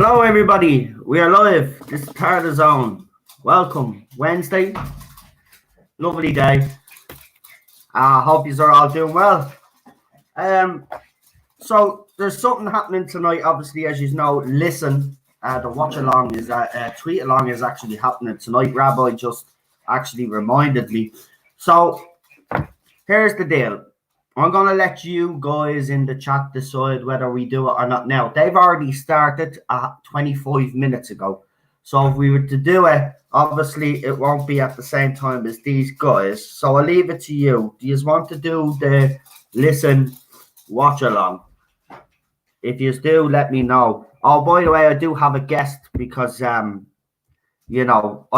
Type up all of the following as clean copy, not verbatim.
Hello, everybody. We are live. This is Tardis Zone. Welcome. Wednesday. Lovely day. I hope you are all doing well. So there's something happening tonight. Obviously, as you know, listen. The watch along is tweet along is actually happening tonight. Rabbi just actually reminded me. So here's the deal. I'm going to let you guys in the chat decide whether we do it or not now. They've already started 25 minutes ago. So if we were to do it, obviously it won't be at the same time as these guys. So I'll leave it to you. Do you want to do the listen, watch along? If you do, let me know. Oh, by the way, I do have a guest because, you know,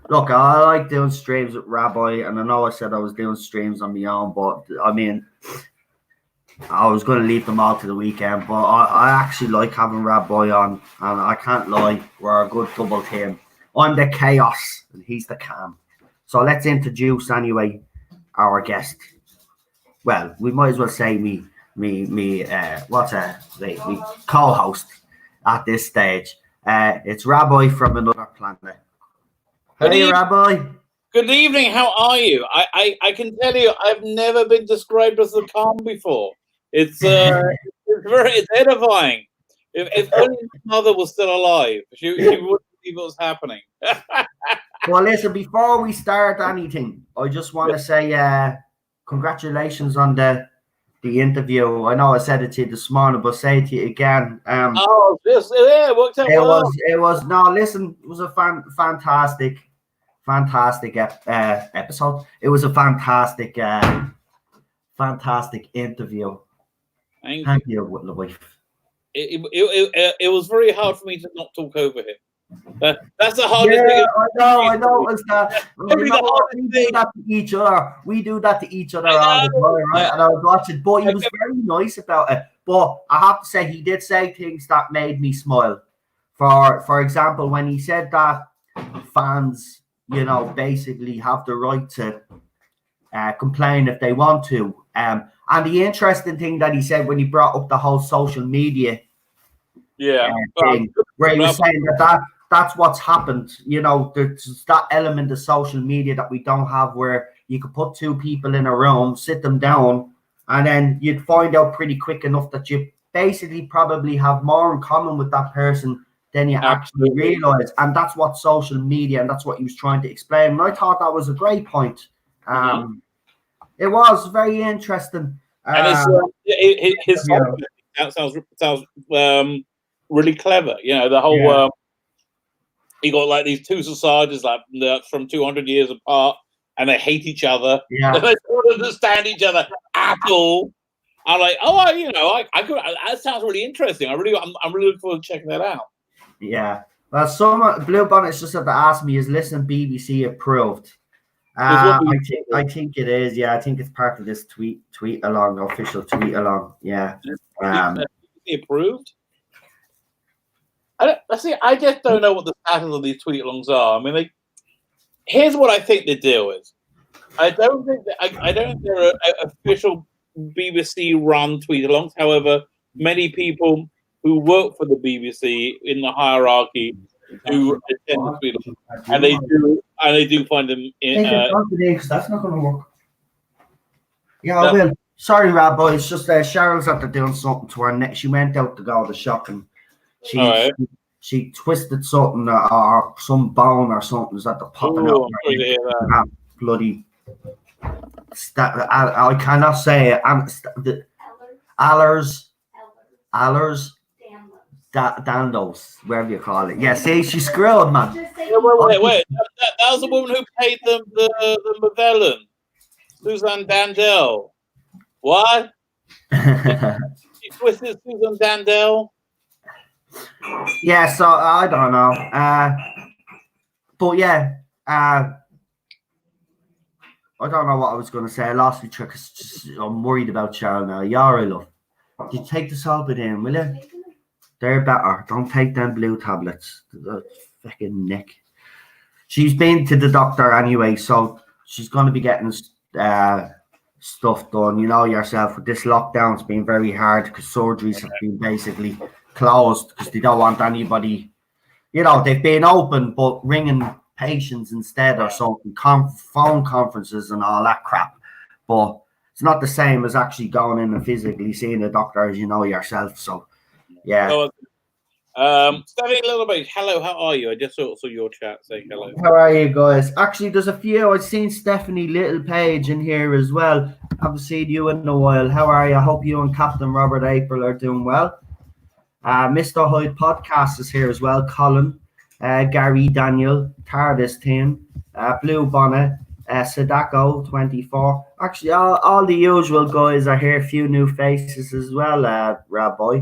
Look, I like doing streams with Rabbi, and I know I said I was doing streams on my own, but I mean, I was going to leave them all to the weekend, but I actually like having Rabbi on, and I can't lie, we're a good double team. I'm the chaos, and he's the calm. So let's introduce, anyway, our guest. Well, we might as well say me co-host at this stage. It's Rabbi from another planet. Hey, Rabbi. Good evening. How are you? I can tell you, I've never been described as the calm before. It's it's edifying. If only my mother was still alive, she wouldn't believe what was happening. Well, listen, before we start anything, I just want to say congratulations on the interview. I know I said it to you this morning, but say it to you again. It worked out well. It was a fantastic episode. It was a fantastic interview. Thank you, with the wife. It was very hard for me to not talk over him. That's the hardest thing. I know. It's that. We do that to each other. We do that to each other all the time, right? And I was watching, but he was very nice about it. But I have to say, he did say things that made me smile. For example, when he said that fans, you know, basically have the right to complain if they want to. And the interesting thing that he said when he brought up the whole social media thing, where he was saying that's what's happened. You know, there's that element of social media that we don't have, where you could put two people in a room, sit them down, and then you'd find out pretty quick enough that you basically probably have more in common with that person than you actually realize. And that's what social media, and that's what he was trying to explain. And I thought that was a great point. It was very interesting. And his sounds really clever. You know, the whole he got like these two societies like from 200 years apart, and they hate each other. Yeah, they don't understand each other at all. I'm like, I could. That sounds really interesting. I'm really looking forward to checking that out. Yeah. Well, some Blue Bonnets just had to ask me, is Listen BBC approved? I think it is. Yeah, I think it's part of this tweet along, official tweet along. Yeah. Approved? I just don't know what the status of these tweet alongs are. I mean, here's what I think the deal is. I don't think there are official BBC run tweet alongs. However, many people who work for the BBC in the hierarchy who attend the tweet alongs, and they do find them in. That's not going to work. Yeah, I will. Sorry, Rabbi. It's just Cheryl's after doing something to her neck. She went out to go to the shop and she twisted something or some bone or something is at the popping out. Bloody. I cannot say it. Allers. Dandos, wherever you call it. Yeah, see, she's screwed, man. Wait. That was the woman who paid them the Magellan. Susan Dandel. What? She twisted Susan Dandel? Yeah, so I don't know. But yeah, I don't know what I was going to say. I lost my trick. I'm worried about Cheryl now. Yara, love. You take the Solbit in, will you? They're better. Don't take them blue tablets. The fucking neck. She's been to the doctor anyway, so she's going to be getting stuff done. You know yourself, with this lockdown, it's been very hard because surgeries have been basically closed because they don't want anybody. You know, they've been open, but ringing patients instead or something, phone conferences and all that crap. But it's not the same as actually going in and physically seeing a doctor, as you know yourself. So, yeah. Stephanie Littlebait, hello, how are you? I just saw your chat saying hello. How are you guys? Actually, there's a few. I've seen Stephanie Littlepage in here as well. Haven't seen you in a while. How are you? I hope you and Captain Robert April are doing well. Mr. Hyde Podcast is here as well. Colin, Gary, Daniel, Tardis team, Blue Bonnet, Sadako 24. Actually, all the usual guys are here. A few new faces as well, Rabbi.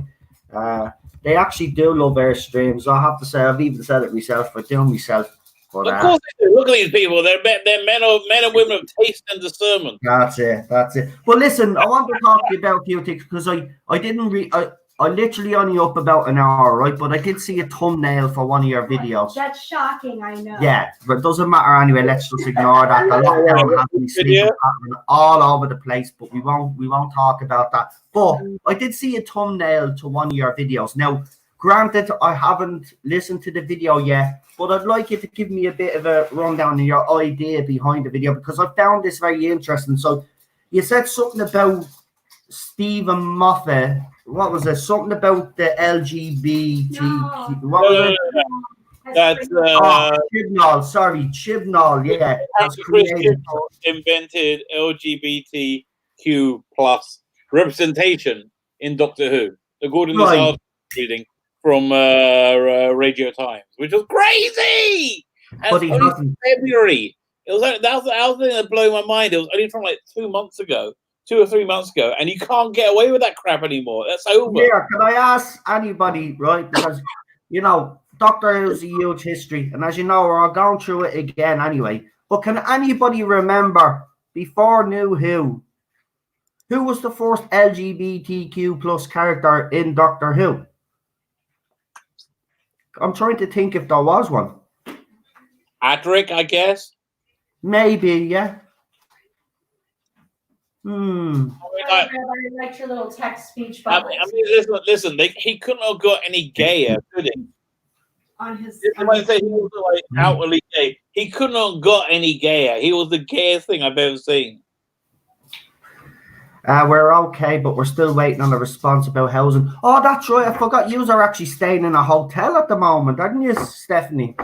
They actually do love our streams. I have to say, I've even said it myself. I do myself. But, of course they do. Look at these people. They're men and women of taste and discernment. That's it. But listen, I want to talk to you about a few things because I didn't I literally only up about an hour, right? But I did see a thumbnail for one of your videos. That's shocking, I know. Yeah, but it doesn't matter anyway. Let's just ignore that. The lockdown has been sleeping all over the place, but we won't talk about that. But I did see a thumbnail to one of your videos. Now, granted, I haven't listened to the video yet, but I'd like you to give me a bit of a rundown of your idea behind the video because I found this very interesting. So you said something about Stephen Moffat. What was it? Something about the LGBT. No. What was it? That's Chibnall. Sorry, Chibnall. Yeah, that's Chris created. Chibnall invented LGBTQ plus representation in Doctor Who, according to this article reading from Radio Times, which was crazy. And But he only hasn't. February. It was that was the thing that blew my mind. It was only from like 2 or 3 months ago, and you can't get away with that crap anymore. That's over. Yeah, can I ask anybody, right? Because, you know, Doctor Who's a huge history, and as you know, we're all going through it again anyway. But can anybody remember, before New Who was the first LGBTQ plus character in Doctor Who? I'm trying to think if there was one. Adric, I guess. Maybe, yeah. I liked your little text speech I bubbles mean, listen. He couldn't have got any gayer, could he? on his. When I say he was like outwardly gay, he couldn't have got any gayer. He was the gayest thing I've ever seen. We're okay, but we're still waiting on a response about housing. Oh, that's right. I forgot you are actually staying in a hotel at the moment, aren't you, Stephanie?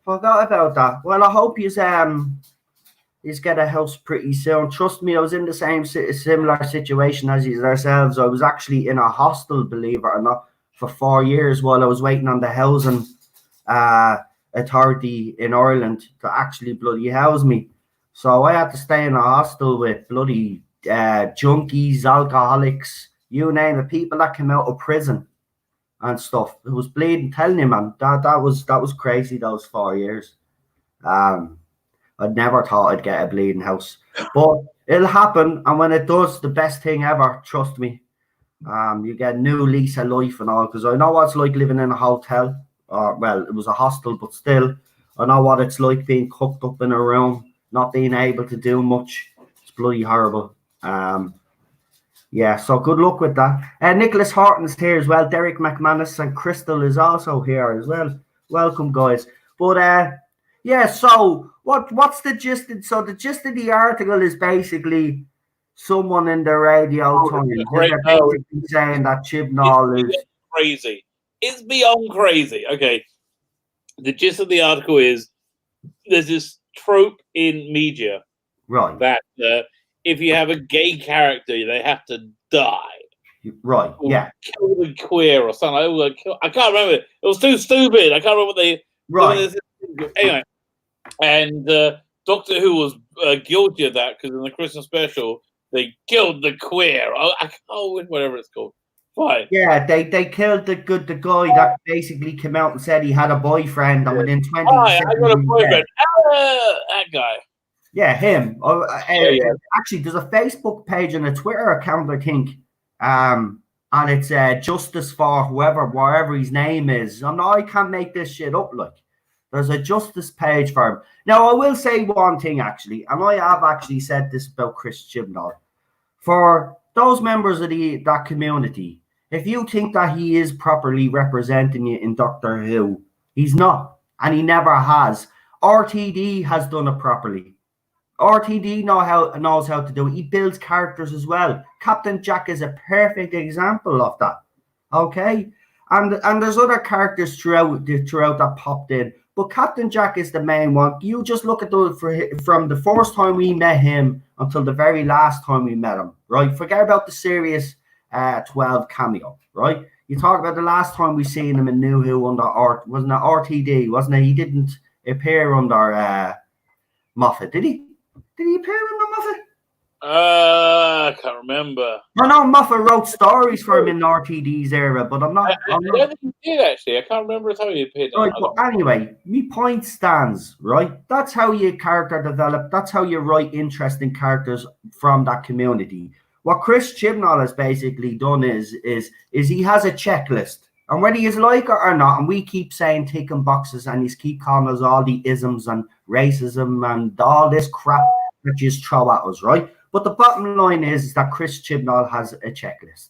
Forgot about that. Well, I hope you get a house pretty soon. Trust me, I was in the similar situation as you ourselves. I was actually in a hostel, believe it or not, for 4 years while I was waiting on the housing authority in Ireland to actually bloody house me. So I had to stay in a hostel with bloody junkies, alcoholics, you name it, people that came out of prison and stuff. It was bleeding, telling you, man, that was crazy, those 4 years. I'd never thought I'd get a bleeding house, but it'll happen. And when it does, the best thing ever, trust me. You get a new lease of life and all, because I know what it's like living in a hotel. Well, it was a hostel, but still, I know what it's like being cooped up in a room, not being able to do much. It's bloody horrible. Yeah, so good luck with that. Nicholas Horton's here as well. Derek McManus and Crystal is also here as well. Welcome, guys. But yeah, so what's the gist? So the gist of the article is basically someone in the radio Times basically saying that Chibnall is crazy. It's beyond crazy. Okay, the gist of the article is there's this trope in media, right? That if you have a gay character, they have to die. Right. Yeah. Kill the queer or something. I can't remember. It was too stupid. I can't remember what they. Right. Anyway, and Doctor Who was guilty of that because in the Christmas special they killed the queer. Whatever it's called. Fine. Yeah, they killed the guy that basically came out and said he had a boyfriend, and within 20 I seconds, got a boyfriend. That guy. Yeah, him. Actually, there's a Facebook page and a Twitter account, I think, and it's Justice for wherever his name is. I can't make this shit up. Like, there's a justice page for him. Now, I will say one thing, actually, and I have actually said this about Chris Chibnall. For those members of that community, If you think that he is properly representing you in Doctor Who, he's not, and he never has. RTD has done it properly. RTD knows how to do it. He builds characters as well. Captain Jack is a perfect example of that. Okay, and there's other characters throughout that popped in, but Captain Jack is the main one. You just look at from the first time we met him until the very last time we met him, right? Forget about the Series 12 cameo, right? You talk about the last time we seen him in New Who under wasn't it RTD? Wasn't it? He didn't appear under Moffat, did he? Did he appear under Moffat? I can't remember. I know Moffat wrote stories for him in RTD's era, but I'm not. I don't think he did actually. I can't remember how he appeared. Right, but anyway, my point stands, right? That's how you character develop. That's how you write interesting characters from that community. What Chris Chibnall has basically done is he has a checklist, and whether he's like it or not, and we keep saying ticking boxes, and he's keep calling us all the isms and racism and all this crap that you just throw at us, right? But the bottom line is that Chris Chibnall has a checklist,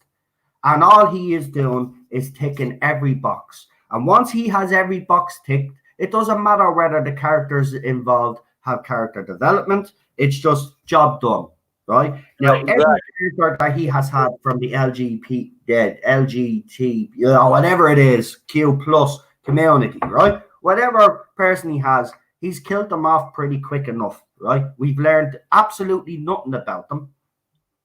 and all he is doing is ticking every box. And once he has every box ticked, it doesn't matter whether the characters involved have character development. It's just job done. Right now, every character that he has had from the LGBT, whatever it is, Q plus community, right? Whatever person he has, he's killed them off pretty quick enough, right? We've learned absolutely nothing about them,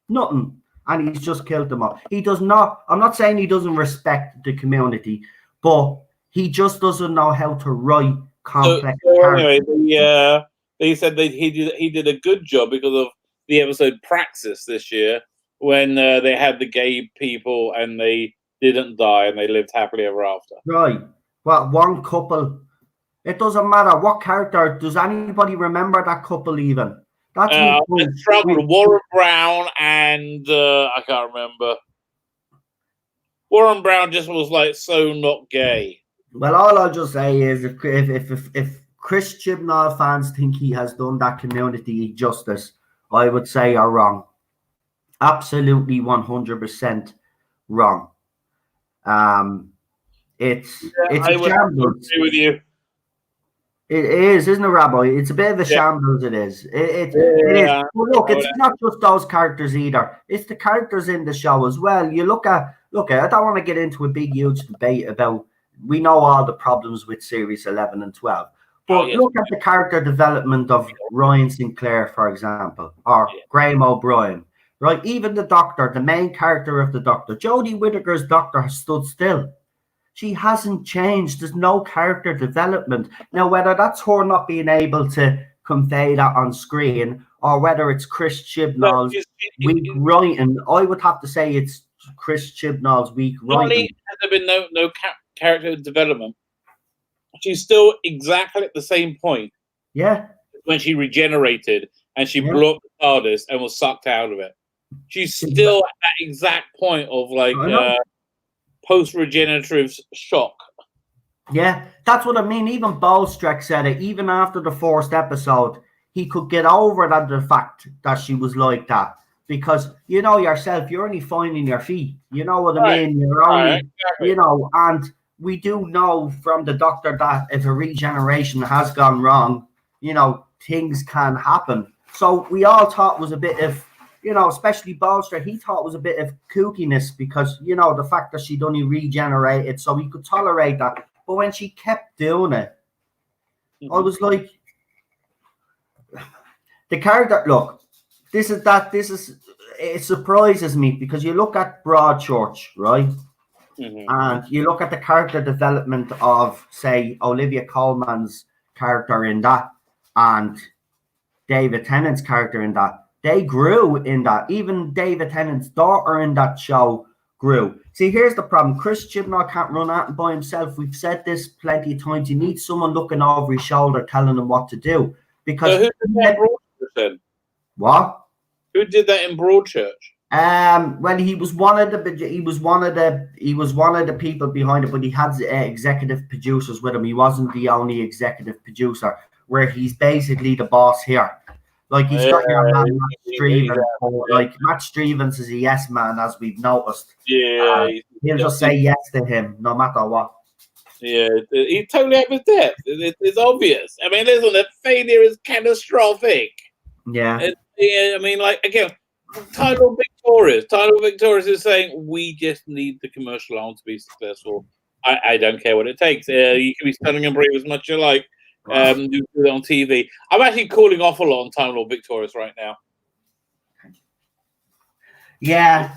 nothing, and he's just killed them off. He does not. I'm not saying he doesn't respect the community, but he just doesn't know how to write complex characters. Anyway, they said that he did a good job because of the episode Praxis this year, when they had the gay people and they didn't die and they lived happily ever after. Right. Well, one couple. It doesn't matter what character. Does anybody remember that couple even? That's Warren Brown and I can't remember. Warren Brown just was like so not gay. Well, all I'll just say is if Chris Chibnall fans think he has done that community justice, I would say are wrong. Absolutely 100% wrong. It's I would agree with you. It is, isn't it, Rabbi? It's a bit of a shambles. It is. It is. But look, it's not just those characters either. It's the characters in the show as well. You look at. I don't want to get into a big, huge debate about. We know all the problems with Series 11 and 12. But look at the character development of Ryan Sinclair, for example, or Graham O'Brien, right? Even the Doctor, the main character of the Doctor, Jodie Whittaker's Doctor has stood still. She hasn't changed. There's no character development. Now, whether that's her not being able to convey that on screen, or whether it's Chris Chibnall's weak writing, I would have to say it's Chris Chibnall's weak writing. Not only has there been no character development, she's still exactly at the same point. Yeah. When she regenerated and she blew up the Tardis and was sucked out of it. She's still at that exact point of like post-regenerative shock. Yeah, that's what I mean. Even Bolstreck said it. Even after the first episode, he could get over that the fact that she was like that. Because you know yourself, you're only finding your feet. You know what I mean? You're only, you know, and we do know from the Doctor that if a regeneration has gone wrong, you know, things can happen. So we all thought was a bit of, you know, especially Bolster, he thought was a bit of kookiness because, you know, the fact that she'd only regenerated, so he could tolerate that. But when she kept doing it, I was like, the character, look, it surprises me because you look at Broadchurch, right? And you look at the character development of, say, Olivia Colman's character in that and David Tennant's character in that. They grew in that. Even David Tennant's daughter in that show grew. See, here's the problem. Chris Chibnall can't run out by himself. We've said this plenty of times. He needs someone looking over his shoulder telling him what to do. Because who did that in Broadchurch then? What? Who did that in Broadchurch? Well, he was one of the people behind it, but he had executive producers with him. He wasn't the only executive producer, where he's basically the boss here. Like he's got your man Matt Stevens, yeah. like Matt Stevens is a yes man, as we've noticed. Yeah, He'll just say yes to him no matter what. Yeah, he totally have his depth. It's obvious. I mean, listen, the failure is catastrophic. Yeah. I mean, like again, Tidal Victorious is saying we just need the commercial arm to be successful. I don't care what it takes. You can be stunning and brave as much as you like. Do it on TV. I'm actually calling off a lot on Time Lord Victorious right now. Yeah,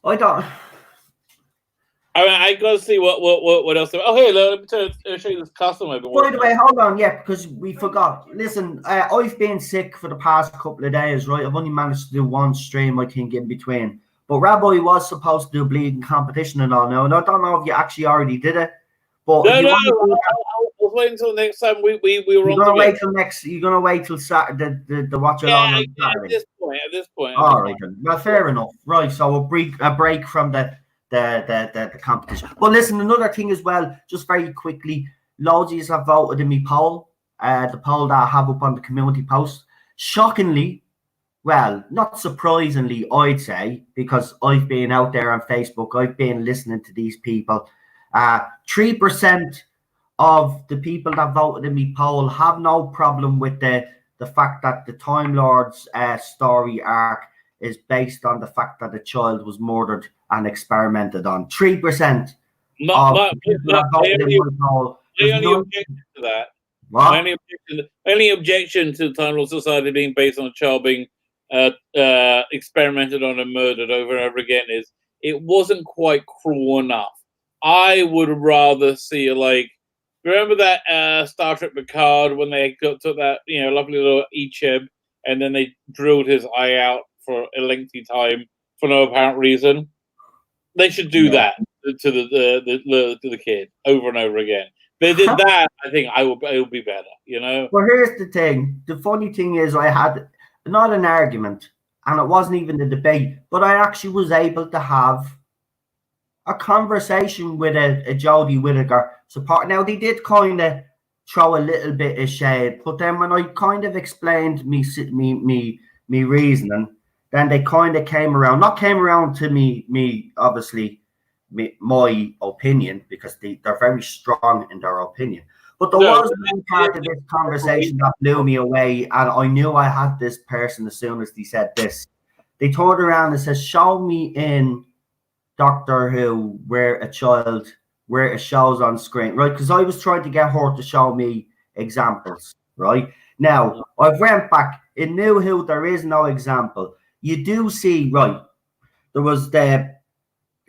I don't. I mean, I gotta see what else. Oh, here, let me show you this custom. By the way, hold on, yeah, because we forgot. Listen, I've been sick for the past couple of days, right? I've only managed to do one stream, I think, in between. But Rabbi was supposed to do bleeding competition and all now, and I don't know if you actually already did it. But I'll wait until next time we were on. You're gonna wait till next. You're gonna wait till Saturday the watch along on Saturday. At this point. All right, then. Well, fair enough. Right, so a break from the competition. But listen, another thing as well, just very quickly, loads of you have voted in my poll, the poll that I have up on the community post. Shockingly, well, not surprisingly, I'd say, because I've been out there on Facebook, I've been listening to these people. 3% of the people that voted in my poll have no problem with the fact that the Time Lord's story arc is based on the fact that a child was murdered and experimented on. 3% of people that voted in my poll. The only objection to that. What? Only objection to the Time Lord Society being based on a child being experimented on and murdered over and over again is it wasn't quite cruel enough. I would rather see remember that Star Trek Picard when they took that lovely little Icheb and then they drilled his eye out for a lengthy time for no apparent reason. They should do that to the kid over and over again. They did that. I think it would be better. Well, here's the thing. The funny thing is, I had not an argument, and it wasn't even a debate, but I actually was able to have a conversation with a Jodie Whittaker support. Now, they did kind of throw a little bit of shade, but then when I kind of explained me reasoning, then they kind of came around to me obviously my opinion, because they're very strong in their opinion. But there was one part of this conversation that blew me away, and I knew I had this person as soon as they said this. They turned around and said, show me in Doctor Who where it shows on screen, right? Because I was trying to get her to show me examples, right? Now, I've went back. In New Who, there is no example. You do see, right, there was the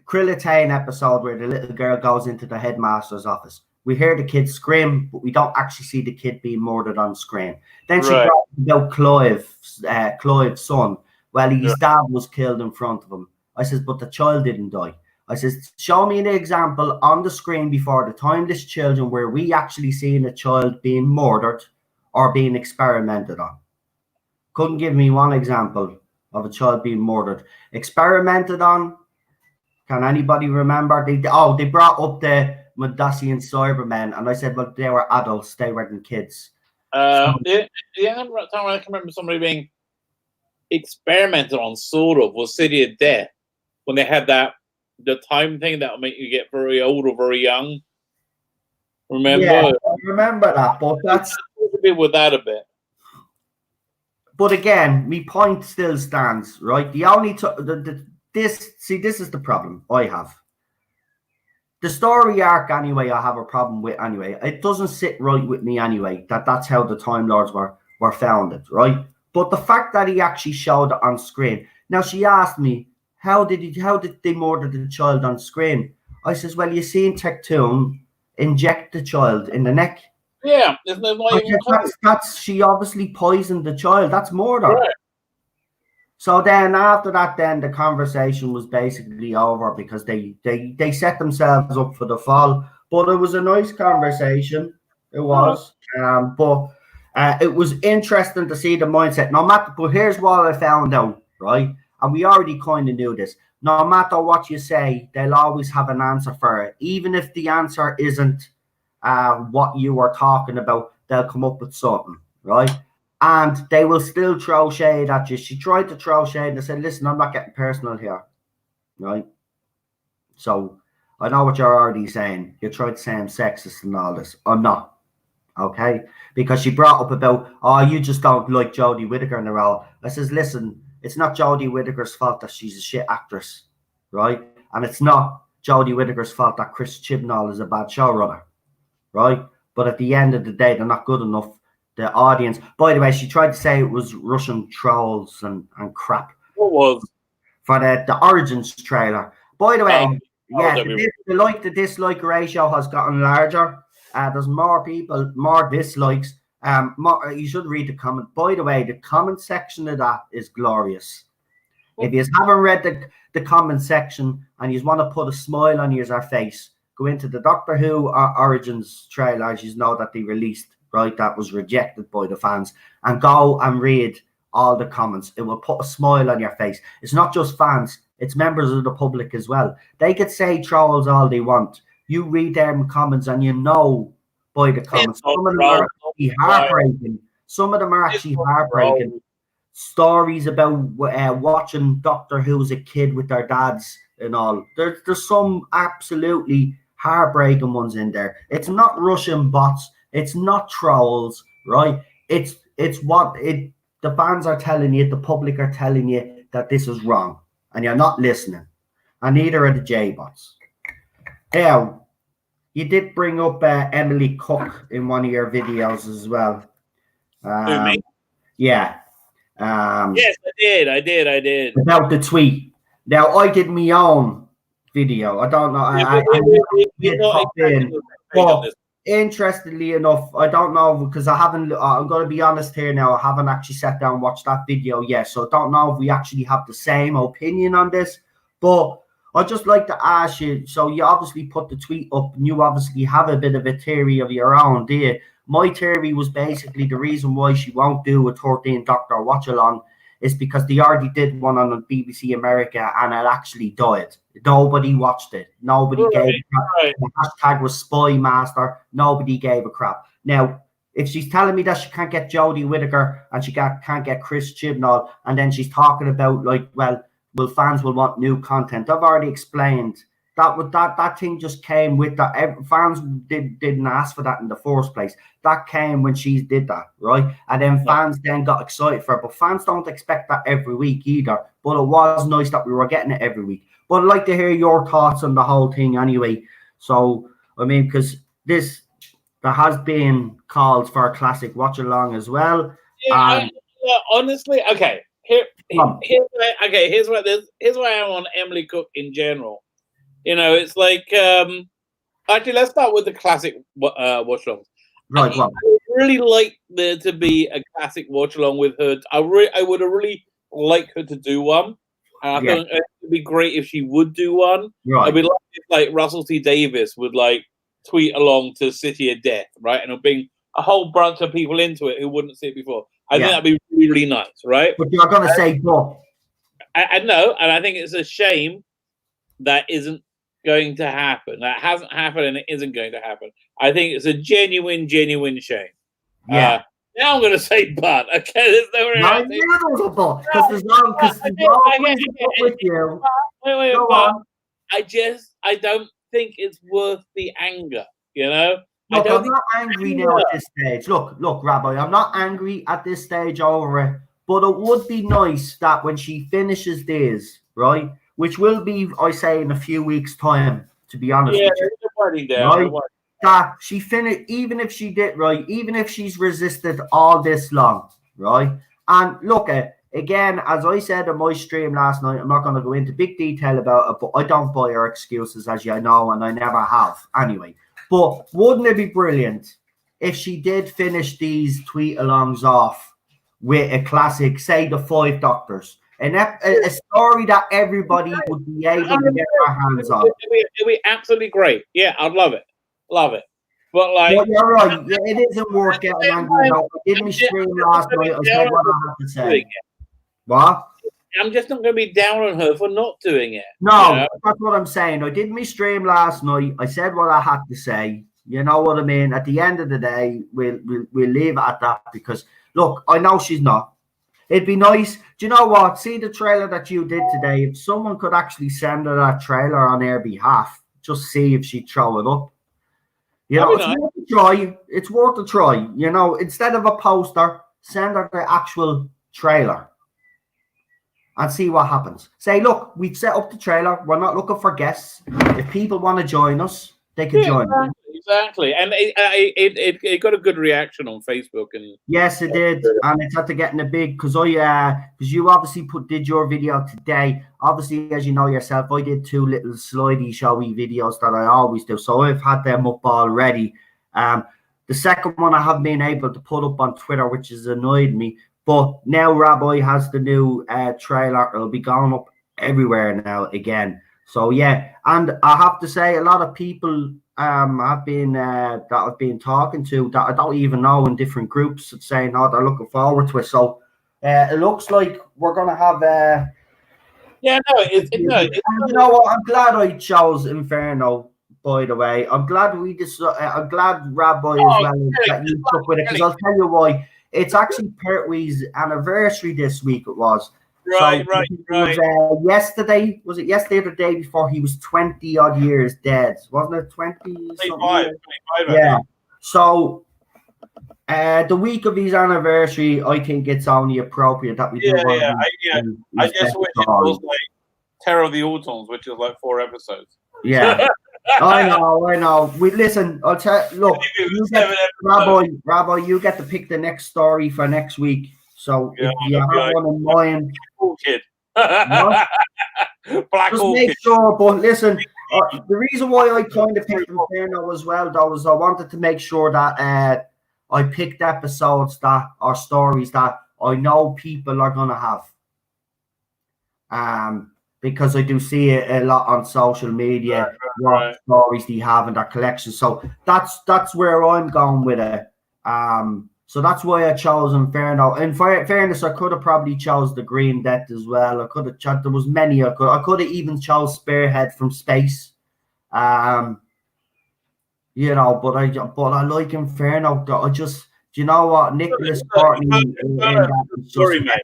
Krillitane episode where the little girl goes into the headmaster's office. We hear the kid scream, but we don't actually see the kid being murdered on screen. Then she brought about Clive's son. Well, his dad was killed in front of him. I says, but the child didn't die. I says, show me an example on the screen before the Timeless Children where we actually seen a child being murdered or being experimented on. Couldn't give me one example of a child being murdered. Experimented on? Can anybody remember? They brought up the Mondasian Cybermen, and I said, well, they were adults, they weren't kids. I can remember somebody being experimented on, sort of, was City of Death, when they had the time thing that will make you get very old or very young. Remember? Yeah, I remember that, but that's a bit with that a bit. But again, my point still stands, right? The only this is the problem I have. The story arc, anyway, I have a problem with anyway. It doesn't sit right with me anyway. That's how the Time Lords were founded, right? But the fact that he actually showed it on screen. Now, she asked me, how did they murder the child on screen? I says, well, you seen Tectoon inject the child in the neck. Yeah, she obviously poisoned the child. That's murder. Right. So then after that, then the conversation was basically over because they set themselves up for the fall. But it was a nice conversation. It was. But it was interesting to see the mindset. But here's what I found out, right? And we already kind of knew this. No matter what you say, they'll always have an answer for it. Even if the answer isn't what you were talking about, they'll come up with something, right? and they will still throw shade at you. She tried to throw shade and I said, listen, I'm not getting personal here, right? So I know what you're already saying. You tried to say I'm sexist and all this. I'm not, okay? Because she brought up about, oh, you just don't like Jodie Whittaker in the role. I says, listen, it's not Jodie Whittaker's fault that she's a shit actress, right? And it's not Jodie Whittaker's fault that Chris Chibnall is a bad showrunner, right? But at the end of the day, they're not good enough. The audience, by the way, she tried to say it was Russian trolls and crap. What was? For the Origins trailer. By the way, the dislike ratio has gotten larger. There's more people, more dislikes. You should read the comment. By the way, the comment section of that is glorious. If you haven't read the comment section and you want to put a smile on your face, go into the Doctor Who Origins trailer, as you know that they released, right? That was rejected by the fans, and go and read all the comments. It will put a smile on your face. It's not just fans, it's members of the public as well. They could say trolls all they want. You read them comments and you know by the comments. Some of them are actually heartbreaking. Some of them are actually heartbreaking. Stories about watching Doctor Who as a kid with their dads and all. There's some absolutely heartbreaking ones in there. It's not Russian bots. It's not trolls, right? It's what the fans are telling you, the public are telling you that this is wrong, and you're not listening. And neither are the J-bots. Now, you did bring up Emily Cook in one of your videos as well. Who, me? Yeah. Yes, I did. About the tweet. Now, I did my own video. I don't know. Interestingly enough, I don't know because I'm going to be honest here now. I haven't actually sat down and watched that video yet, so I don't know if we actually have the same opinion on this. But I'd just like to ask you. So you obviously put the tweet up, and you obviously have a bit of a theory of your own, do you? My theory was basically the reason why she won't do a 13th Doctor watch along is because they already did one on BBC America and it actually died. Nobody watched it. Nobody gave a crap. The hashtag was Spy Master. Nobody gave a crap. Now, if she's telling me that she can't get Jodie Whittaker and she can't get Chris Chibnall, and then she's talking about like, well, fans will want new content. I've already explained that thing just came with that. Fans didn't ask for that in the first place. That came when she did that, right? And then fans then got excited for it. But fans don't expect that every week either. But it was nice that we were getting it every week. But I'd like to hear your thoughts on the whole thing anyway. So, I mean, because there has been calls for a classic watch along as well. Yeah, honestly, okay. Here's why I am on Emily Cook in general. You know, it's like actually, let's start with the classic watch along. Right, I would really like there to be a classic watch along with her. I would have really liked her to do one. And I think it would be great if she would do one. Right. I'd be like if Russell T Davies would like tweet along to City of Death, right? And it'll bring a whole bunch of people into it who wouldn't see it before. I think that'd be really, really nice, right? But you're gonna say but. I know, and I think it's a shame that isn't going to happen. That hasn't happened and it isn't going to happen. I think it's a genuine shame. Yeah. Now I'm going to say but. Okay, there's no there was a but. Because there's no with you. Wait, but I don't think it's worth the anger, you know? Look, I'm not angry now at this stage. Look, Rabbi, I'm not angry at this stage over it. But it would be nice that when she finishes this, right, which will be, I say, in a few weeks' time, to be honest with you, right, that she finished, even if she did, right, even if she's resisted all this long, right, and look, again, as I said on my stream last night, I'm not going to go into big detail about it, but I don't buy her excuses, as you know, and I never have, anyway, but wouldn't it be brilliant if she did finish these tweet-alongs off with a classic, say the 5 Doctors, and a story that everybody would be able to get their hands on. It'd be absolutely great. Yeah, I'd love it. But like, well, you're right. Yeah, it isn't worth getting angry about. I did my stream last night. I said what I had to say. What? I'm just not going to be down on her for not doing it. No, you know? That's what I'm saying. I did my stream last night. I said what I had to say. You know what I mean? At the end of the day, we'll leave it at that because Look, I know she's not. It'd be nice. Do you know what? See the trailer that you did today? If someone could actually send her that trailer on her behalf, just see if she'd throw it up. You know, it's worth a try. It's worth a try. You know, instead of a poster, send her the actual trailer and see what happens. Say, look, we've set up the trailer. We're not looking for guests. If people want to join us, they can join us. Exactly. And it got a good reaction on Facebook. And yes, it did. And it's after getting a big, because you obviously did your video today. Obviously, as you know yourself, I did 2 little slidey showy videos that I always do. So I've had them up already. The second one I haven't been able to put up on Twitter, which has annoyed me. But now Rabbi has the new trailer. It'll be going up everywhere now again. So yeah, and I have to say, a lot of people have been that I've been talking to that I don't even know in different groups saying, "Oh, they're looking forward to it." So it looks like we're gonna have. You know what? I'm glad I chose Inferno. By the way, I'm glad I'm glad Rabbi as well that you stuck with it, because I'll tell you why. It's actually Pertwee's anniversary this week. It was. Right. Was, yesterday, was it yesterday or the day before? He was 20 odd years dead, wasn't it? 25. Yeah. So the week of his anniversary, I think it's only appropriate that we do. I just wish it was like Terror of the Autons, which is like 4 episodes. Yeah. I know. We listen. I'll tell. Look, Rabbi, you get to pick the next story for next week. So if you have one in mind, Orchid. Black just Orchid. Make sure. But listen, the reason why I kind of picked Inferno as well, though, is I wanted to make sure that I picked episodes or stories that I know people are gonna have. Because I do see it a lot on social media, what stories they have in their collection. So that's where I'm going with it. So that's why I chose Inferno. In fairness, I could have probably chose the Green Death as well. I could have chose, there was many I could have even chose Spearhead from Space. You know, but I like Inferno. Do you know what? Nicholas Courtney sorry, mate.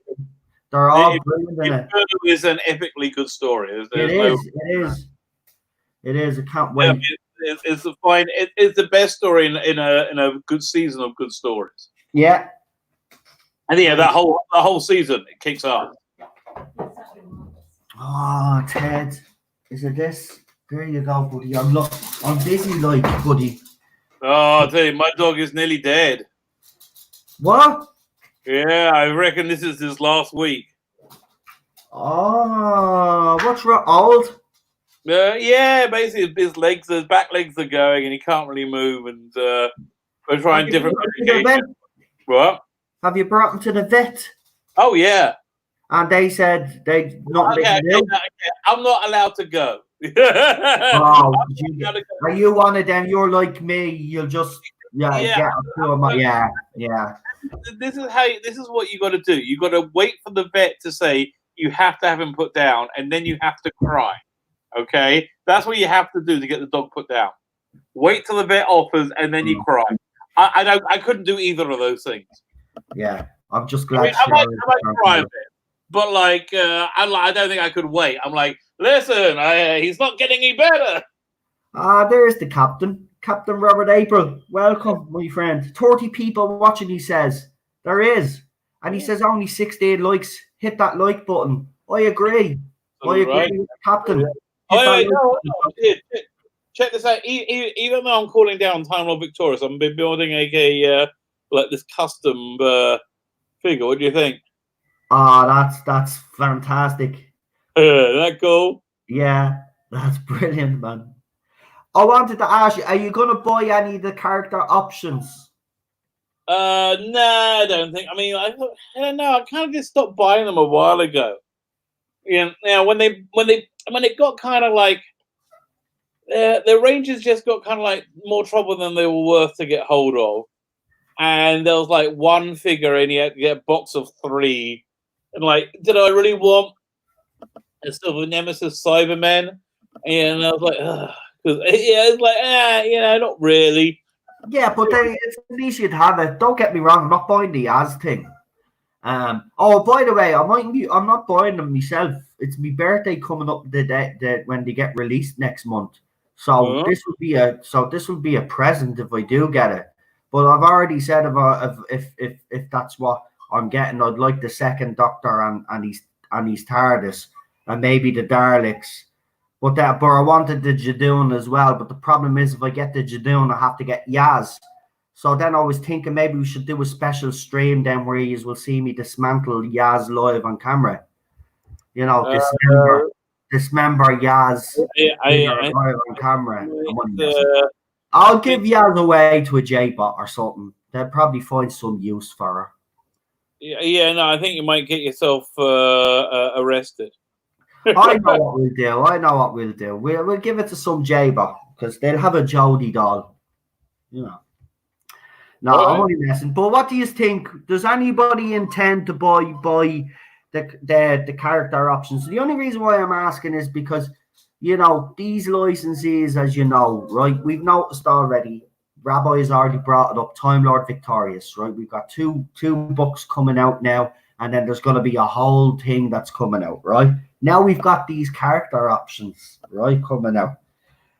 They're all brilliant in it. Inferno is an epically good story. It is. I can't wait. It's the best story in a good season of good stories. Yeah. And yeah, that whole season it kicks off. Oh, Ted, is it this? There you go, buddy. I'm busy, like, buddy. Oh, I'll tell you, my dog is nearly dead. What? Yeah, I reckon this is his last week. Oh, what's wrong? Old? Yeah, basically his back legs are going, and he can't really move. And we're trying different medications. What? Have you brought him to the vet? Oh yeah. And they said they not. Okay, I'm not allowed to go. Are you one of them? You're like me. You'll just yeah. This is what you got to do. You got to wait for the vet to say you have to have him put down, and then you have to cry. Okay, that's what you have to do to get the dog put down. Wait till the vet offers, and then you cry. I couldn't do either of those things. Yeah, I'm just glad. I might cry a bit, but like I don't think I could wait. I'm like, listen, he's not getting any better. There's the captain. Captain Robert April, welcome, my friend. 30 people watching, he says. There is. And he says only 16 likes. Hit that like button. I agree. I agree with the captain. Check this out. Even though I'm calling down Time Lord Victorious, I'm building a like this custom figure. What do you think? That's fantastic. Isn't that cool? Yeah, that's brilliant, man. I wanted to ask you, are you going to buy any of the character options? No, I don't think. I mean, I don't know. I kind of just stopped buying them a while ago. You know, when it got kind of like the Rangers just got kind of like more trouble than they were worth to get hold of, and there was like one figure, and you had to get a box of 3, and like, did I really want a Silver Nemesis Cybermen? And I was like, ugh. It's like, not really. Yeah, but then it's, at least you'd have it. Don't get me wrong, I'm not buying the Yaz thing. Oh, by the way, I'm not buying them myself. It's my birthday coming up when they get released next month. So this would be a present if I do get it. But I've already said if that's what I'm getting, I'd like the second Doctor and his Tardis and maybe the Daleks. But I wanted the Jadoon as well. But the problem is, if I get the Jadoon, I have to get Yaz. So then I was thinking maybe we should do a special stream then where you will see me dismantle Yaz live on camera. You know, dismember Yaz live on camera. I'll give Yaz away to a J-bot or something. They'll probably find some use for her. Yeah, no, I think you might get yourself arrested. I know what we'll do. We'll give it to some J-bot because they'll have a Jodie doll. You know. No, I'm only messing. But what do you think? Does anybody intend to buy the character options? The only reason why I'm asking is because, you know, these licenses, as you know, right? We've noticed already. Rabbi has already brought it up. Time Lord Victorious, right? We've got two books coming out now, and then there's going to be a whole thing that's coming out, right? Now we've got these character options, right, coming out.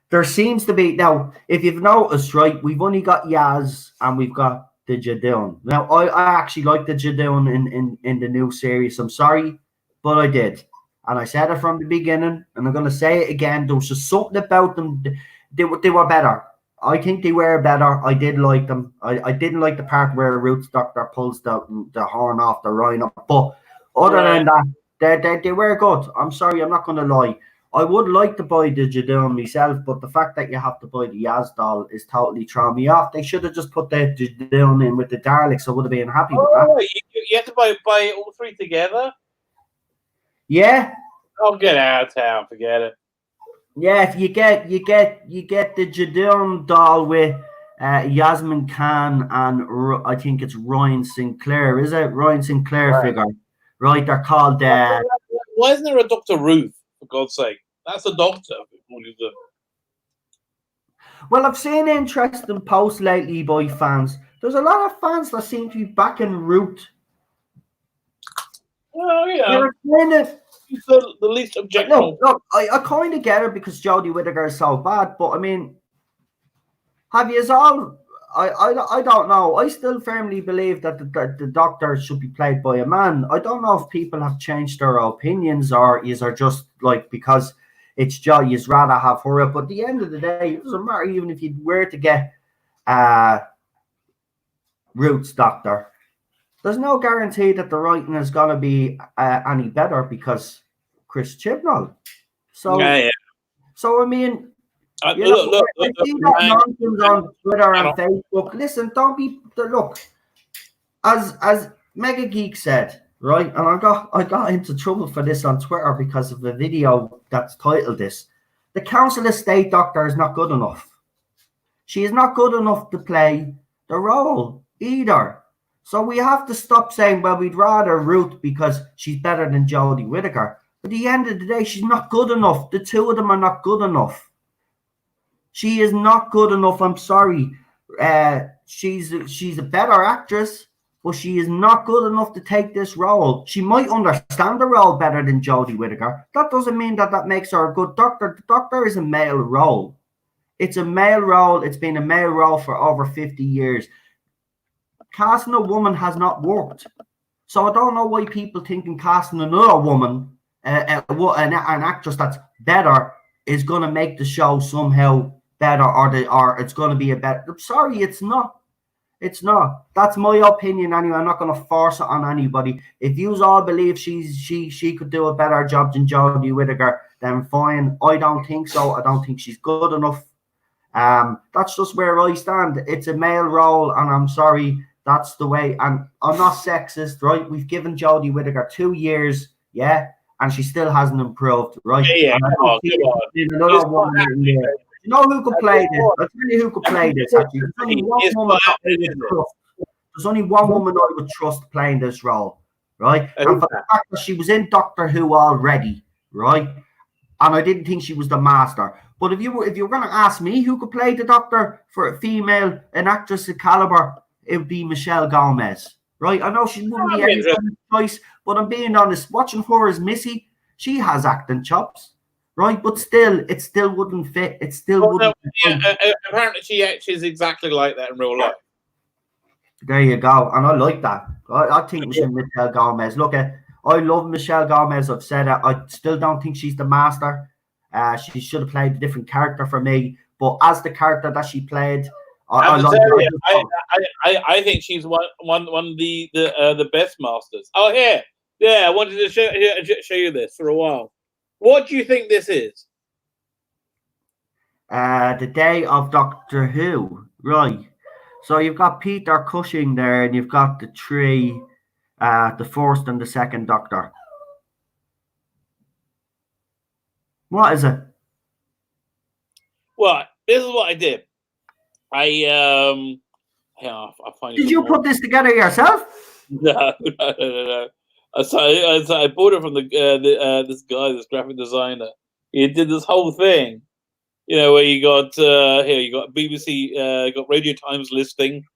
There seems to be, now, if you've noticed, right, we've only got Yaz and we've got the Jadoon. Now, I actually like the Jadoon in the new series. I'm sorry, but I did. And I said it from the beginning, and I'm going to say it again. There was just something about them. They were better. I think they were better. I did like them. I didn't like the part where Roots Doctor pulls the horn off the rhino. But other than that, they were good. I'm sorry, I'm not going to lie. I would like to buy the Jadoon myself, but the fact that you have to buy the Yaz doll is totally throwing me off. They should have just put the Jadoon in with the Daleks. I would have been happy with that. You have to buy all three together? Yeah. Oh, get out of town. Forget it. Yeah, if you get the Jadoon doll with Yasmin Khan and I think it's Ryan Sinclair, is it? Ryan Sinclair figure. Right, they're called... Why isn't there a Dr. Ruth, for God's sake? That's a doctor. Well, I've seen interesting posts lately by fans. There's a lot of fans that seem to be backing Ruth. Well, yeah. He's the least objectionable. Look, I kind of get it because Jodie Whittaker is so bad, but I mean, have you all... I don't know. I still firmly believe that the Doctor should be played by a man. I don't know if people have changed their opinions or is are just like because it's Jodie, you'd rather have her. But at the end of the day, it doesn't matter even if you were to get Roots Doctor. There's no guarantee that the writing is going to be any better because Chris Chibnall. So, So, I mean... look, I see that nonsense on Twitter and Facebook. Listen, don't be... Look, as Mega Geek said, right, and I got into trouble for this on Twitter because of the video that's titled this. The Council of State Doctor is not good enough. She is not good enough to play the role either. So we have to stop saying, well, we'd rather Ruth because she's better than Jodie Whittaker. But at the end of the day, she's not good enough. The two of them are not good enough. She is not good enough. I'm sorry. She's a better actress, but she is not good enough to take this role. She might understand the role better than Jodie Whittaker. That doesn't mean that makes her a good doctor. The Doctor is a male role. It's a male role. It's been a male role for over 50 years. Casting a woman has not worked. So I don't know why people thinking casting another woman, an actress that's better, is going to make the show somehow better or it's going to be a better... I'm sorry, it's not. It's not. That's my opinion anyway. I'm not going to force it on anybody. If you all believe she could do a better job than Jodie Whittaker, then fine. I don't think so. I don't think she's good enough. That's just where I stand. It's a male role, and I'm sorry, that's the way. And I'm not sexist, right? We've given Jodie Whittaker 2 years, yeah, and she still hasn't improved, right? Yeah. Another one. You know who could play this? I'll tell you who could play this. Actually, there's only one woman I would trust playing this role, right? And for the fact that she was in Doctor Who already, right? and I didn't think she was the master. But if you were going to ask me who could play the Doctor for a female, an actress of caliber, it would be Michelle Gomez, right? I know she wouldn't be anybody's choice, but I'm being honest. Watching her as Missy, she has acting chops, right? But still, it still wouldn't fit. It still wouldn't. Apparently, she is exactly like that in real life. There you go, and I like that. I think Michelle Gomez. Look, I love Michelle Gomez. I've said it. I still don't think she's the master. She should have played a different character for me. But as the character that she played, I think she's one of the best masters. Oh, yeah. I wanted to show you this for a while. What do you think this is? The Day of Doctor Who, right? So you've got Peter Cushing there, and you've got the three, the first and the second Doctor. What is it? Well, this is what I did. I'll find. Did you put this together yourself? No. I bought it from this guy, this graphic designer. He did this whole thing, where you got you got BBC, got Radio Times listing,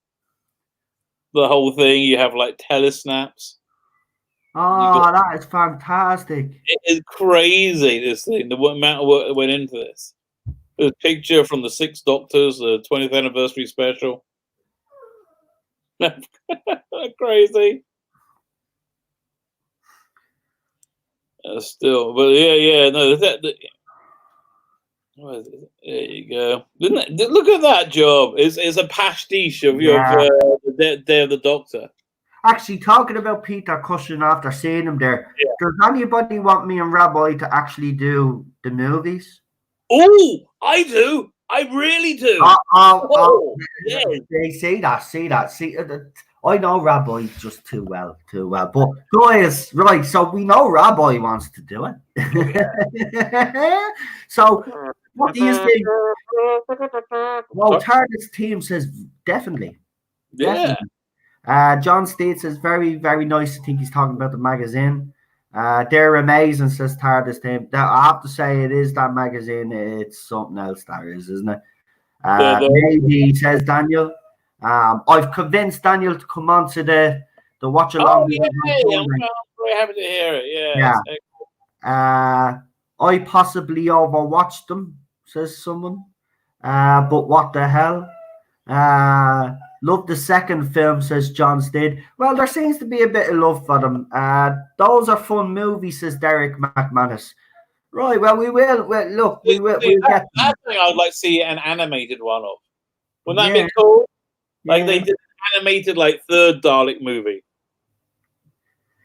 the whole thing. You have like telesnaps. Oh, that is fantastic! It is crazy. This thing, the amount of work that went into this. There's a picture from the Six Doctors, the 20th anniversary special. Crazy. Still, but no. There you go. Look at that job. It's a pastiche of the Day of the Doctor. Actually, talking about Peter Cushing after seeing him there, does anybody want me and Rabbi to actually do the movies? Oh, I do. I really do. Yeah. See that. I know Rabbi just too well. But guys, right, so we know Rabbi wants to do it. So what do you think? Well, Tardis team says definitely. Yeah. John State says very, very nice. I think he's talking about the magazine. They're amazing, says Tardis team. I have to say it is that magazine. It's something else that is, isn't it? Maybe, says Daniel. I've convinced Daniel to come on to the watch along. I'm very happy to hear it. I possibly overwatched them, says someone. But what the hell? Love the second film, says John Stead. Well, there seems to be a bit of love for them. Those are fun movies, says Derek McManus. Right, well, we will. We'll get that thing I would like to see an animated one of. Wouldn't that be cool? Like they did an animated, third Dalek movie.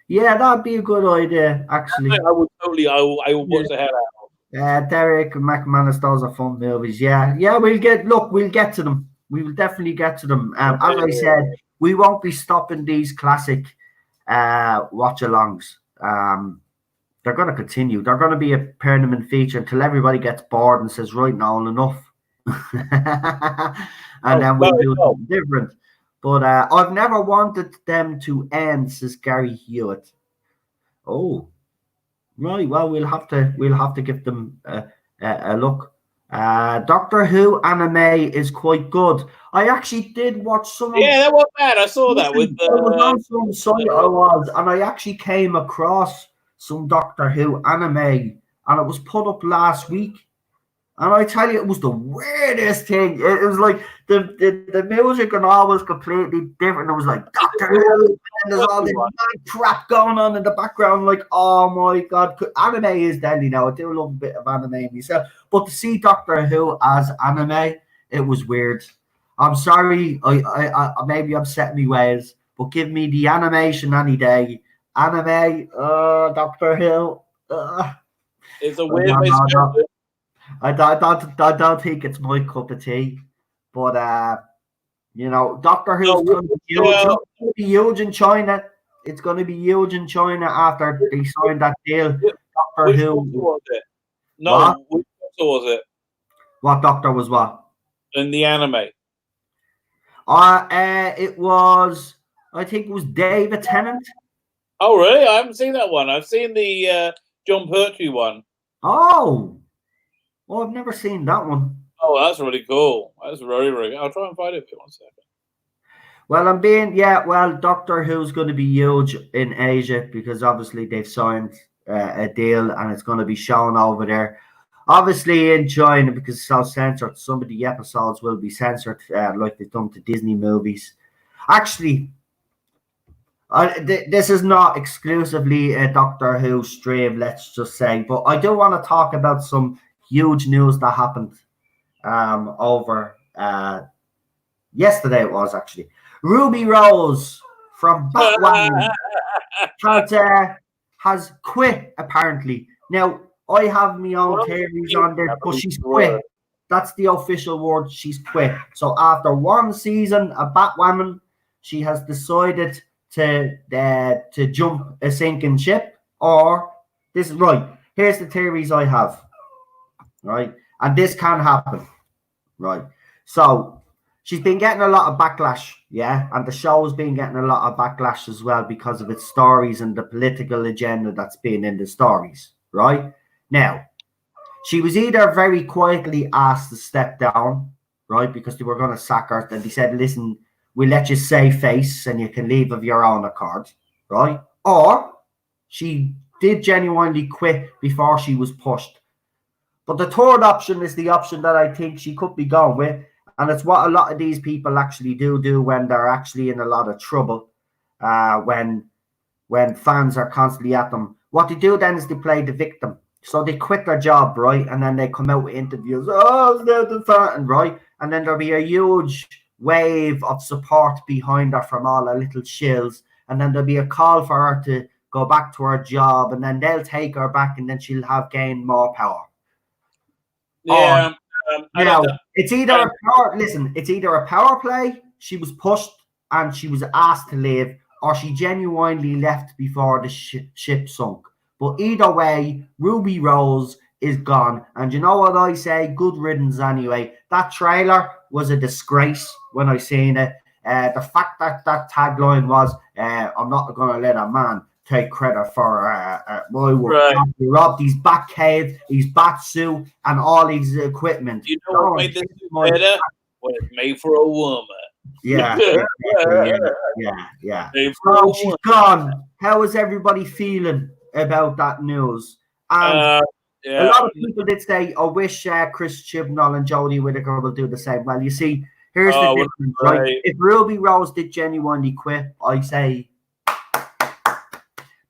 Yeah, that'd be a good idea, actually. I would totally. I will watch the hell out of. Derek McManus, those are fun movies. Yeah, we'll get to them. We will definitely get to them. As I said, we won't be stopping these classic watch-alongs. They're going to continue. They're going to be a permanent feature until everybody gets bored and says, right, now enough. And then we'll do something different. But I've never wanted them to end, says Gary Hewitt. Oh, right. Well, we'll have to give them a look. Doctor Who anime is quite good. I actually did watch some. Yeah, that wasn't bad. I saw that with on some site and I actually came across some Doctor Who anime, and it was put up last week. And I tell you, it was the weirdest thing. It was like the music and all was completely different. It was like Doctor Who, and there's all this crap going on in the background. Like, oh my god, anime is deadly now. I do love a bit of anime myself, but to see Doctor Who as anime, it was weird. I'm sorry, I maybe I'm set me ways, but give me the animation any day. Anime, Doctor Who. It's a weird. I don't think it's my cup of tea, but Doctor Who's going to be huge in China. It's going to be huge in China after they signed that deal. Doctor Who was it? No, which Doctor was it? What Doctor was what? In the anime. It was. I think it was David Tennant. Oh really? I haven't seen that one. I've seen the John Pertwee one. Oh, I've never seen that one. Oh, that's really cool. That's very, very. I'll try and find it for 1 second. Well, Doctor Who's going to be huge in Asia because obviously they've signed a deal and it's going to be shown over there. Obviously in China because it's so censored, some of the episodes will be censored like they've done to Disney movies. Actually, this is not exclusively a Doctor Who stream, let's just say, but I do want to talk about some huge news that happened over yesterday. It was actually Ruby Rose from Batwoman has quit apparently. Now I have my own theories on this, but she's quit. That's the official word. She's quit. So after one season of Batwoman, she has decided to jump a sinking ship. Or this is right. Here's the theories I have. Right, and this can happen. Right, so she's been getting a lot of backlash, yeah, and the show's been getting a lot of backlash as well because of its stories and the political agenda that's been in the stories. Right now, she was either very quietly asked to step down, right, because they were going to sack her, and they said, "Listen, we'll let you save face and you can leave of your own accord," right? Or she did genuinely quit before she was pushed. But the third option is the option that I think she could be going with, and it's what a lot of these people actually do when they're actually in a lot of trouble, when fans are constantly at them. What they do then is they play the victim. So they quit their job, right? And then they come out with interviews, right? And then there'll be a huge wave of support behind her from all her little shills. And then there'll be a call for her to go back to her job, and then they'll take her back, and then she'll have gained more power. Yeah. It's either it's either a power play, she was pushed and she was asked to leave, or she genuinely left before the ship sunk. But either way, Ruby Rose is gone. And you know what I say? Good riddance anyway. That trailer was a disgrace when I seen it. The fact that tagline was, I'm not going to let a man take credit for my work. He robbed his bat cave, his bat suit, and all his equipment. You know what made this better? Well, it's made for a woman. Yeah. So she's gone. How is everybody feeling about that news? And a lot of people did say, I wish Chris Chibnall and Jodie Whittaker will do the same. Well, you see, here's the difference, right? If Ruby Rose did genuinely quit, I say,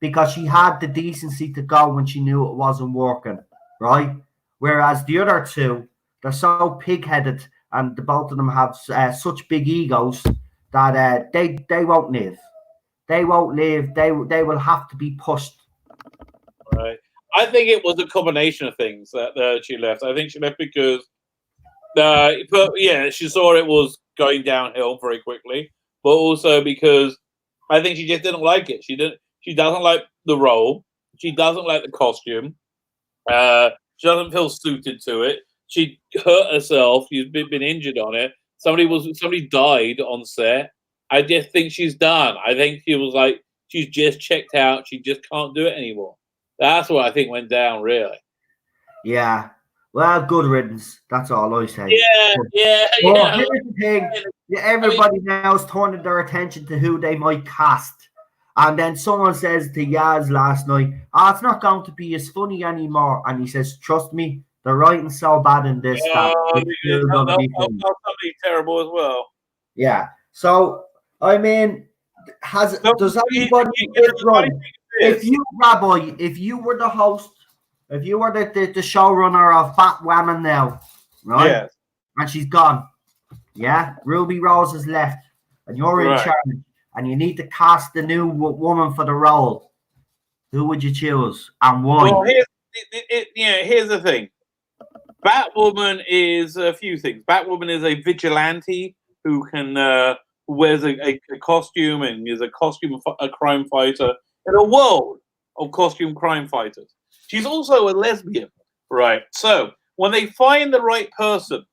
because she had the decency to go when she knew it wasn't working, right? Whereas the other two, they're so pig-headed, and the both of them have such big egos that they won't live. They won't live. They will have to be pushed. Right. I think it was a combination of things that she left. I think she left because, she saw it was going downhill very quickly, but also because I think she just didn't like it. She doesn't like the role. She doesn't like the costume. She doesn't feel suited to it. She hurt herself. She's been injured on it. Somebody died on set. I just think she's done. I think she was like, she's just checked out. She just can't do it anymore. That's what I think went down, really. Yeah. Well, good riddance. That's all I say. Yeah. Here's the thing. Everybody now is turning their attention to who they might cast. And then someone says to Yaz last night, it's not going to be as funny anymore. And he says, trust me, the writing's so bad in this that it's still going to be funny. That'll be terrible as well. Yeah. So, I mean, does anybody right? If you were the host, if you were the showrunner of Batwoman now, right? Yes. And she's gone. Yeah. Ruby Rose has left. And you're in charge. And you need to cast the new woman for the role. Who would you choose and why? Well, here's the thing. Batwoman is a few things. Batwoman is a vigilante who can wears a costume and is a crime fighter in a world of costume crime fighters. She's also a lesbian, right? So when they find the right person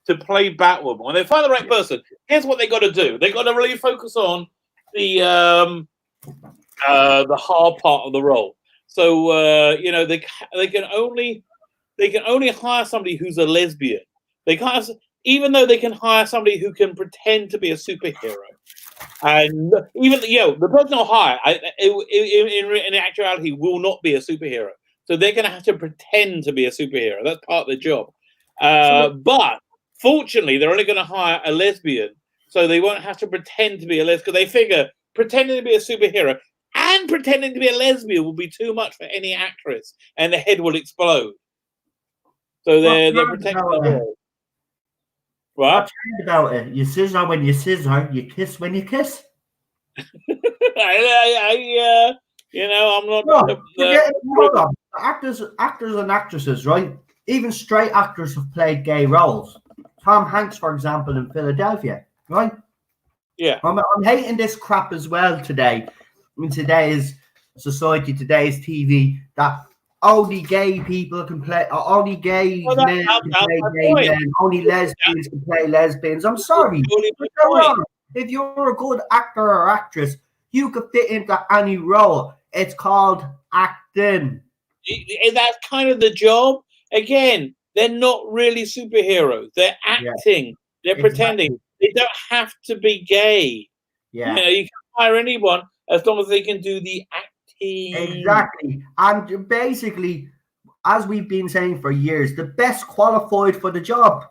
to play Batwoman, when they find the right person, here's what they got to do. They got to really focus on the hard part of the role. So they can only they can only hire somebody who's a lesbian. They can't, even though they can hire somebody who can pretend to be a superhero. And even the person they'll hire, in actuality, will not be a superhero. So they're going to have to pretend to be a superhero. That's part of the job. But fortunately, they're only going to hire a lesbian, so they won't have to pretend to be a lesbian. Because they figure pretending to be a superhero and pretending to be a lesbian will be too much for any actress, and the head will explode. So they're protecting the world. What? About it? You scissor when you scissor, you kiss when you kiss. I'm not. Hold on. Actors and actresses, right? Even straight actors have played gay roles. Tom Hanks, for example, in Philadelphia, right? Yeah. I'm hating this crap as well today. In today's society, today's TV, that only gay people can play, only gay men can play gay men, only lesbians can play lesbians. I'm sorry. If you're a good actor or actress, you could fit into any role. It's called acting. That's kind of the job. Again, they're not really superheroes. They're acting. Yeah. They're pretending. They don't have to be gay. Yeah. You can hire anyone as long as they can do the acting. Exactly. And basically, as we've been saying for years, the best qualified for the job.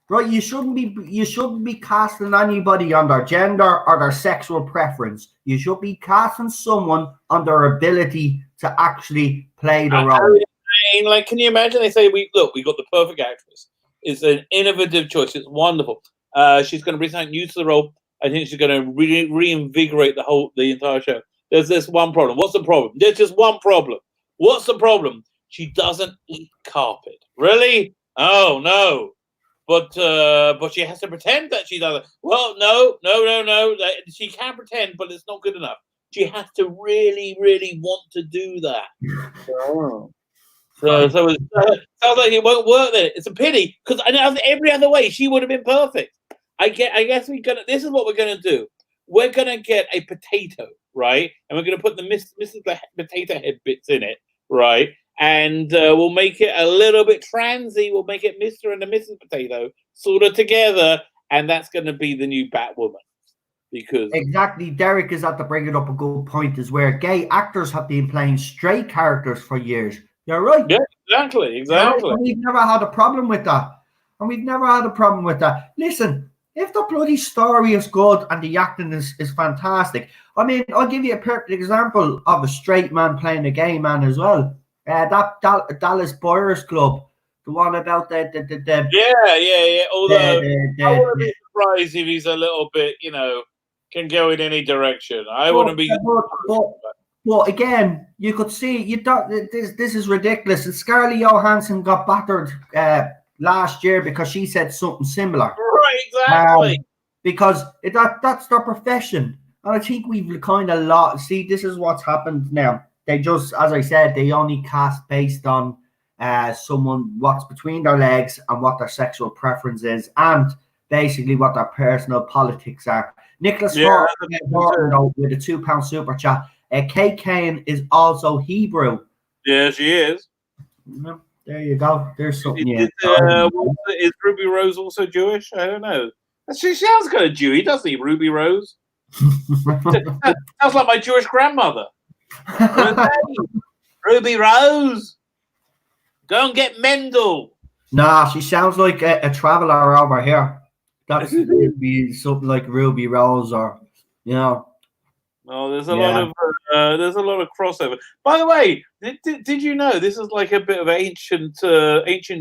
Right? You shouldn't be casting anybody on their gender or their sexual preference. You should be casting someone on their ability to actually play the role. Like, can you imagine? They say, we got the perfect actress. It's an innovative choice. It's wonderful. She's going to bring something new to the role. I think she's going to reinvigorate the entire show. There's this one problem. What's the problem? There's just one problem. What's the problem? She doesn't eat carpet. Really? Oh no. But she has to pretend that she doesn't. Well, no. She can pretend, but it's not good enough. She has to really, really want to do that. So it sounds like it won't work there. It's a pity because every other way she would have been perfect. I guess this is what we're gonna do. We're gonna get a potato, right? And we're gonna put the Mrs. Potato Head bits in it, right? And we'll make it a little bit transy. We'll make it Mr. and the Mrs. Potato sort of together, and that's going to be the new Batwoman. Because exactly, Derek is at the bringing up a good point, is where gay actors have been playing straight characters for years. You're right. Yeah, exactly. And we've never had a problem with that. Listen, if the bloody story is good and the acting is fantastic, I mean, I'll give you a perfect example of a straight man playing a gay man as well. That Dallas Buyers Club, the one about the Although I wouldn't be surprised if he's a little bit, can go in any direction. I wouldn't be. But again, you could see this is ridiculous. And Scarlett Johansson got battered last year because she said something similar. Right, exactly. Because that's their profession, and I think we've kind of see. This is what's happened now. They just, as I said, they only cast based on what's between their legs and what their sexual preference is, and basically what their personal politics are. Nicholas Horton, with a £2 super chat. Kate Kane is also Hebrew. Yeah, she is. There you go. There's something. Is Ruby Rose also Jewish? I don't know. She sounds kind of Jewy, doesn't he, Ruby Rose? Sounds like my Jewish grandmother. Ruby Rose, go and get Mendel. Nah, she sounds like a traveler over here. That's be something like Ruby Rose, or Oh, there's a lot of crossover. By the way, did you know this is like a bit of ancient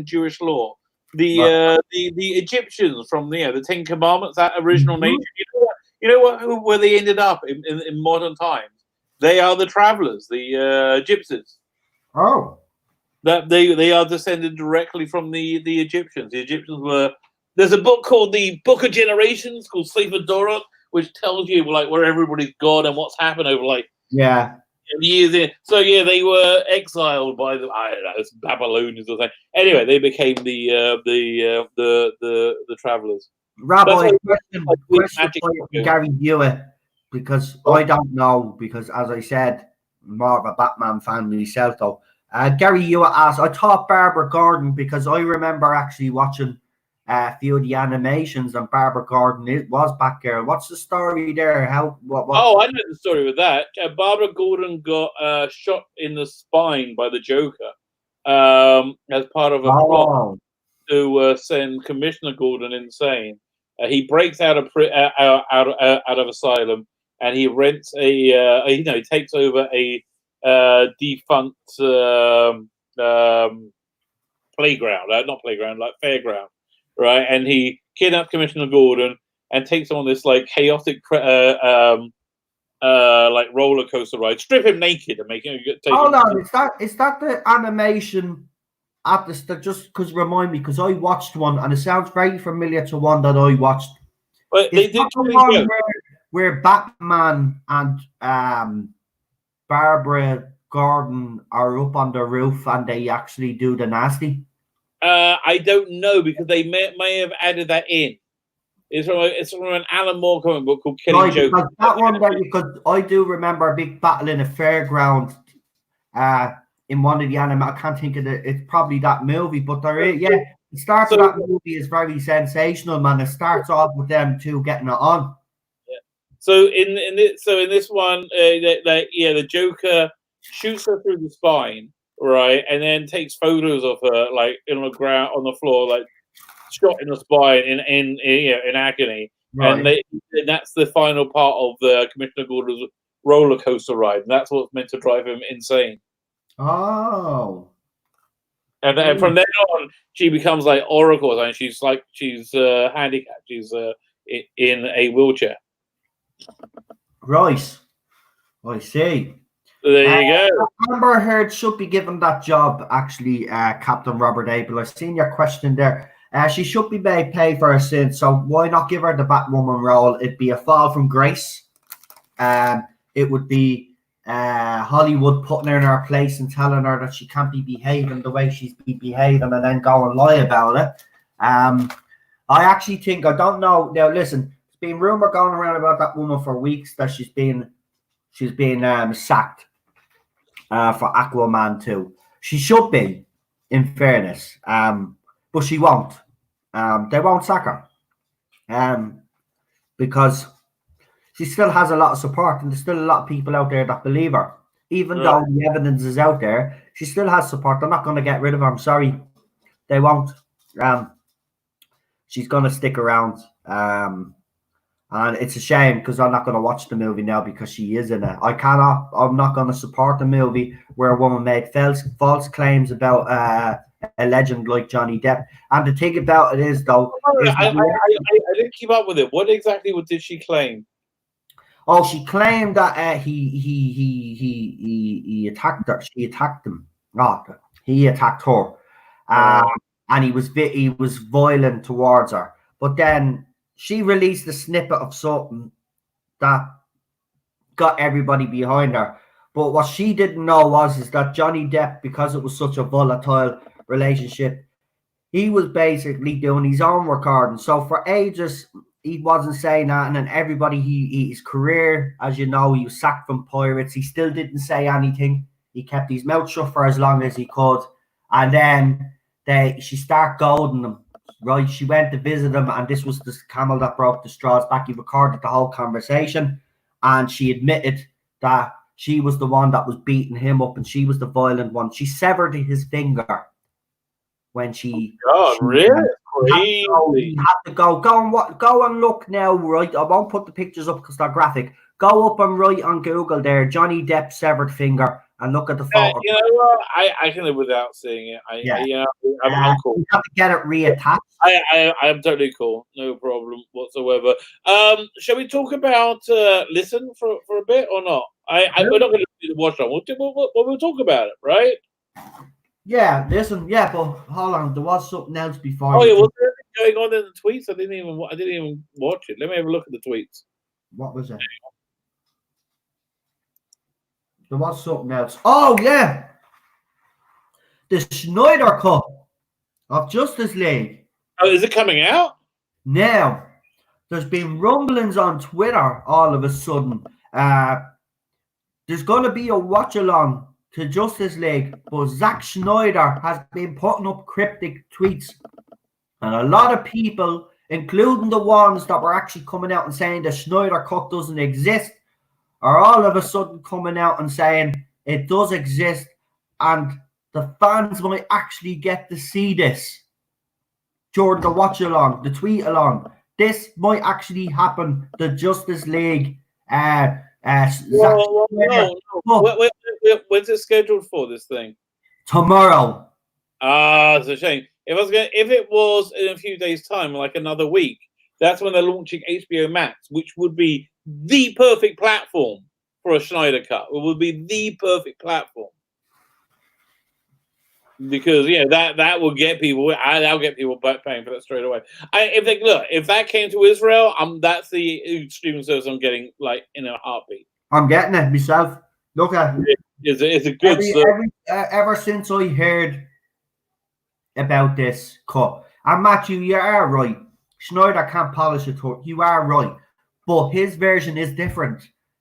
Jewish law? The Egyptians from the Ten Commandments, that original nation. Where they ended up in modern times. They are the travelers, the gypsies. Oh, that they are descended directly from the Egyptians. The Egyptians were. There's a book called the Book of Generations, called Sefer Dorot, which tells you like where everybody's gone and what's happened over years. So they were exiled by it's Babylonians or something. Anyway, they became the travelers. Rabbi, question for Gary Hewitt, because I don't know, because as I said, I'm more of a Batman fan myself though. Gary Hewitt asked, I thought Barbara Gordon, because I remember actually watching a few of the animations, and Barbara Gordon was Batgirl. What's the story there? What? Oh, I know the story with that. Barbara Gordon got shot in the spine by the Joker as part of a plot to send Commissioner Gordon insane. He breaks out of asylum, and he rents he takes over a defunct playground, not playground, like fairground, right? And he kidnaps Commissioner Gordon and takes him on this like chaotic like roller coaster ride, strip him naked and make him take Hold on, is that the animation at the just because remind me, because I watched one and it sounds very familiar to one that I watched. But they did the one where Batman and Barbara Gordon are up on the roof and they actually do the nasty? I don't know, because they may have added that in. It's from an Alan Moore comic book called Killing Joke. That one there, because I do remember a big battle in a fairground in one of the anime. I can't think of it. It's probably that movie, but the start of that movie is very sensational, man. It starts off with them two getting it on. Yeah. So in this one, the Joker shoots her through the spine, right, and then takes photos of her like on the ground, on the floor, like shot in the spine in agony, right. And that's the final part of the Commissioner Gordon's roller coaster ride, and that's what's meant to drive him insane. Oh, and from then on, she becomes like Oracle, and she's handicapped. She's in a wheelchair. Right, I see. There you go. Amber Heard should be given that job, actually, Captain Robert Abel. I've seen your question there. She should be made pay for her sins, so why not give her the Batwoman role? It'd be a fall from grace. It would be Hollywood putting her in her place and telling her that she can't be behaving the way she's been behaving and then go and lie about it. I actually think, I don't know. Now, listen, there's been rumor going around about that woman for weeks that she's been sacked for Aquaman 2. She should be, in fairness. But she won't. They won't sack her. Because she still has a lot of support, and there's still a lot of people out there that believe her. Even though the evidence is out there, she still has support. They're not going to get rid of her. I'm sorry. They won't. She's going to stick around. And it's a shame, because I'm not going to watch the movie now because she is in it. I'm not going to support the movie where a woman made false claims about a legend like Johnny Depp. And the thing about it is, though, I didn't keep up with it. What exactly did she claim? Oh, she claimed that he attacked her. She attacked him. Oh, he attacked her, and he was violent towards her. But then she released a snippet of something that got everybody behind her. But what she didn't know is that Johnny Depp, because it was such a volatile relationship, he was basically doing his own recording. So for ages, he wasn't saying that, and then everybody, his career, as you know, he was sacked from Pirates. He still didn't say anything. He kept his mouth shut for as long as he could, and then she started goading him. Right, she went to visit him, and this was the camel that broke the straws back. He recorded the whole conversation, and she admitted that she was the one that was beating him up, and she was the violent one. She severed his finger when she. Oh, really? You have to go and look now, right? I won't put the pictures up because they're graphic. Go up and write on Google there, Johnny Depp severed finger, and look at the photo. You know what? I can live without seeing it. I'm cool. You have to get it reattached. I'm totally cool. No problem whatsoever. Shall we talk about Listen for a bit or not? We're not going to do the watch on. We'll talk about it, right? Yeah, listen. Yeah, but hold on. There was something else before. Oh yeah, was there anything going on in the tweets? I didn't even watch it. Let me have a look at the tweets. What was it? There was something else. Oh yeah, the Snyder Cut of Justice League. Oh, is it coming out? Now, there's been rumblings on Twitter all of a sudden. There's going to be a watch along to Justice League, but Zack Snyder has been putting up cryptic tweets. And a lot of people, including the ones that were actually coming out and saying the Snyder Cut doesn't exist, are all of a sudden coming out and saying it does exist and the fans might actually get to see this during the watch along, the tweet along. This might actually happen. The Justice League. No. When's it scheduled for, this thing? Tomorrow. It's a shame. If it was in a few days' time, like another week, that's when they're launching HBO Max, which would be the perfect platform for a Snyder Cut. It would be the perfect platform. Because that will get people. That'll get people paying for that straight away. If that came to Israel, that's the streaming service I'm getting like in a heartbeat. I'm getting it myself. Look at it. It's a good. Ever since I heard about this cut, and Matthew, you are right. Snyder can't polish a torch. You are right, but his version is different.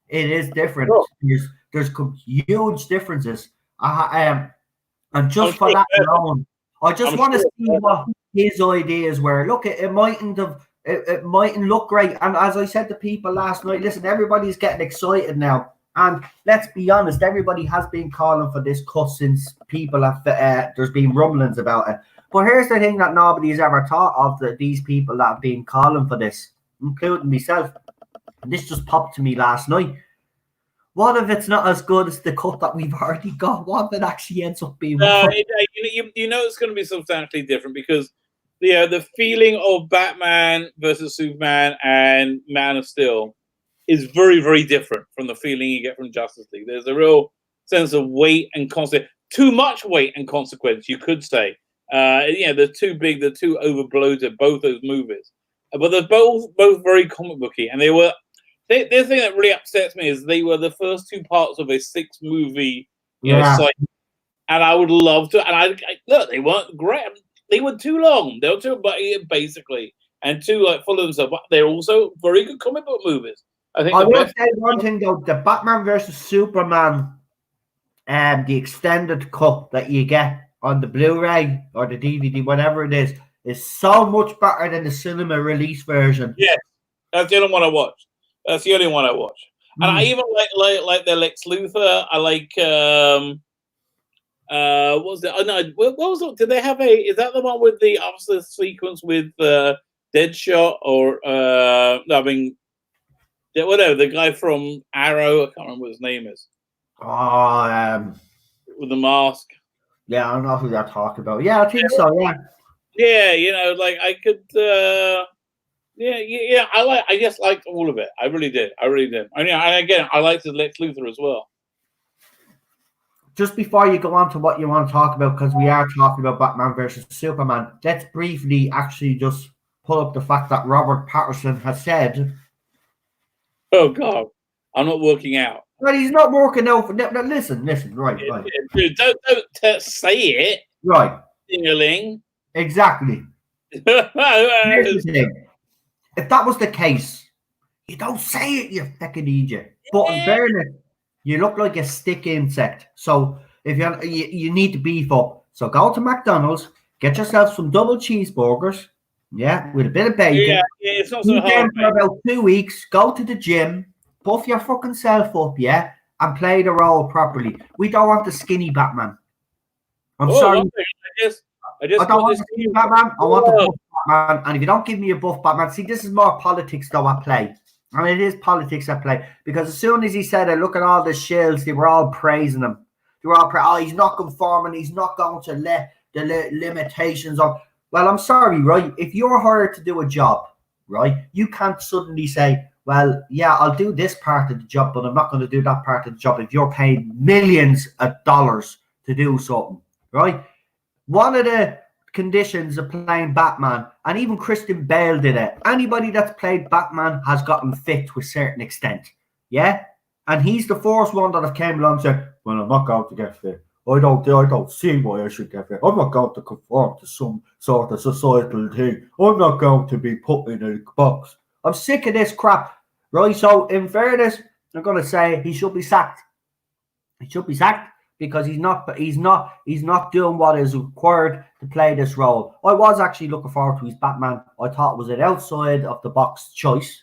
It is different. Oh. There's huge differences. And just for that alone, I just want to see what his ideas were. Look, it mightn't look great. And as I said to people last night, listen, everybody's getting excited now. And let's be honest, everybody has been calling for this cut since people have. There's been rumblings about it. But here's the thing that nobody's ever thought of: that these people that have been calling for this, including myself. And this just popped to me last night. What if it's not as good as the cut that we've already got? What if it actually ends up being? It's going to be substantially different because the feeling of Batman versus Superman and Man of Steel is very, very different from the feeling you get from Justice League. There's a real sense of weight and consequence. Too much weight and consequence, you could say. They're too big, they're too overbloated, both those movies. But they're both very comic booky, and they were. The thing that really upsets me is they were the first two parts of a 6-movie cycle, and I would love to. And look, they weren't great. They were too long. They were too basically, and too full of themselves. But they're also very good comic book movies. I think. I will say one thing though: the Batman versus Superman, the extended cut that you get on the Blu-ray or the DVD, whatever it is so much better than the cinema release version. Yes, that's the only one I watched. That's the only one I watch, and I even like the Lex Luthor. I like what was it? Oh no, what was it? Did they have is that the one with the officer sequence with Deadshot or whatever, the guy from Arrow? I can't remember what his name is. With the mask. Yeah, I don't know who they're talking about. Yeah, I think so. Yeah, I could. I just liked all of it. I really did. And again, I liked the Lex Luthor as well. Just before you go on to what you want to talk about, because we are talking about Batman versus Superman, let's briefly actually just pull up the fact that Robert Pattinson has said, "Oh God, I'm not working out." Well, he's not working out. No, listen, right. Dude, don't say it. Right. Ding-a-ling. Exactly. Here's the thing. If that was the case, you don't say it, you fucking idiot. But in fairness, you look like a stick insect. So if you need to beef up, so go to McDonald's, get yourself some double cheeseburgers, with a bit of bacon. Yeah, it's not so hard. For about 2 weeks, go to the gym, buff your fucking self up, and play the role properly. We don't want the skinny Batman. I'm sorry. I don't want the skinny Batman. I want the buff Batman. And if you don't give me a buff Batman, see, this is more politics though at play. And it is politics at play. Because as soon as he said it, look at all the shills, they were all praising him. They were all he's not conforming, he's not going to let the limitations of. Well, I'm sorry, right? If you're hired to do a job, right, you can't suddenly say, well, yeah, I'll do this part of the job, but I'm not going to do that part of the job if you're paid millions of dollars to do something, right? One of the conditions of playing Batman, and even Christian Bale did it, anybody that's played Batman has gotten fit to a certain extent, and he's the first one that have came along and said, well, I'm not going to get fit. I don't see why I should get fit. I'm not going to conform to some sort of societal thing. I'm not going to be put in a box. I'm sick of this crap, right? So in fairness, I'm going to say he should be sacked. He should be sacked because he's not doing what is required to play this role. I was actually looking forward to his Batman. I thought it was an outside of the box choice.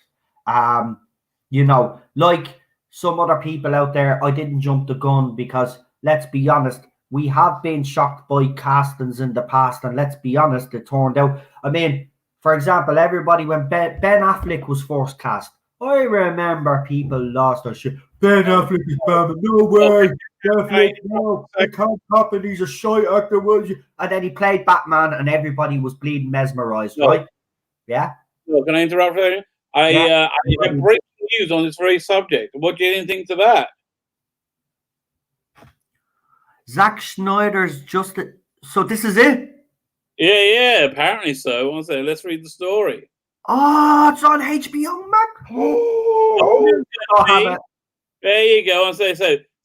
You know, like some other people out there, I didn't jump the gun because let's be honest, we have been shocked by castings in the past, and let's be honest, it turned out. I mean, for example, everybody when Ben Affleck was first cast, I remember people lost their shit. Ben Affleck is Batman. No way. Affleck, no, it can't happen. He's a shy actor. And then he played Batman, and everybody was bleeding mesmerized, right? Yeah. No, can I interrupt you? I have breaking news on this very subject. What do you think to that? Zack Snyder's just so this is it? Yeah, apparently so. One second, let's read the story. Oh, it's on HBO Max. There you go. So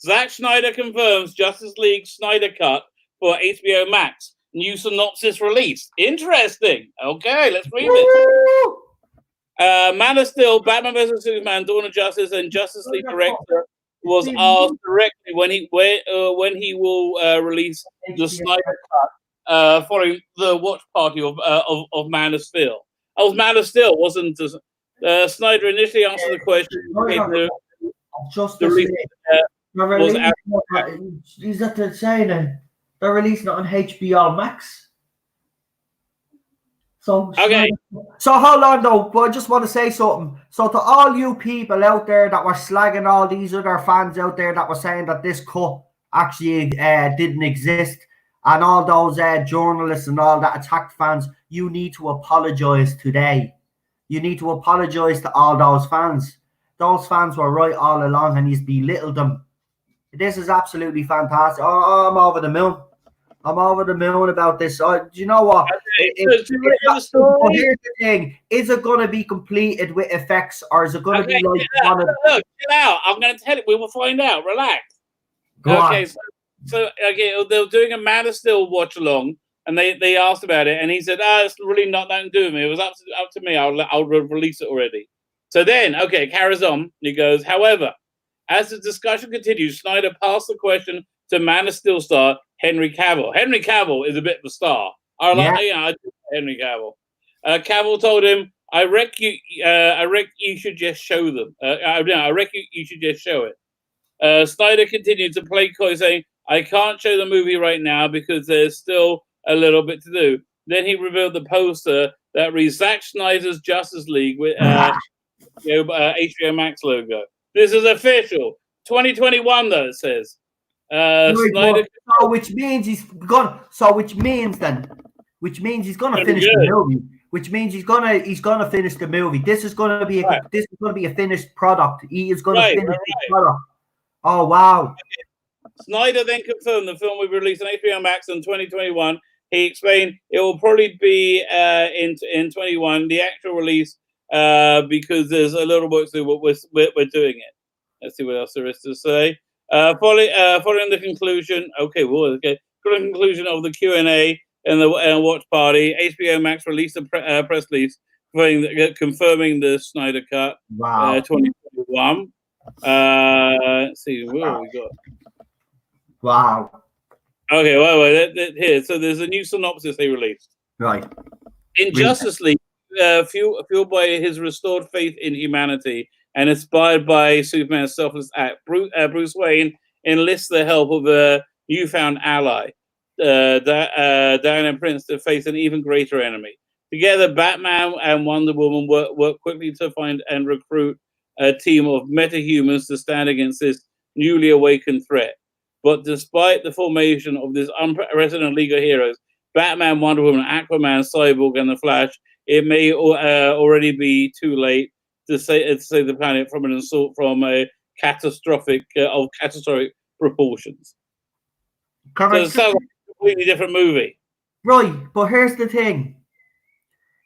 Zack Snyder confirms Justice League Snyder Cut for HBO Max. New synopsis released. Interesting. Okay, let's read it. Man of Steel, Batman vs Superman, Dawn of Justice, and Justice League director was asked directly when he will release the Snyder Cut following the watch party of Man of Steel. Oh, Man of Steel wasn't. Snyder initially answered the question. Is that the saying? They're releasing it on HBO Max. So okay. So hold on though, but I just want to say something. So to all you people out there that were slagging all these other fans out there that were saying that this cut actually didn't exist, and all those journalists and all that attacked fans, you need to apologize today. You need to apologize to all those fans. Those fans were right all along, and he's belittled them. This is absolutely fantastic. Oh, I'm over the moon. I'm over the moon about this. Do you know what? Here's the thing. Is it going to be completed with effects, or is it going to be like... Chill out. I'm going to tell you. We will find out. Relax. Okay, so they're doing a Man of Steel watch-along, and they asked about it, and he said, it's really not that to do with me. It was up to me. I'll release it already. So then, it carries on. He goes, however, as the discussion continues, Snyder passed the question to Man of Steel star Henry Cavill. Henry Cavill is a bit of a star. I do Henry Cavill. Cavill told him, I reckon you should just show them. I reckon you should just show it. Snyder continued to play coy, saying, I can't show the movie right now because there's still a little bit to do. Then he revealed the poster that reads Zack Snyder's Justice League with HBO Max logo. This is official. 2021, though, it says. Snyder. So which means he's gonna finish the movie. Which means he's gonna finish the movie. This is gonna be a finished product. He is gonna finish the product. Oh wow. Snyder then confirmed the film will be released on HBO Max in 2021. He explained it will probably be in 21 the actual release because there's a little work to do. We're doing it. Let's see what else there is to say. Following the conclusion, following the conclusion of the Q&A and the watch party, HBO Max released a press release confirming the Snyder Cut 2021. Let's see, what have we got? Wow. Okay, wait. Here, so there's a new synopsis they released. Right. In Justice League, fueled by his restored faith in humanity and inspired by Superman's selfless act, Bruce Wayne enlists the help of a newfound ally, Diana Prince, to face an even greater enemy. Together, Batman and Wonder Woman work quickly to find and recruit a team of metahumans to stand against this newly awakened threat. But despite the formation of this unprecedented League of Heroes, Batman, Wonder Woman, Aquaman, Cyborg, and the Flash, it may already be too late to save the planet from an assault from a catastrophic proportions. So it sounds like a completely different movie. Right, but here's the thing.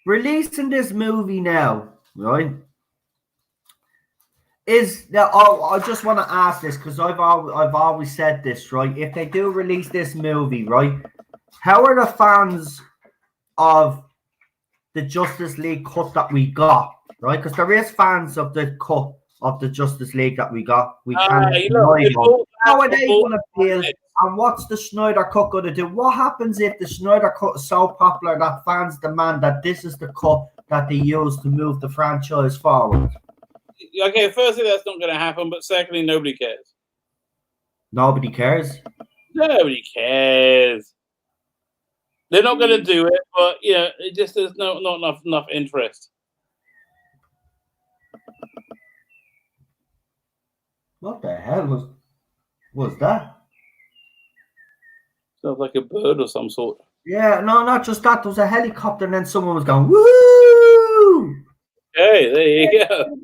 Releasing this movie now, right? I just want to ask this because I've always said this, right? If they do release this movie, right, how are the fans of the Justice League cut that we got, right? Because there is fans of the cut of the Justice League that we got. We You can't know, deny them. How are they all- going to feel? And what's the Snyder Cut going to do? What happens if the Snyder Cut is so popular that fans demand that this is the cut that they use to move the franchise forward? Okay, firstly, that's not going to happen, but secondly, nobody cares. Nobody cares. Nobody cares. They're not going to do it, but it just there's not enough interest. What the hell was that? Sounds like a bird or some sort. Yeah, no, not just that. There was a helicopter, and then someone was going, woo! Hey, there you go.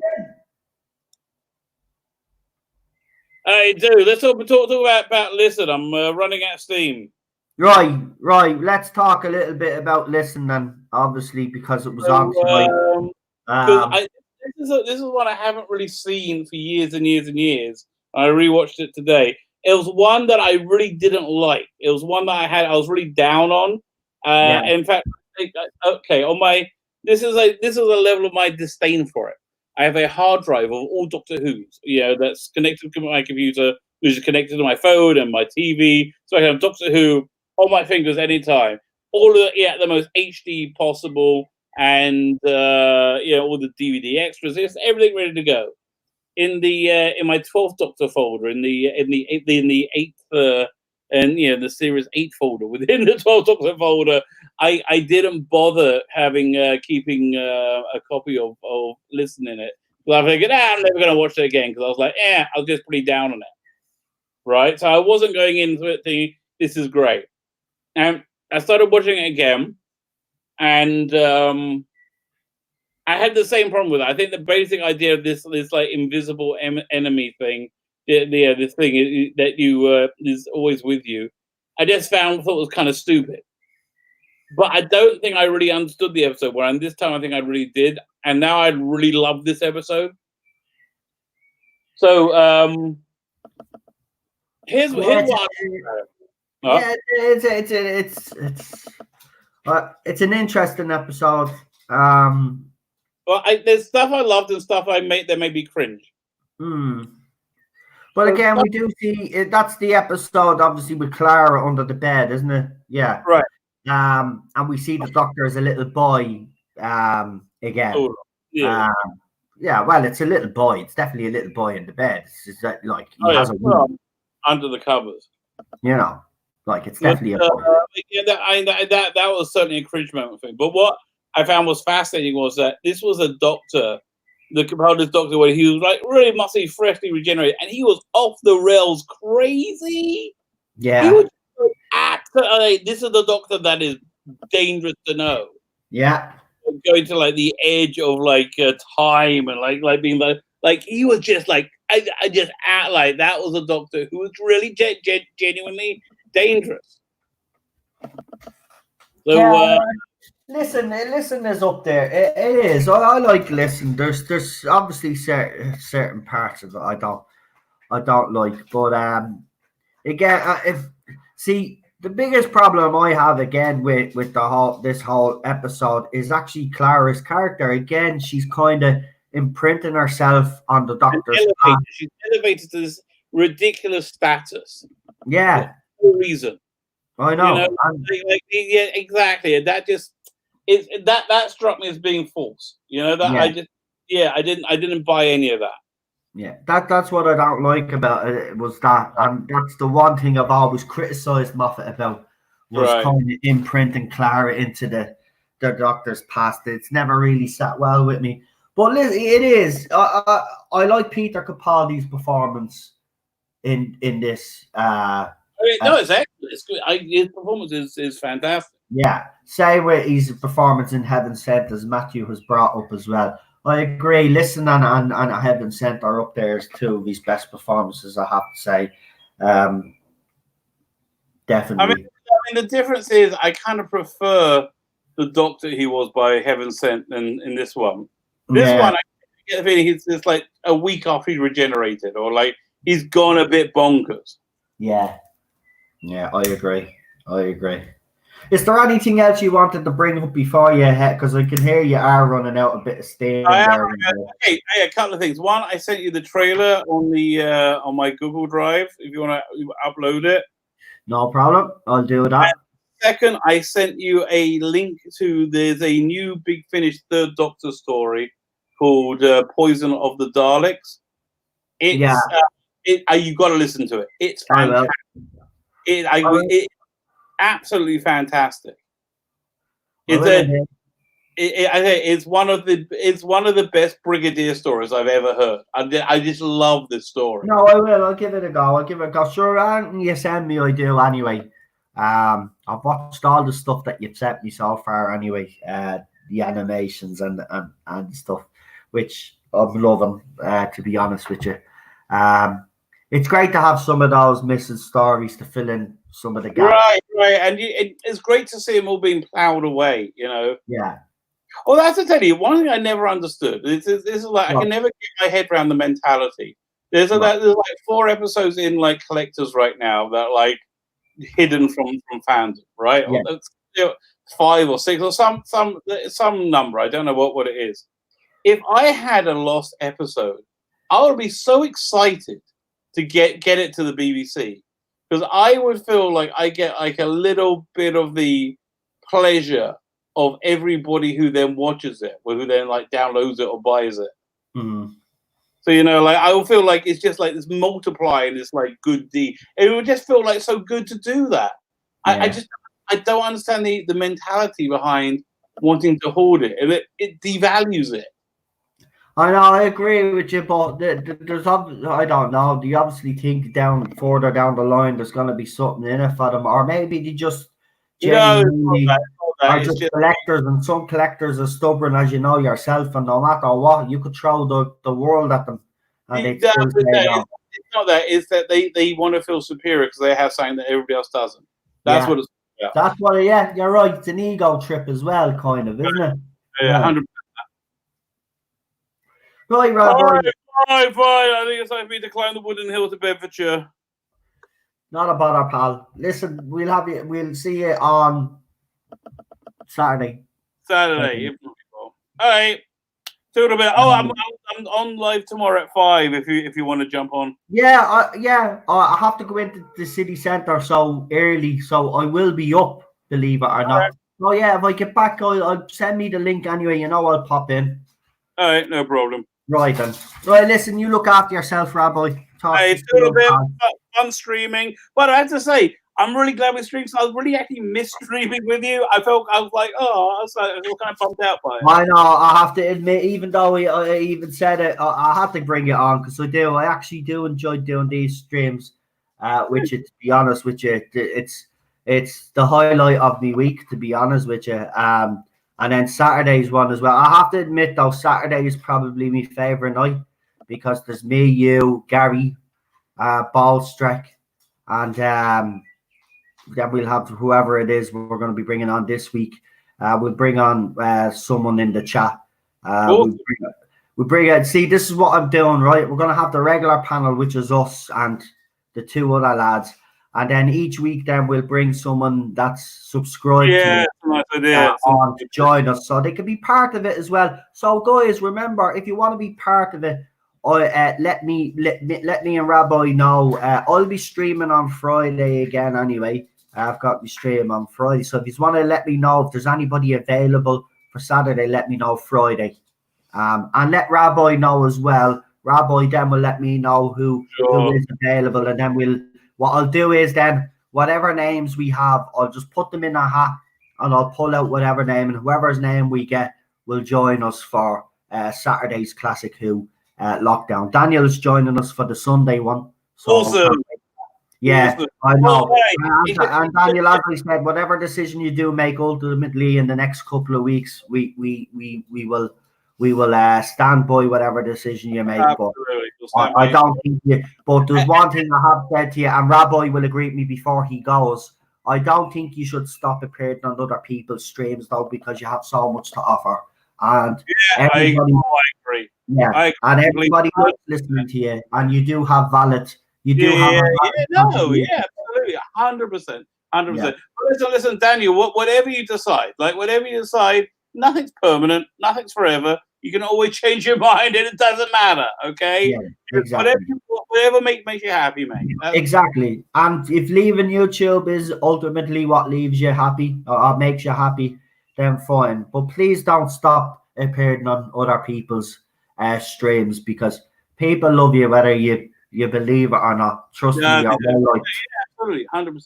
Hey, dude, let's talk about Listen. I'm running out of steam. Right. Let's talk a little bit about Listen then, obviously, because it was on tonight. This is one I haven't really seen for years and years and years. I rewatched it today. It was one that I really didn't like. It was one that I was really down on. In fact, okay, this is a level of my disdain for it. I have a hard drive of all Doctor Who's, that's connected to my computer, which is connected to my phone and my TV, so I can have Doctor Who on my fingers anytime. All of it, the most HD possible, and all the DVD extras, everything ready to go. In my 12th Doctor folder, in the 8th and the series 8 folder within the 12th Doctor folder, I didn't bother keeping a copy of Listen in it. So I figured, I'm never going to watch it again, because I was like, I was just pretty down on it, right? So I wasn't going into it thinking this is great, and I started watching it again, and I had the same problem with it. I think the basic idea of this like invisible enemy thing, this thing that you is always with you, I just thought it was kind of stupid. But I don't think I really understood the episode. Where this time I think I really did, and now I really love this episode. So here's what. It's an interesting episode. Well, there's stuff I loved and stuff that made me cringe. But again, we do see that's the episode, obviously, with Clara under the bed, isn't it? Yeah. Right. And we see the Doctor as a little boy again. Oh, yeah. Well, it's a little boy. It's definitely a little boy in the bed. It's just that, like, he has a room under the covers. Like, it's definitely a boy. That was certainly a cringe moment for me. But what I found was fascinating was that this was a doctor, the Capaldi's doctor, where he was like really must be freshly regenerated, and he was off the rails crazy. Yeah. He was this is the doctor that is dangerous to know. Yeah. Going to like the edge of like time and like being like he was just like I just act like that was a doctor who was really genuinely dangerous. So Listen is up there. It is. I like Listen. There's obviously certain parts of it I don't like, but again, the biggest problem I have again with this whole episode is actually Clara's character. Again, she's kind of imprinting herself on the Doctor's path. She's elevated to this ridiculous status. Yeah. For no reason. I know. Yeah, exactly. That just that struck me as being false. I didn't buy any of that. Yeah, that's what I don't like about it, was that, and that's the one thing I've always criticised Moffat about, was kind of imprinting Clara into the Doctor's past. It's never really sat well with me. But it is. I like Peter Capaldi's performance in this. No, it's excellent. It's good. His performance is fantastic. Yeah, same with his performance in Heaven Sent, as Matthew has brought up as well. I agree. Listen and Heaven Sent are up there as two of his best performances, I have to say. Definitely. I mean, the difference is I kind of prefer the Doctor he was by Heaven Sent than in this one. This one, I get the feeling he's just like a week after he regenerated, or like he's gone a bit bonkers. Yeah, I agree. Is there anything else you wanted to bring up before you head? Because I can hear you are running out a bit of steam there. Okay, a couple of things. One, I sent you the trailer on my Google Drive. If you want to upload it, no problem. I'll do that. And second, I sent you a link to there's a new Big Finish Third Doctor story called Poison of the Daleks. It's you got to listen to it. It's fantastic. It's absolutely fantastic. It's one of the best Brigadier stories I've ever heard. I just love this story. No, I will. I'll give it a go. Sure, and you send me, I do anyway. I've watched all the stuff that you've sent me so far anyway. The animations and stuff, which I'm loving. To be honest with you, it's great to have some of those missing stories to fill in some of the gaps. Right, and it's great to see them all being plowed away. Yeah. Well, that's to tell you one thing I never understood. This is like I can never get my head around the mentality. There's like 4 episodes in like Collectors right now that are like hidden from fandom, right? Yeah. Or 5 or 6 or some number. I don't know what it is. If I had a lost episode, I would be so excited to get it to the BBC because I would feel like I get like a little bit of the pleasure of everybody who then watches it, or who then like downloads it or buys it. Mm-hmm. So I will feel like it's just like this multiplying this like good deed. It would just feel like so good to do that. Yeah. I don't understand the mentality behind wanting to hoard it. It devalues it. I know, I agree with you, but there's I don't know. Do you obviously think further down the line there's going to be something in it for them, or maybe they just genuinely are just collectors, and some collectors are stubborn, as you know yourself, and no matter what, you could throw the world at them, and it's not that. It's that they want to feel superior because they have something that everybody else doesn't. That's what it's about. That's what. Yeah, you're right. It's an ego trip as well, kind of, isn't it? Yeah, 100%. Right, Rob. Fine. I think it's time for me to climb the wooden hill to Bedfordshire. Not a bother, pal. Listen, we'll see you on Saturday. All right. Talk about. Oh, I'm on live tomorrow at 5. If you want to jump on. Yeah. I have to go into the city centre so early, so I will be up. Believe it or not. Right. Oh yeah, if I get back, I'll send me the link anyway. I'll pop in. All right, no problem. Right then. Right, listen. You look after yourself, Rabbi. It's a little bit fun streaming, but I have to say, I'm really glad we streamed. So I really actually missed streaming with you. I was like, I was kind of bummed out by it. I know. I have to admit, even though I even said it, I had to bring it on because I do. I actually do enjoy doing these streams. Which, to be honest with you, it's the highlight of the week. To be honest with you, and then Saturday's one as well. I have to admit, though, Saturday is probably my favourite night because there's me, you, Gary, Ballstreck, and then we'll have whoever it is we're going to be bringing on this week. We'll bring on someone in the chat. We'll bring see, this is what I'm doing, right? We're going to have the regular panel, which is us and the 2 other lads. And then each week, then we'll bring someone that's subscribed on to join us, so they can be part of it as well. So, guys, remember, if you want to be part of it, let me and Rabbi know. I'll be streaming on Friday again. Anyway, I've got my stream on Friday. So if you want to let me know if there's anybody available for Saturday, let me know Friday. And let Rabbi know as well. Rabbi then will let me know who is available, and then what I'll do is then whatever names we have, I'll just put them in a hat and I'll pull out whatever name, and whoever's name we get will join us for Saturday's Classic Who lockdown. Daniel is joining us for the Sunday one. So, awesome. Yeah, I know. And Daniel, as I said, whatever decision you do make ultimately in the next couple of weeks, we will stand by whatever decision you make. Absolutely. But I don't think but there's one thing I have said to you, and Rabbi will agree with me before he goes. I don't think you should stop appearing on other people's streams though, because you have so much to offer. And I agree. Yeah, and everybody is listening to you, and you do have valid. You do have. Absolutely, 100%. 100%. Listen, Daniel. Whatever you decide, nothing's permanent, nothing's forever. You can always change your mind, and it doesn't matter. Okay. Yeah, exactly. Whatever makes you happy, mate. Exactly. And if leaving YouTube is ultimately what leaves you happy or makes you happy, then fine. But please don't stop appearing on other people's streams, because people love you whether you believe it or not. Trust me, you're well liked. Absolutely, 100%.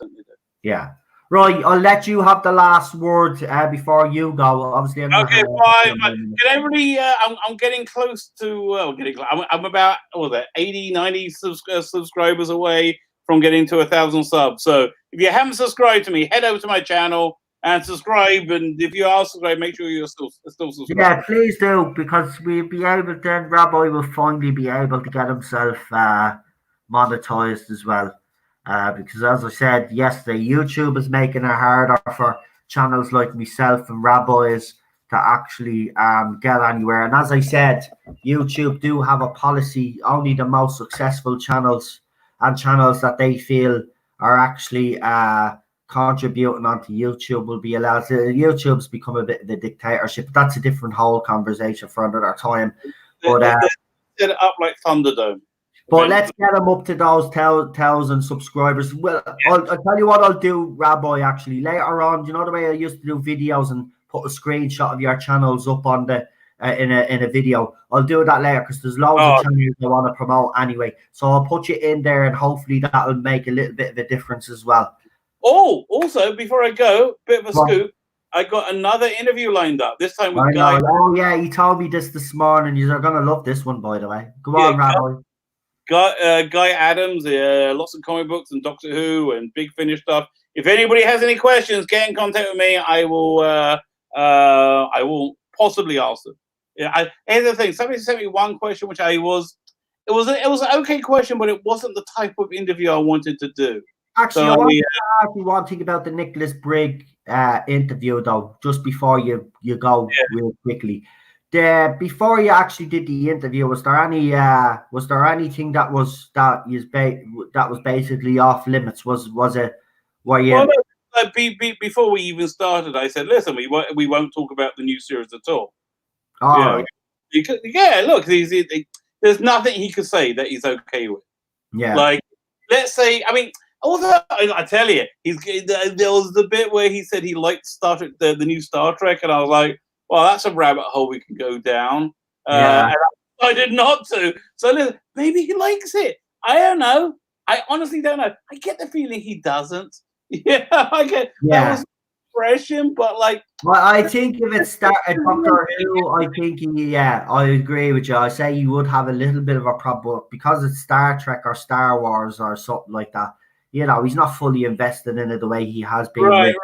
Yeah. Right, I'll let you have the last word before you go. Obviously, okay, fine. Can everybody? I'm getting close to. I'm about 80, 90 subscribers away from getting to 1,000 subs. So if you haven't subscribed to me, head over to my channel and subscribe. And if you are subscribed, make sure you're still subscribed. Yeah, please do, because we'll be able. Then Rabbi will finally be able to get himself monetized as well. Because as I said yesterday, YouTube is making it harder for channels like myself and Rabbi's to actually get anywhere. And as I said, YouTube do have a policy: only the most successful channels and channels that they feel are actually contributing onto YouTube will be allowed. YouTube's become a bit of a dictatorship. That's a different whole conversation for another time. But set it up like Thunderdome. But let's get them up to those 1,000 subscribers. Well, I'll tell you what I'll do, Rabbi, actually. Later on, you know the way I used to do videos and put a screenshot of your channels up on the in a video? I'll do that later, because there's loads of channels I want to promote anyway. So I'll put you in there, and hopefully that'll make a little bit of a difference as well. Oh, also, before I go, bit of a scoop. I got another interview lined up, this time with Guy. Oh, yeah, he told me this morning. You're going to love this one, by the way. Go on, Rabbi. Guy Adams, lots of comic books and Doctor Who and Big Finish stuff. If anybody has any questions, get in contact with me. I will possibly ask them. Yeah, here's the thing. Somebody sent me one question, which it was an okay question, but it wasn't the type of interview I wanted to do. Actually, I want to ask you one thing about the Nicholas Brigg interview, though, just before you go real quickly. Before you actually did the interview, was there anything that was basically off limits? Was it? Were you? Well, before we even started, I said, "Listen, we won't talk about the new series at all." Right. Look, there's nothing he could say that he's okay with. Yeah. Like, let's say, I mean, although I tell you, there was the bit where he said he liked Star Trek, the new Star Trek, and I was like, well, that's a rabbit hole we can go down. And I did not to. So listen, maybe he likes it. I don't know. I honestly don't know. I get the feeling he doesn't. Yeah, I get that was impression, but like. Well, I think if it started Doctor Who, I think I agree with you. I say you would have a little bit of a problem because it's Star Trek or Star Wars or something like that. You know, he's not fully invested in it the way he has been. Right.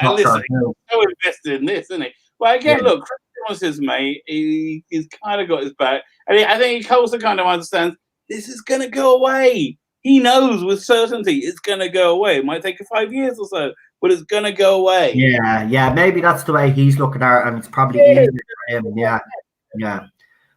And listen, he's so invested in this, isn't he? Well, again, look, Chris was his mate. He's kind of got his back. I think he also kind of understands this is going to go away. He knows with certainty it's going to go away. It might take 5 years or so, but it's going to go away. Yeah. Maybe that's the way he's looking at it, and it's probably easier for him. Yeah.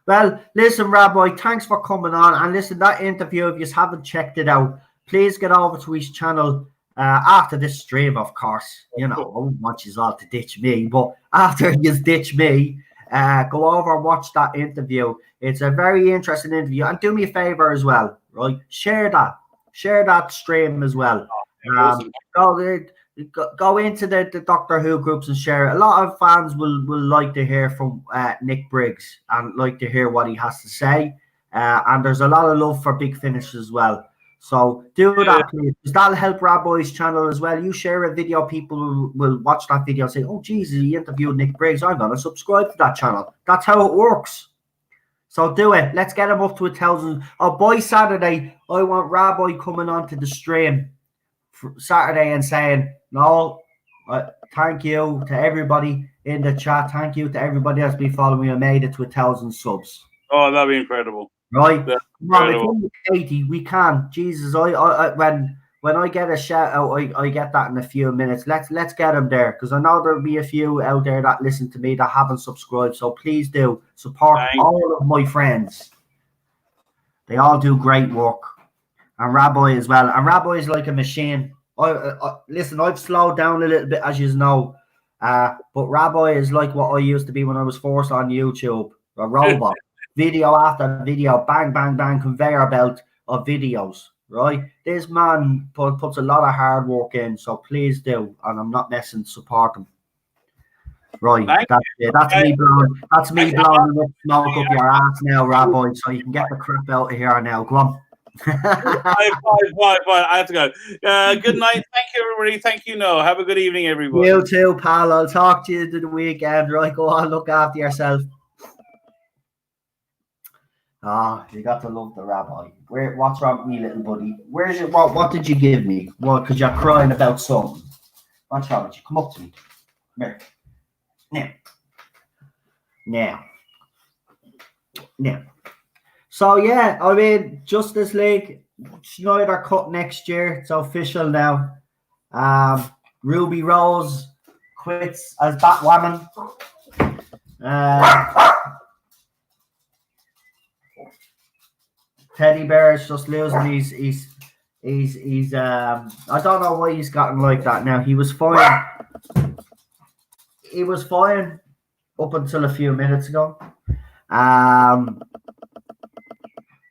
Well, listen, Rabbi, thanks for coming on. And listen, that interview, if you haven't checked it out, please get over to his channel. After this stream, of course, you know, I wouldn't want you all to ditch me, but after you ditch me, go over and watch that interview. It's a very interesting interview, and do me a favor as well, right? Share that stream as well. Go into the Doctor Who groups and share it. A lot of fans will like to hear from Nick Briggs and like to hear what he has to say, and there's a lot of love for Big Finish as well. So do that, please, because that'll help Rabbi's channel as well. You share a video, people will watch that video and say, oh, Jesus, he interviewed Nick Briggs. I'm going to subscribe to that channel. That's how it works. So do it. Let's get him up to 1,000. Oh, by Saturday, I want Rabbi coming onto the stream for Saturday and saying, no, thank you to everybody in the chat. Thank you to everybody that's been following me. I made it to 1,000 subs. Oh, that'd be incredible. Right, come on, it's only 80. We can. Jesus, I when I get a shout out, I get that in a few minutes. Let's get them there, because I know there'll be a few out there that listen to me that haven't subscribed. So please do support all of my friends. They all do great work, and Rabbi as well. And Rabbi is like a machine. Listen, I've slowed down a little bit, as you know. But Rabbi is like what I used to be when I was forced on YouTube, a robot. Video after video, bang, bang, bang, conveyor belt of videos, right? This man puts a lot of hard work in, so please do. And I'm not messing, support him. Right, that's me blowing enough smoke up your ass now, Rabbi, so you can get the crap out of here now. Go on. Fine. I have to go. Good night. Thank you, everybody. Thank you, Noah. Have a good evening, everybody. You too, pal. I'll talk to you the weekend. Right, go on, look after yourself. You got to love the Rabbi. What's wrong with me, little buddy? Where's it? What did you give me? What? Because you're crying about something. What's wrong with you? Come up to me. Come here. Now. So yeah, I mean, Justice League, Snyder Cut next year. It's official now. Ruby Rose quits as Batwoman. Teddy Bear is just losing. He's I don't know why he's gotten like that now. He was fine. He was fine up until a few minutes ago.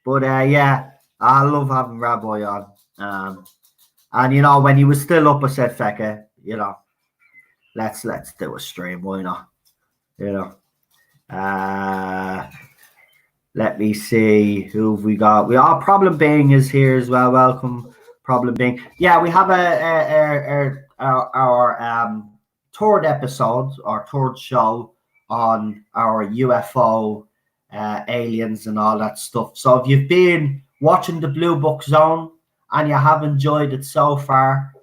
But yeah, I love having Rabbi on. And you know, when he was still up, I said, "Fecka, you know, let's do a stream. Why not? You know." Let me see who have we got. Problem Being is here as well. Welcome, Problem Being. Yeah, we have our third episode, our third show on our UFO aliens and all that stuff. So if you've been watching the Blue Book Zone and you have enjoyed it so far,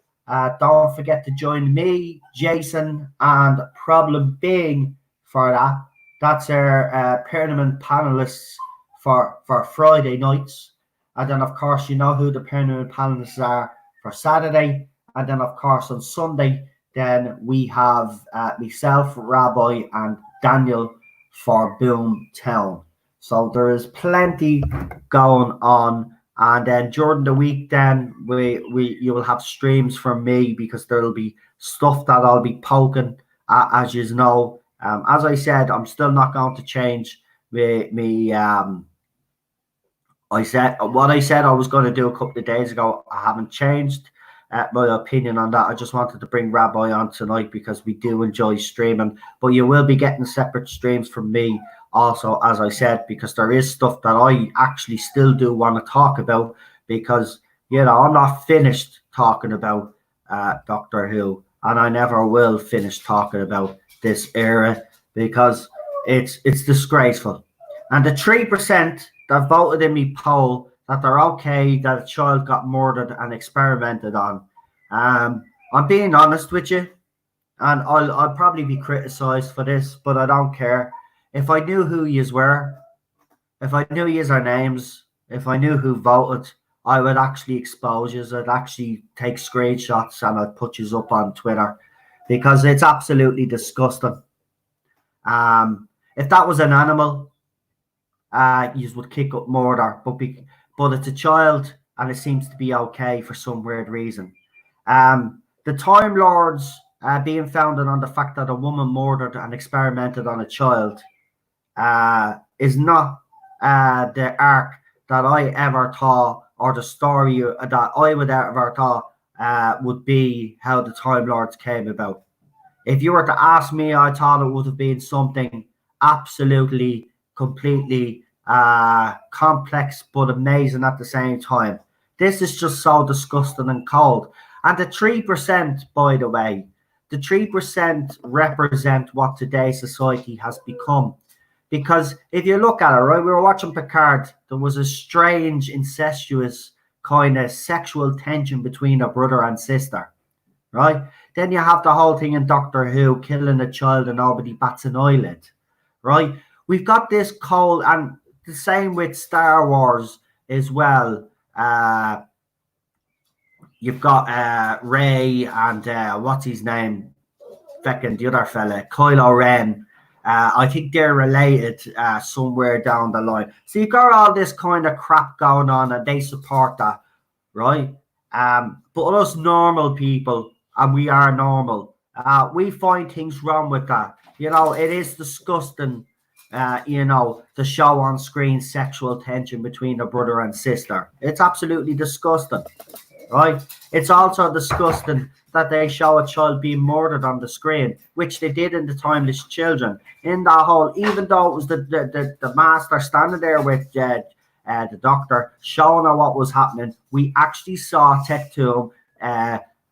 don't forget to join me, Jason, and Problem Being for that. That's our permanent panelists for Friday nights. And then, of course, you know who the permanent panelists are for Saturday. And then, of course, on Sunday, then we have myself, Rabbi, and Daniel for Boomtown. So there is plenty going on. And then during the week, then you will have streams from me because there will be stuff that I'll be poking, as you know. As I said, I'm still not going to change me. I said what I said I was going to do a couple of days ago. I haven't changed my opinion on that. I just wanted to bring Rabbi on tonight because we do enjoy streaming. But you will be getting separate streams from me also, as I said, because there is stuff that I actually still do want to talk about because, you know, I'm not finished talking about Doctor Who, and I never will finish talking about this era because it's disgraceful. And the 3% that voted in me poll that they're okay that a child got murdered and experimented on. I'm being honest with you, and I'll probably be criticized for this, but I don't care. If I knew who yous were, if I knew yous are names, if I knew who voted, I would actually expose yous. I'd actually take screenshots and I'd put yous up on Twitter because it's absolutely disgusting. If that was an animal, yous would kick up murder, but it's a child and it seems to be okay for some weird reason. The Time Lords being founded on the fact that a woman murdered and experimented on a child is not the arc that I ever thought, or the story that I would ever thought would be how the Time Lords came about. If you were to ask me, I thought it would have been something absolutely, completely complex but amazing at the same time. This is just so disgusting and cold. And the 3%, by the way, the 3% represent what today's society has become. Because if you look at it, right, we were watching Picard, there was a strange, incestuous kind of sexual tension between a brother and sister, right? Then you have the whole thing in Doctor Who, killing a child and nobody bats an eyelid, right? We've got this cold, and the same with Star Wars as well. You've got Rey and what's his name? Feckin' the other fella, Kylo Ren. I think they're related somewhere down the line. So you've got all this kind of crap going on and they support that, right? But us normal people, and we are normal, we find things wrong with that. You know, it is disgusting, you know, to show on screen sexual tension between a brother and sister. It's absolutely disgusting, right? It's also disgusting that they show a child being murdered on the screen, which they did in the Timeless Children. In that whole, even though it was the master standing there with the doctor showing her what was happening, we actually saw Tectum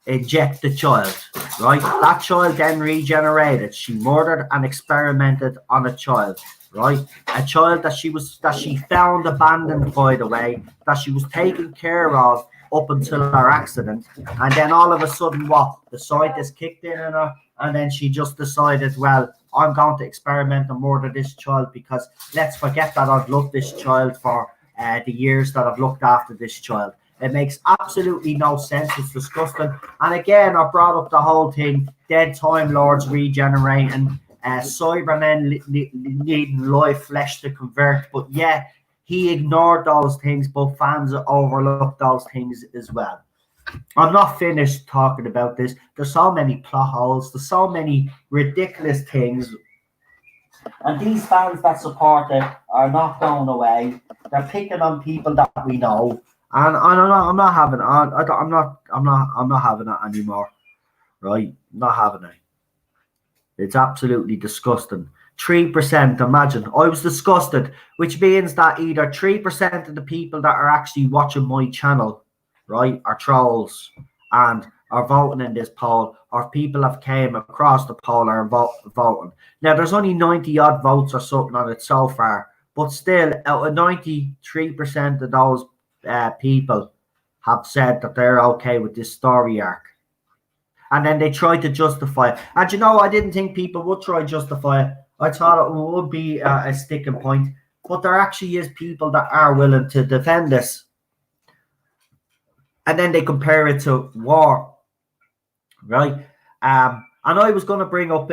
inject the child, right? That child then regenerated. She murdered and experimented on a child, right? A child that she found abandoned, by the way, that she was taken care of up until her accident. And then all of a sudden, the scientist kicked in on her, and then she just decided, well, I'm going to experiment and murder this child, because let's forget that I've loved this child for the years that I've looked after this child. It makes absolutely no sense. It's disgusting. And again, I brought up the whole thing, dead Time Lords regenerating, Cybermen needing live flesh to convert. But yeah, he ignored those things, but fans overlooked those things as well. I'm not finished talking about this. There's so many plot holes. There's so many ridiculous things. And these fans that support it are not going away. They're picking on people that we know. And I'm not having it. I'm not having it anymore. Right? Not having it. It's absolutely disgusting. 3%, imagine. I was disgusted, which means that either 3% of the people that are actually watching my channel, right, are trolls and are voting in this poll, or people have came across the poll and are voting. Now, there's only 90 odd votes or something on it so far, but still, out of 93% of those people have said that they're okay with this story arc. And then they try to justify it. And you know, I didn't think people would try to justify it. I thought it would be a sticking point. But there actually is people that are willing to defend this. And then they compare it to war. Right? And I was going to bring up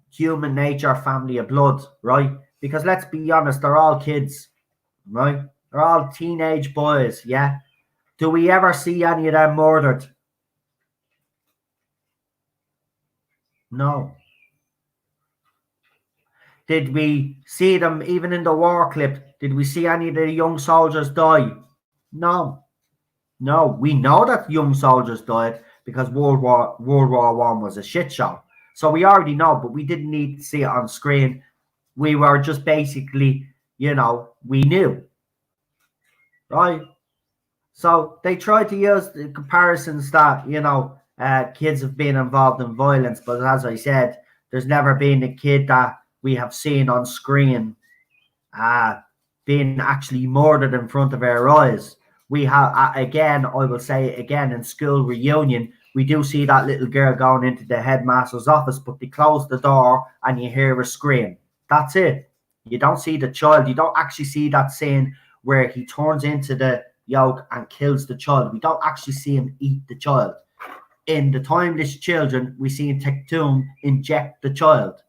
human nature, family of blood. Right? Because let's be honest, they're all kids. Right? They're all teenage boys. Yeah? Do we ever see any of them murdered? No. Did we see them even in the war clip? Did we see any of the young soldiers die? No. No. We know that young soldiers died because World War I was a shit show. So we already know, but we didn't need to see it on screen. We were just basically, you know, we knew. Right? So they tried to use the comparisons that, you know, kids have been involved in violence, but as I said, there's never been a kid that we have seen on screen being actually murdered in front of our eyes. We have, again, I will say again, in school reunion, we do see that little girl going into the headmaster's office, but they close the door and you hear a scream. That's it. You don't see the child. You don't actually see that scene where he turns into the yoke and kills the child. We don't actually see him eat the child. In the Timeless Children, we see Tectum inject the child.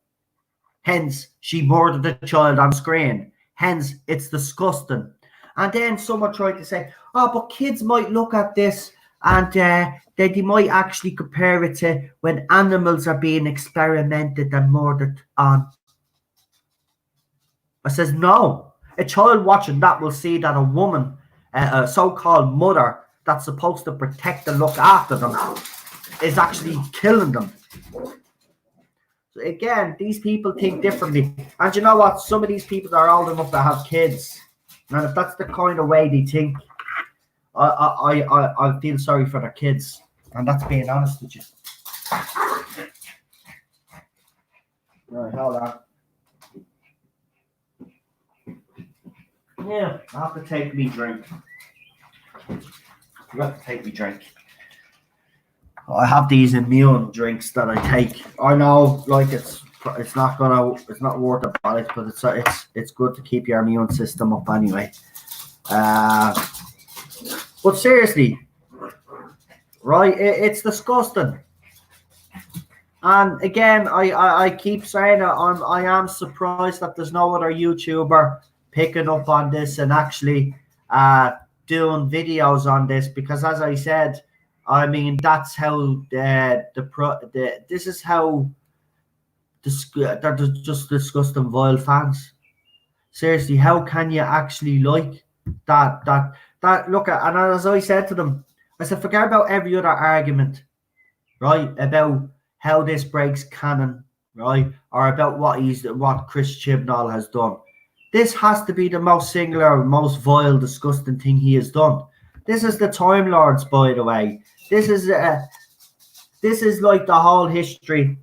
Hence, she murdered the child on screen. Hence, it's disgusting. And then someone tried to say, oh, but kids might look at this and they might actually compare it to when animals are being experimented and murdered on. I says, no. A child watching that will see that a woman, a so-called mother that's supposed to protect and look after them, is actually killing them. So again, these people think differently. And you know what? Some of these people are old enough to have kids. And if that's the kind of way they think, I feel sorry for their kids. And that's being honest with you. Right, hold on. Yeah, I have to take me drink. You have to take me drink. I have these immune drinks that I take. I know, like it's not worth it, but it's good to keep your immune system up anyway. But seriously, right? It's disgusting. And again, I keep saying it. I am surprised that there's no other YouTuber picking up on this and actually doing videos on this, because as I said, I mean, that's how this is how they're just disgusting, vile fans. Seriously, how can you actually like that? Look at, and as I said to them, I said, forget about every other argument, right? About how this breaks canon, right? Or about what Chris Chibnall has done. This has to be the most singular, most vile, disgusting thing he has done. This is the Time Lords, by the way. This is like the whole history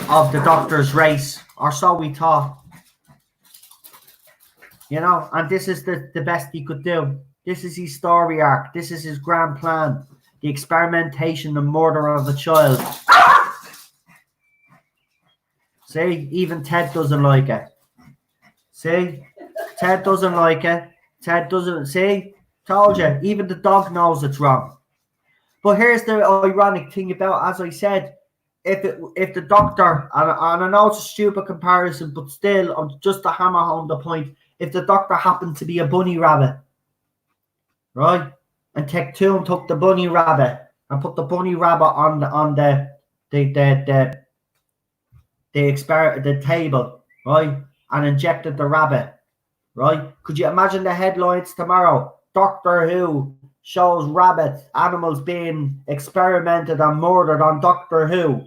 of the Doctor's race, or so we thought. You know, and this is the best he could do. This is his story arc. This is his grand plan. The experimentation, the murder of a child. See, even Ted doesn't like it. See, Ted doesn't like it. Ted doesn't, see, told you, even the dog knows it's wrong. But here's the ironic thing about, as I said, if the Doctor, and I know it's a stupid comparison, but still, just to hammer home the point, if the Doctor happened to be a bunny rabbit, right, and Tectoon took the bunny rabbit and put the bunny rabbit on the table, right, and injected the rabbit, right? Could you imagine the headlines tomorrow? Doctor Who shows rabbit animals being experimented and murdered on Doctor Who.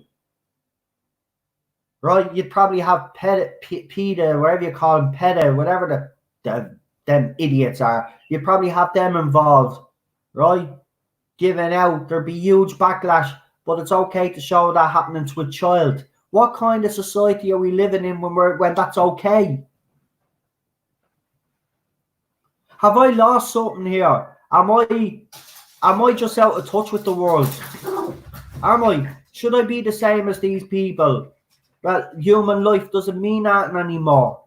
Right? You'd probably have PETA, whatever you call them, PETA, whatever them idiots are. You'd probably have them involved, right? Giving out. There'd be huge backlash, but it's okay to show that happening to a child. What kind of society are we living in when that's okay? Have I lost something here? Am I just out of touch with the world? Am I? Should I be the same as these people? Well, human life doesn't mean that anymore.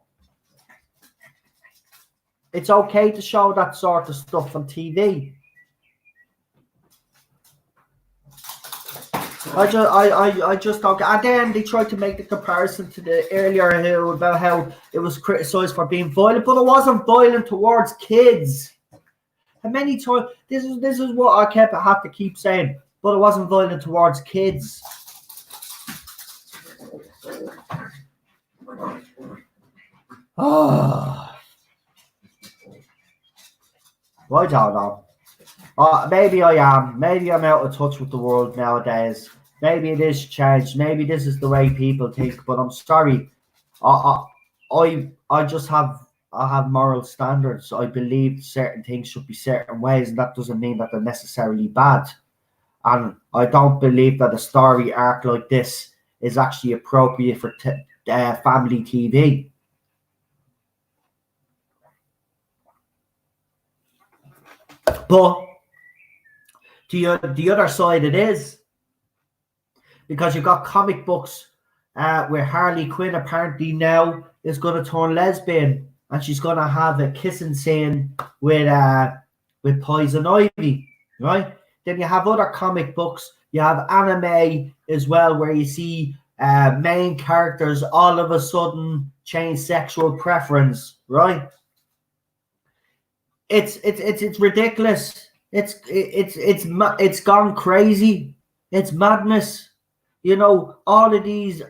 It's okay to show that sort of stuff on TV. I just don't. And then they tried to make the comparison to the earlier Who about how it was criticised for being violent, but it wasn't violent towards kids. And many times, this is what I had to keep saying, but it wasn't violent towards kids. Oh, I don't know. Maybe I am. Maybe I'm out of touch with the world nowadays. Maybe it is changed. Maybe this is the way people think. But I'm sorry. I just have moral standards. I believe certain things should be certain ways, and that doesn't mean that they're necessarily bad. And I don't believe that a story arc like this is actually appropriate for family TV. But the other side it is, because you've got comic books where Harley Quinn apparently now is going to turn lesbian, and she's going to have a kissing scene with Poison Ivy, right? Then you have other comic books. You have anime as well, where you see main characters all of a sudden change sexual preference, right? It's ridiculous. It's gone crazy. It's madness. You know, all of these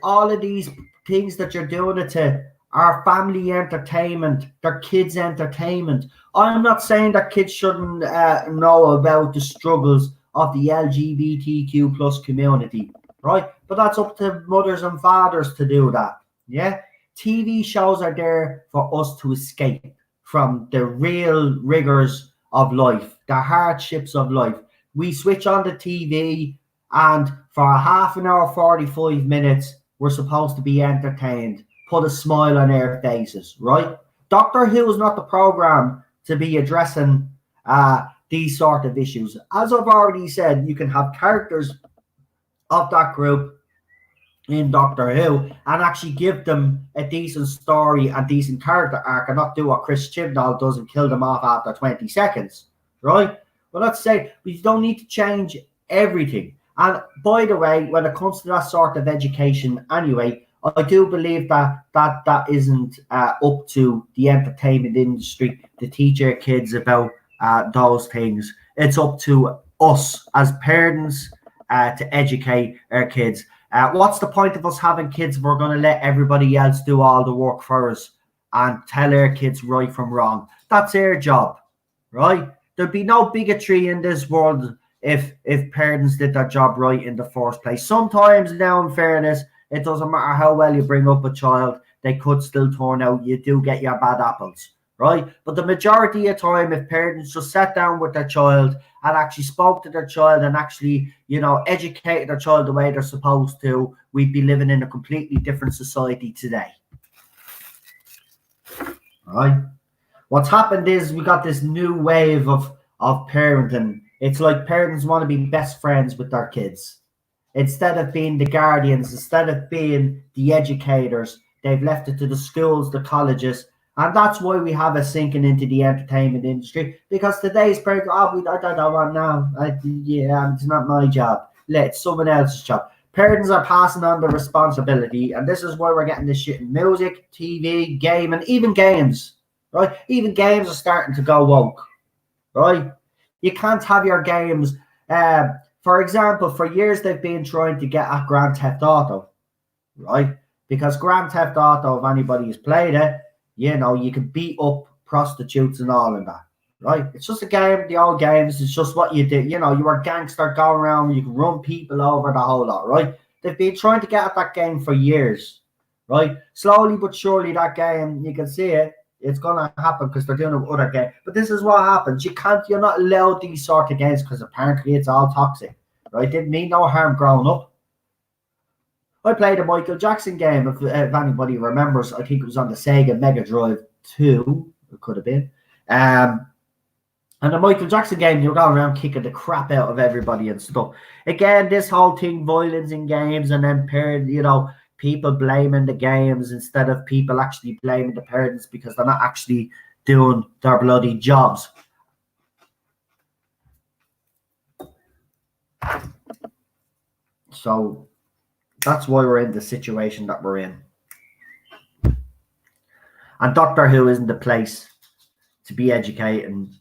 things that you're doing it to are family entertainment. They're kids' entertainment. I'm not saying that kids shouldn't know about the struggles of the LGBTQ plus community, right? But that's up to mothers and fathers to do that. Yeah, TV shows are there for us to escape from the real rigors of life, the hardships of life. We switch on the TV, and for a half an hour, 45 minutes, we're supposed to be entertained, put a smile on our faces, right? Doctor Who is not the program to be addressing these sort of issues. As I've already said, you can have characters of that group in Doctor Who and actually give them a decent story and decent character arc, and not do what Chris Chibnall does and kill them off after 20 seconds, right? Well, let's say we don't need to change everything. And by the way, when it comes to that sort of education anyway, I do believe that isn't up to the entertainment industry to teach our kids about those things. It's up to us as parents to educate our kids. What's the point of us having kids if we're going to let everybody else do all the work for us and tell our kids right from wrong? That's their job, right? There'd be no bigotry in this world if parents did their job right in the first place. Sometimes, now in fairness, it doesn't matter how well you bring up a child, they could still turn out, you do get your bad apples, right? But the majority of time, if parents just sat down with their child and actually spoke to their child and actually, educated their child the way they're supposed to, we'd be living in a completely different society today. Right? What's happened is we got this new wave of parenting. It's like parents want to be best friends with their kids. Instead of being the guardians, instead of being the educators, they've left it to the schools, the colleges. And that's why we have it sinking into the entertainment industry. Because today's parents, I don't want now. It's not my job. It's someone else's job. Parents are passing on the responsibility. And this is why we're getting this shit in music, TV, game, and even games. Right? Even games are starting to go woke. Right? You can't have your games. For example, for years they've been trying to get at Grand Theft Auto. Right? Because Grand Theft Auto, if anybody has played it, you can beat up prostitutes and all of that, right? It's just a game, the old games. It's just what you did. You were a gangster going around, you can run people over, the whole lot, right? They've been trying to get at that game for years, right? Slowly but surely, that game, you can see it, it's going to happen because they're doing it with other games. But this is what happens. You're not allowed these sort of games because apparently it's all toxic, right? Didn't mean no harm growing up. I played a Michael Jackson game, if anybody remembers. I think it was on the Sega Mega Drive 2. It could have been. And the Michael Jackson game, you're going around kicking the crap out of everybody and stuff. Again, this whole thing, violence in games, and then people blaming the games instead of people actually blaming the parents because they're not actually doing their bloody jobs. So that's why we're in the situation that we're in. And Doctor Who isn't the place to be educating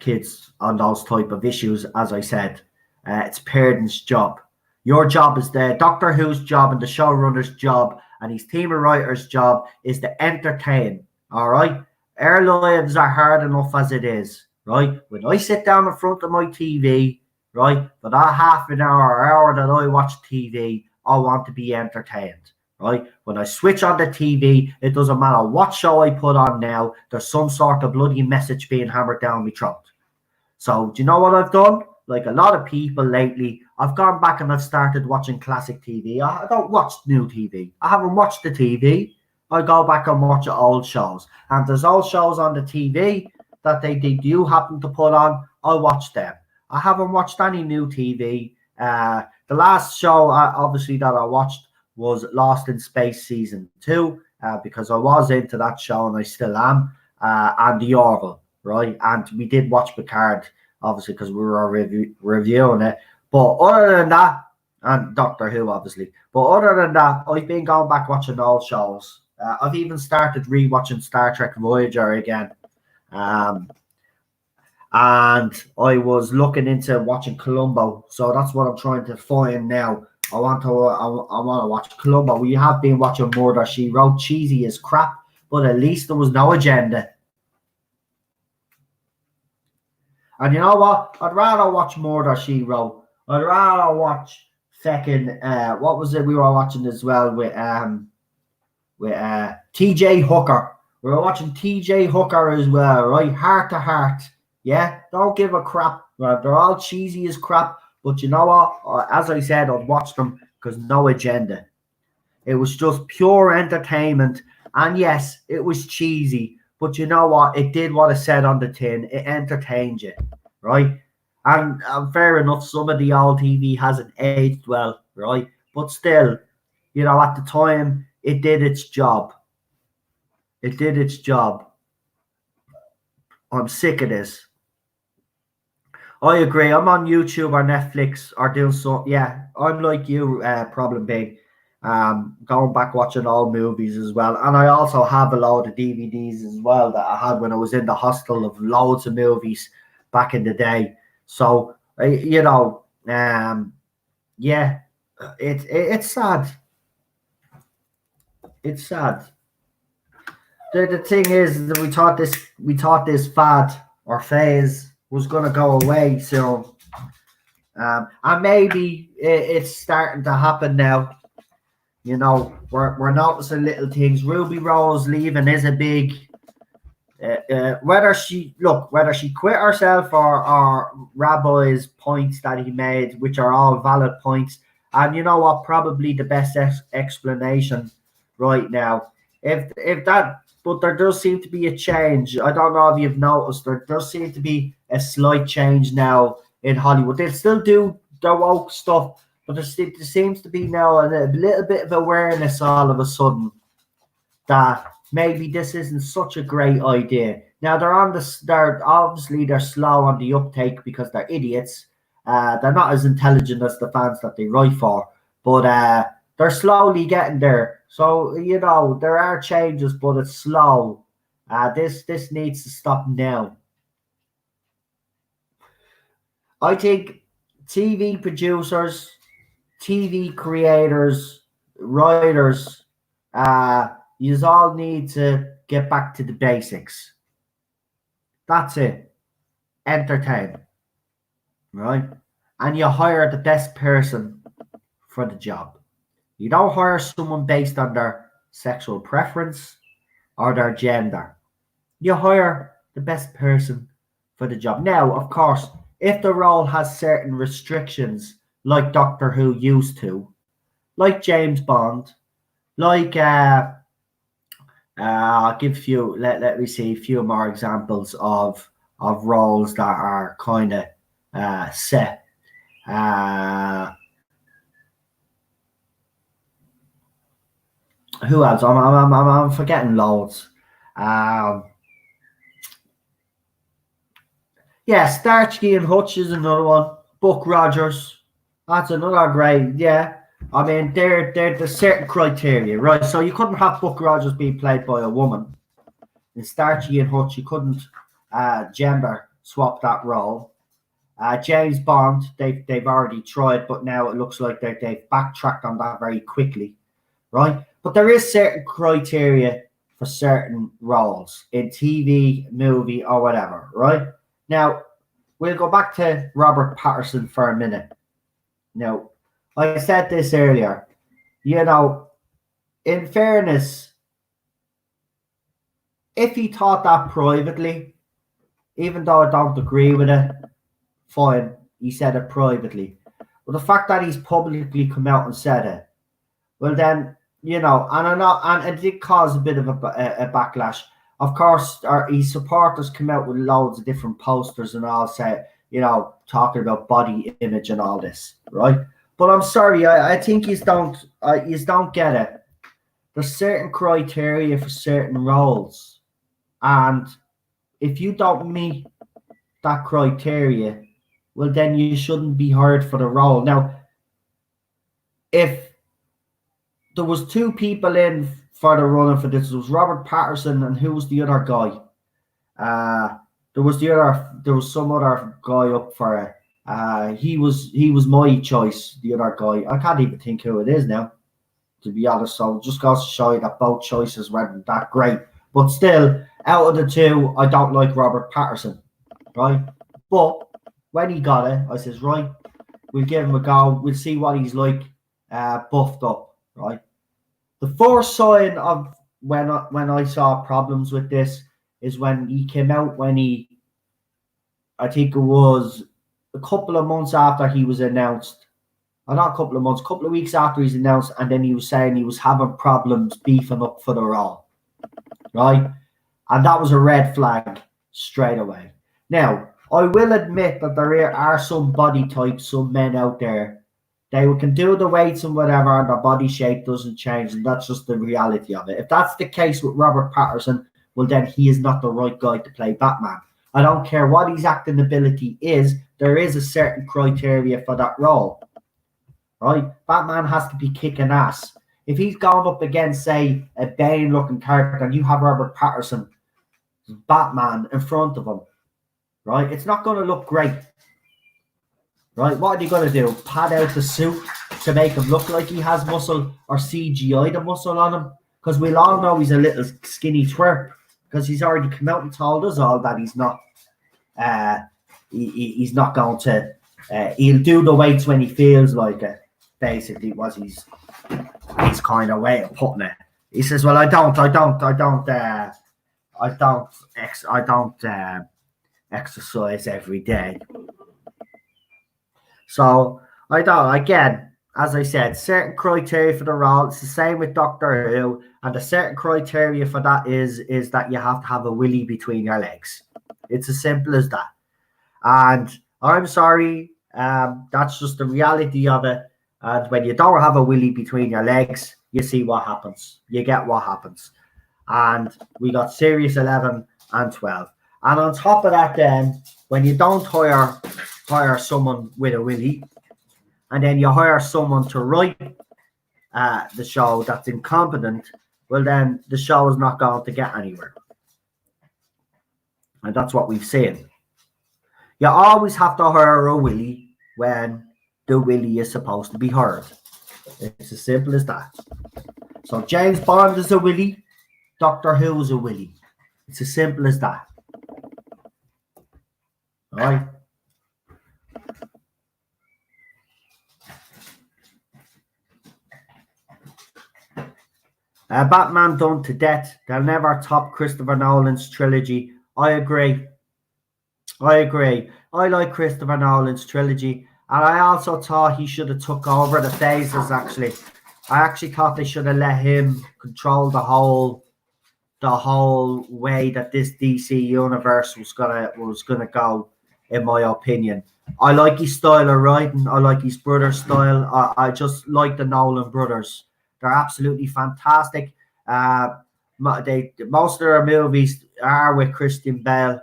kids on those type of issues, as I said. It's parents' job. Your job is the Doctor Who's job and the showrunner's job and his team of writers' job is to entertain, all right? Our lives are hard enough as it is, right? When I sit down in front of my TV, right, for that half an hour or hour that I watch TV, I want to be entertained, right? When I switch on the TV, it doesn't matter what show I put on now, there's some sort of bloody message being hammered down my throat. So, do you know what I've done? Like a lot of people lately, I've gone back and I've started watching classic TV. I don't watch new TV. I haven't watched the TV. I go back and watch old shows. And there's old shows on the TV that they do happen to put on, I watch them. I haven't watched any new TV. The last show, obviously, that I watched was Lost in Space Season 2, because I was into that show and I still am, and The Orville, right? And we did watch Picard, obviously, because we were reviewing it. But other than that, and Doctor Who, obviously. But other than that, I've been going back watching old shows. I've even started rewatching Star Trek Voyager again. And I was looking into watching Columbo, so that's what I'm trying to find now. I want to watch Columbo. We have been watching Murder, She Wrote. Cheesy as crap, but at least there was no agenda. And you know what? I'd rather watch Murder, She Wrote. I'd rather watch fucking what was it we were watching as well with T.J. Hooker. We were watching T.J. Hooker as well, right? Heart to Heart. Yeah, don't give a crap. Right? They're all cheesy as crap. But you know what? As I said, I'd watch them because no agenda. It was just pure entertainment. And yes, it was cheesy. But you know what? It did what it said on the tin. It entertained you, right? And fair enough, some of the old TV hasn't aged well, right? But still, at the time, it did its job. It did its job. I'm sick of this. I agree. I'm on YouTube or Netflix or doing so. Yeah, I'm like you, Problem Big. Going back watching old movies as well. And I also have a load of DVDs as well that I had when I was in the hostel of loads of movies back in the day. So yeah, it's sad. It's sad. The thing is that we thought this fad or phase was gonna go away soon. And maybe it's starting to happen now. We're noticing little things. Ruby Rose leaving is a big. Whether she quit herself or Rabbi's points that he made, which are all valid points, and you know what, probably the best explanation right now. If that, but there does seem to be a change. I don't know if you've noticed, there does seem to be a slight change now in Hollywood. They still do their woke stuff, but there seems to be now a little bit of awareness all of a sudden that maybe this isn't such a great idea. Now they're obviously slow on the uptake because they're idiots. They're not as intelligent as the fans that they write for, but they're slowly getting there. So there are changes, but it's slow. This needs to stop now. I think TV producers, TV creators, writers, you all need to get back to the basics. That's it. Entertain. Right? And you hire the best person for the job. You don't hire someone based on their sexual preference or their gender. You hire the best person for the job. Now, of course, if the role has certain restrictions, like Doctor Who used to, like James Bond, like I'll give you let me see a few more examples of roles that are kind of set. Who else? I'm forgetting loads. Yeah, Starsky and Hutch is another one. Buck Rogers, that's another great. Yeah, I mean there's certain criteria, right? So you couldn't have Buck Rogers being played by a woman. In Starsky and Hutch, you couldn't gender swap that role. James Bond, they've already tried, but now it looks like they've backtracked on that very quickly, right? But there is certain criteria for certain roles in TV, movie, or whatever, right? Now, we'll go back to Robert Pattinson for a minute. Now, I said this earlier, in fairness, if he thought that privately, even though I don't agree with it, fine, he said it privately. But the fact that he's publicly come out and said it, well then, and it did cause a bit of a backlash. Of course, his supporters come out with loads of different posters and all say, talking about body image and all this, right? But I'm sorry, I think you don't get it. There's certain criteria for certain roles, and if you don't meet that criteria, well, then you shouldn't be hired for the role. Now, if there was two people in for the running for this, it was Robert Pattinson and who was the other guy? There was some other guy up for it. He was my choice, the other guy. I can't even think who it is now, to be honest. So just goes to show you that both choices weren't that great. But still, out of the two, I don't like Robert Pattinson, right? But when he got it, I says, right, we'll give him a go. We'll see what he's like, buffed up, right? The first sign of when I saw problems with this is when he came out, I think it was a couple of months after he was announced, or not a couple of months, a couple of weeks after he's announced, and then he was saying he was having problems beefing up for the role, right? And that was a red flag straight away. Now, I will admit that there are some body types, some men out there, they can do the weights and whatever, and their body shape doesn't change, and that's just the reality of it. If that's the case with Robert Pattinson, well, then he is not the right guy to play Batman. I don't care what his acting ability is, there is a certain criteria for that role, right? Batman has to be kicking ass. If he's going up against, say, a Bane-looking character, and you have Robert Pattinson, Batman, in front of him, right? It's not going to look great, right? What are you going to do? Pad out the suit to make him look like he has muscle, or CGI the muscle on him? Because we'll all know he's a little skinny twerp, because he's already come out and told us all that he's not. He's not going to. He'll do the weights when he feels like it. Basically, was his kind of way of putting it. He says, "Well, I don't exercise every day, so I don't." Again, as I said, certain criteria for the role. It's the same with Doctor Who, and the certain criteria for that is that you have to have a willy between your legs. It's as simple as that. And I'm sorry, that's just the reality of it. And when you don't have a willy between your legs, you see what happens. You get what happens. And we got Series 11 and 12. And on top of that, then, when you don't hire someone with a willy, and then you hire someone to write the show that's incompetent, well, then the show is not going to get anywhere. And that's what we've seen. You always have to hire a willy when the willy is supposed to be hired. It's as simple as that. So James Bond is a willy, Doctor Who is a willy. It's as simple as that. All right. Batman done to death. They'll never top Christopher Nolan's trilogy. I agree. I like Christopher Nolan's trilogy, and I also thought he should have took over the phases. Actually, I actually thought they should have let him control the whole way that this DC universe was gonna go. In my opinion, I like his style of writing. I like his brother's style. I just like the Nolan brothers. They're absolutely fantastic. Most of their movies are with Christian Bale.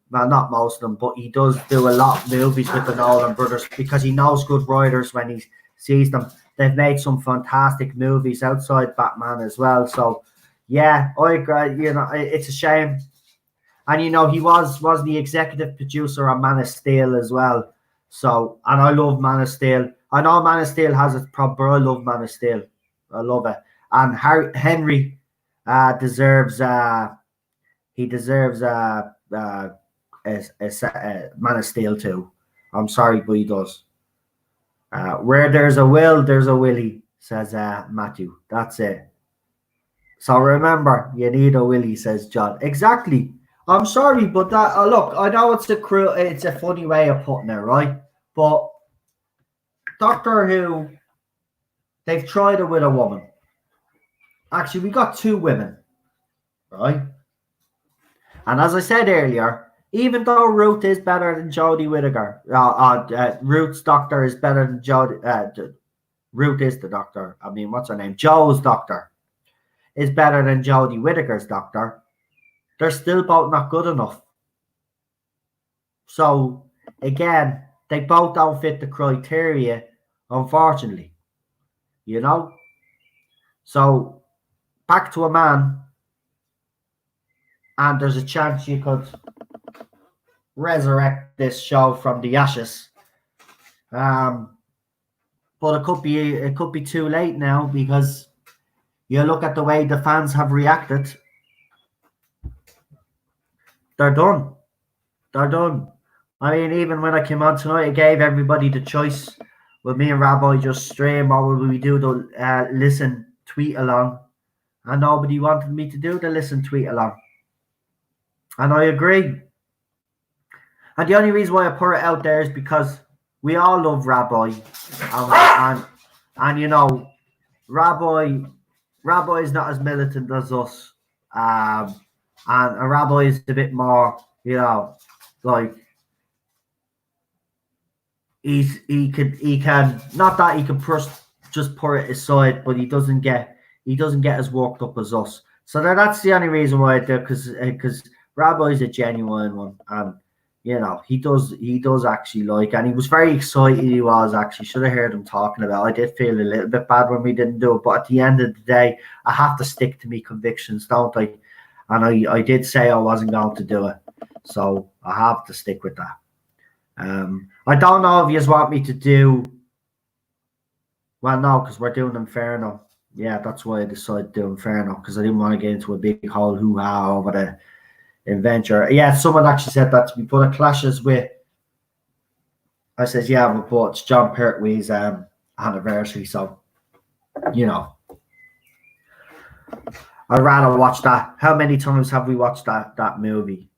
Well, not most of them, but he does do a lot of movies with the Nolan brothers because he knows good writers when he sees them. They've made some fantastic movies outside Batman as well. So, yeah, I agree. You know, it's a shame. And, you know, he was the executive producer on Man of Steel as well. So, and I love Man of Steel. I know Man of Steel has its problem, but I love Man of Steel. I love it. And Henry deserves Man of Steel too. I'm sorry, but he does. Where there's a will, there's a willy, says Matthew. That's it. So remember, you need a willy, says John. Exactly. I'm sorry, but that look, I know it's a funny way of putting it, right? But Doctor Who, they've tried it with a woman. Actually, we got two women, right? And as I said earlier, even though Ruth is better than Jodie Whittaker, Ruth's doctor is better than Jodie. Ruth is the doctor. I mean, what's her name? Joe's doctor is better than Jodie Whittaker's doctor. They're still both not good enough. So, again, they both don't fit the criteria, unfortunately. You know? So, back to a man, and there's a chance you could resurrect this show from the ashes. But it could be too late now, because you look at the way the fans have reacted. They're done. I mean, even when I came on tonight, I gave everybody the choice. Will me and Rabbi just stream, or will we do the listen, tweet along? And nobody wanted me to do the listen, tweet along. And I agree. And the only reason why I put it out there is because we all love Rabbi. And you know, Rabbi is not as militant as us. And a Rabbi is a bit more, you know, like he can not that he can just put it aside, but he doesn't get as worked up as us. So that's the only reason why I do, because Rabbi is a genuine one, and you know he does actually like, and he was very excited. He was actually, should have heard him talking about it. I did feel a little bit bad when we didn't do it, but at the end of the day, I have to stick to my convictions, don't I? And I did say I wasn't going to do it. So I have to stick with that. I don't know if you want me to do. Well, no, because we're doing Inferno. Yeah, that's why I decided to do Inferno, because I didn't want to get into a big whole hoo-ha over the adventure. Yeah, someone actually said that to me, but it clashes with. I says, yeah, but it's John Pertwee's anniversary, so you know, I'd rather watch that. How many times have we watched that movie?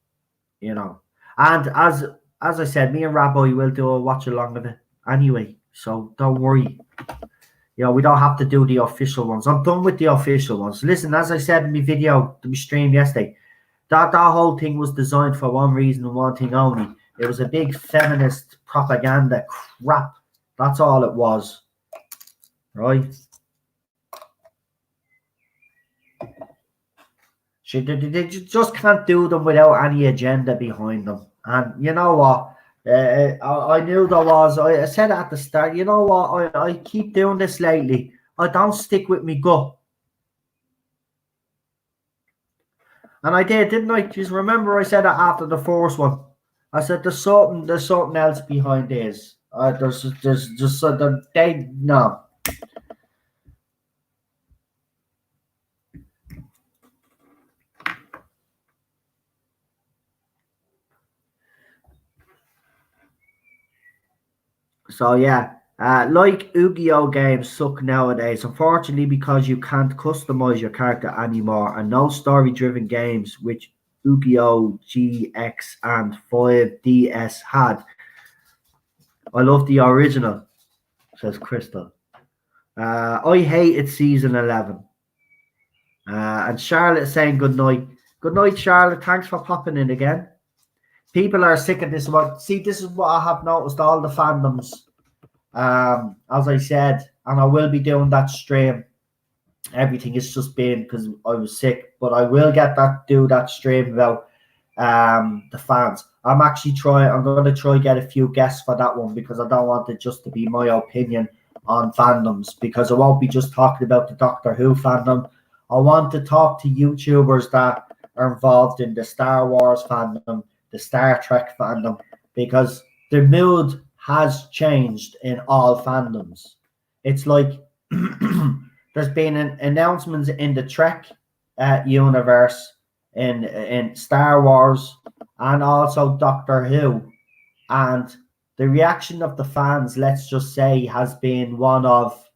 You know, and as I said, me and Rabbi will do a watch along of it anyway, so don't worry. You know, we don't have to do the official ones. I'm done with the official ones. Listen, as I said in my video, my stream yesterday, that whole thing was designed for one reason and one thing only. It was a big feminist propaganda crap. That's all it was. Right? They just can't do them without any agenda behind them. And you know what? I knew there was. I said at the start, you know what? I keep doing this lately. I don't stick with me gut. And I did, didn't I? Just remember I said that after the first one. I said there's something else behind this. There's just something they no. So yeah, like Yu-Gi-Oh games suck nowadays, unfortunately, because you can't customize your character anymore, and no story-driven games which Yu-Gi-Oh GX and 5DS had. I love the original, says Crystal. I hated season 11. And Charlotte saying good night. Good night, Charlotte. Thanks for popping in again. People are sick of this one. See, this is what I have noticed, all the fandoms. As I said, and I will be doing that stream. Everything is just been because I was sick, but I will do that stream about the fans. I'm going to try get a few guests for that one, because I don't want it just to be my opinion on fandoms, because I won't be just talking about the Doctor Who fandom. I want to talk to YouTubers that are involved in the Star Wars fandom, the Star Trek fandom, because the mood has changed in all fandoms. It's like there's been announcements in the Trek universe, in Star Wars, and also Doctor Who, and the reaction of the fans, let's just say, has been one of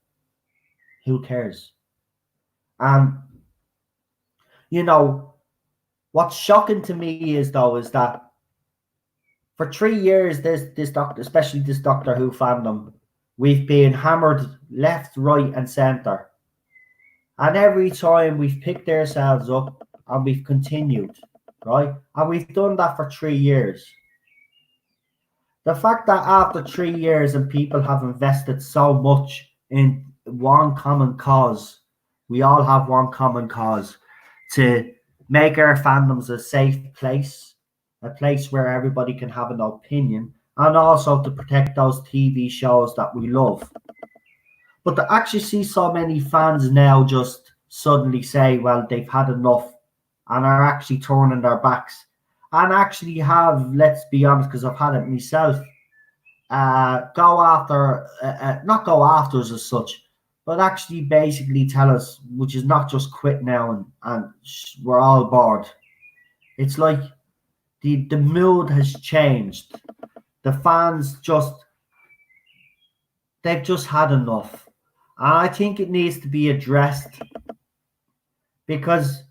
who cares. And you know what's shocking to me is that for 3 years, this Doctor, especially this Doctor Who fandom, we've been hammered left, right, and center, and every time we've picked ourselves up and we've continued, right? And we've done that for 3 years. The fact that after 3 years and people have invested so much in one common cause, we all have one common cause, to make our fandoms a safe place, a place where everybody can have an opinion, and also to protect those TV shows that we love. But to actually see so many fans now just suddenly say, well, they've had enough, and are actually turning their backs, and actually have, let's be honest, because I've had it myself, not go after us as such, but actually basically tell us, which is not just quit now and we're all bored. It's like the mood has changed. The fans they've just had enough. And I think it needs to be addressed, because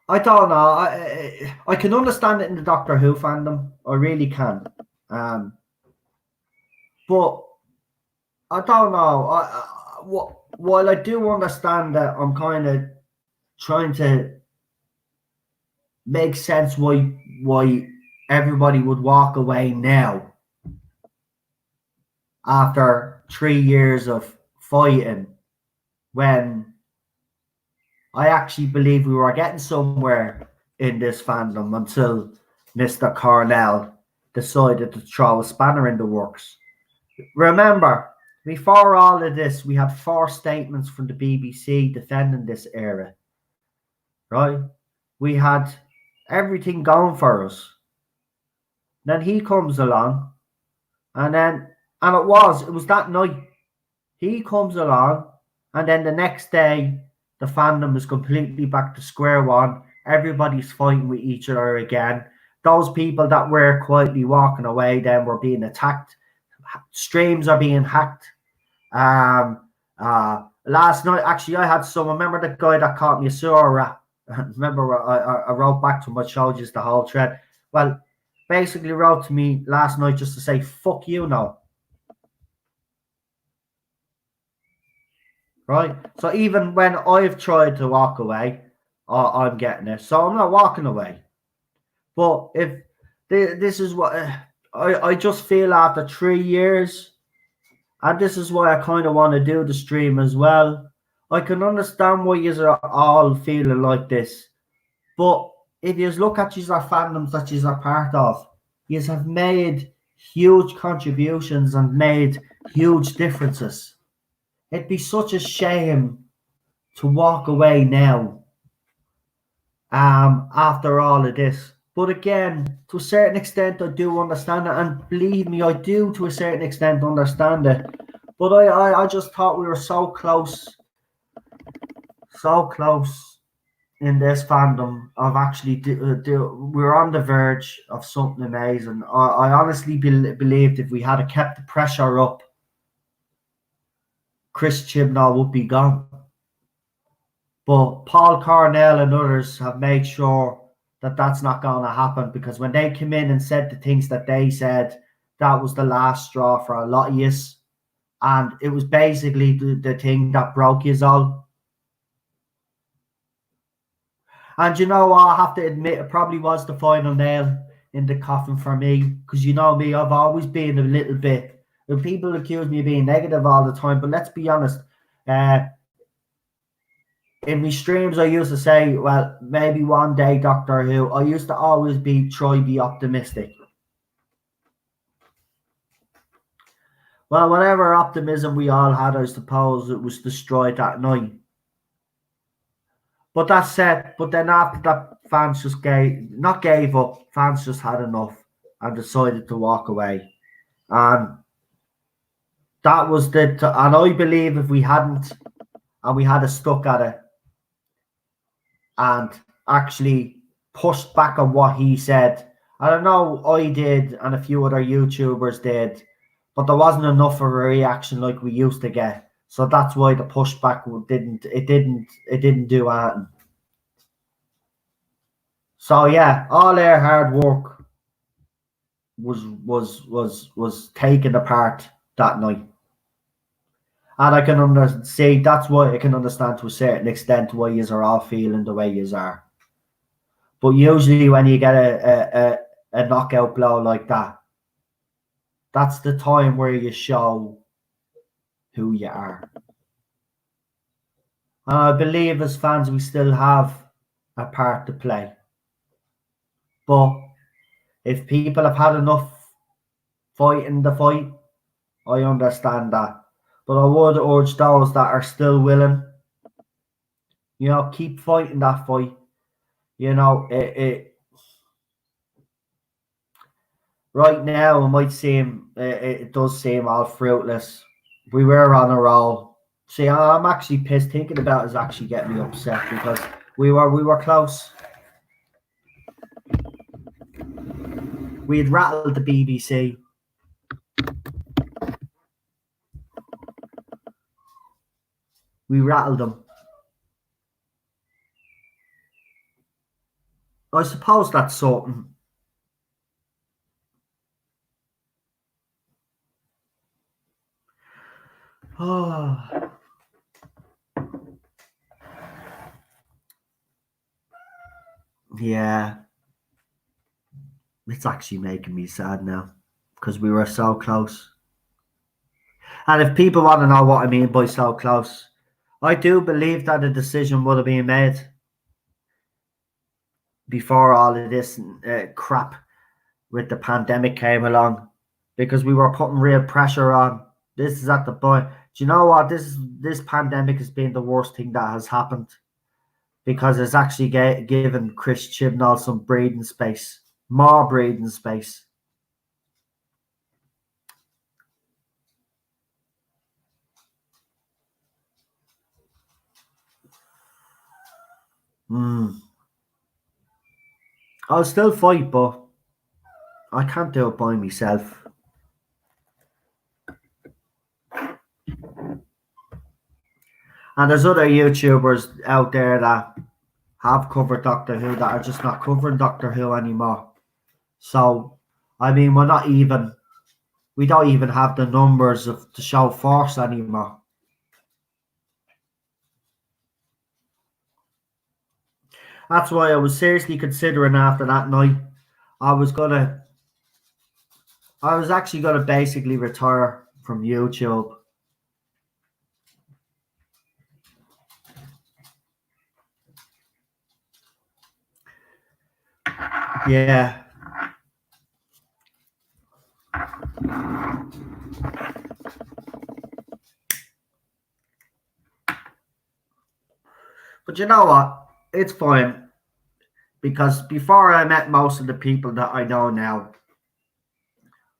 I don't know. I can understand it in the Doctor Who fandom. I really can. But I don't know. While I do understand that, I'm kind of trying to make sense why everybody would walk away now after 3 years of fighting, when I actually believe we were getting somewhere in this fandom until Mr. Cornell decided to throw a spanner in the works. Remember, before all of this, we had 4 statements from the BBC defending this era, right? We had everything going for us. Then he comes along, and it was that night. He comes along, and then the next day, the fandom is completely back to square one. Everybody's fighting with each other again. Those people that were quietly walking away then were being attacked. Streams are being hacked. Last night, actually, I had someone. Remember the guy that caught me a sewer rat? Remember, I wrote back to him. I showed you the whole thread. Well, basically wrote to me last night just to say, fuck you now. Right? So even when I've tried to walk away, I'm getting it. So I'm not walking away. But if this is what I just feel after 3 years, and this is why I kind of want to do the stream as well. I can understand why you are all feeling like this. But if you look at these fandoms that you are part of, you have made huge contributions and made huge differences. It'd be such a shame to walk away now after all of this. But again, to a certain extent, I do understand it. And believe me, I do to a certain extent understand it. But I just thought we were so close in this fandom of actually we're on the verge of something amazing. I honestly believed if we had kept the pressure up, Chris Chibnall would be gone. But Paul Cornell and others have made sure that that's not going to happen, because when they came in and said the things that they said, that was the last straw for a lot of yous. And it was basically the thing that broke yous all. And you know what? I have to admit, it probably was the final nail in the coffin for me. Because you know me, I've always been a little bit... People accuse me of being negative all the time. But let's be honest. In my streams, I used to say, well, maybe one day, Doctor Who. I used to always try be optimistic. Well, whatever optimism we all had, I suppose, it was destroyed that night. But that said, but then after that, fans just gave up. Fans just had enough and decided to walk away. And that was and I believe if we hadn't, and we had stuck at it, and actually pushed back on what he said. I don't know, I did, and a few other YouTubers did, but there wasn't enough of a reaction like we used to get. So that's why the pushback didn't do anything. So yeah, all their hard work was taken apart that night. And I can see that's why I can understand to a certain extent why you are all feeling the way you are. But usually when you get a knockout blow like that, that's the time where you show who you are. And I believe as fans we still have a part to play. But if people have had enough fighting the fight, I understand that. But I would urge those that are still willing, keep fighting that fight. Right now it might seem, it does seem all fruitless. We were on a roll. See, I'm actually pissed. Thinking about it is actually getting me upset, because we were close. We had rattled the BBC. We rattled them. I suppose that's something. Oh. Yeah. It's actually making me sad now, because we were so close. And if people want to know what I mean by so close, I do believe that a decision would have been made before all of this crap with the pandemic came along, because we were putting real pressure on. This is at the point. Do you know what? This pandemic has been the worst thing that has happened. because it's actually given Chris Chibnall some breathing space, more breathing space. I'll still fight, but I can't do it by myself. And there's other YouTubers out there that have covered Doctor Who that are just not covering Doctor Who anymore. So, I mean, we don't even have the numbers of the show force anymore. That's why I was seriously considering after that night, I was actually gonna basically retire from YouTube. Yeah. But you know what? It's fine. Because before I met most of the people that I know now,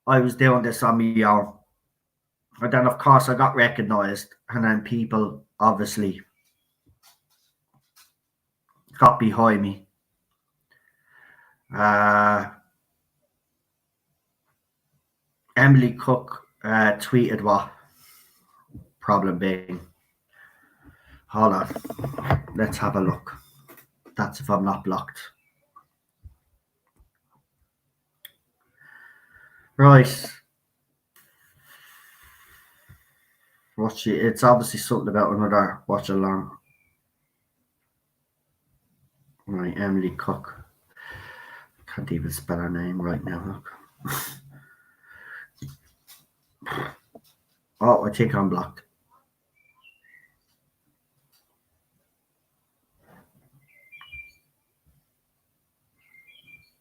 I was doing this on my own. And then, of course, I got recognized. And then people, obviously, got behind me. Emily Cook tweeted what? Problem being. Hold on. Let's have a look. That's if I'm not blocked. Right. It's obviously something about another watch along. Right, Emily Cook. Can't even spell her name right now. Look. Oh, I think I'm blocked.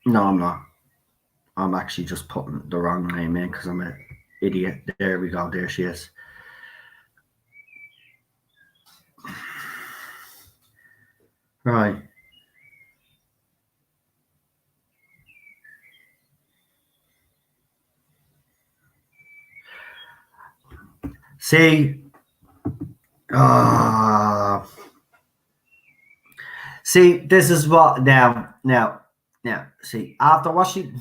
No, I'm not. I'm actually just putting the wrong name in because I'm an idiot. There we go. There she is. Right. See, see, this is what now. See, after watching,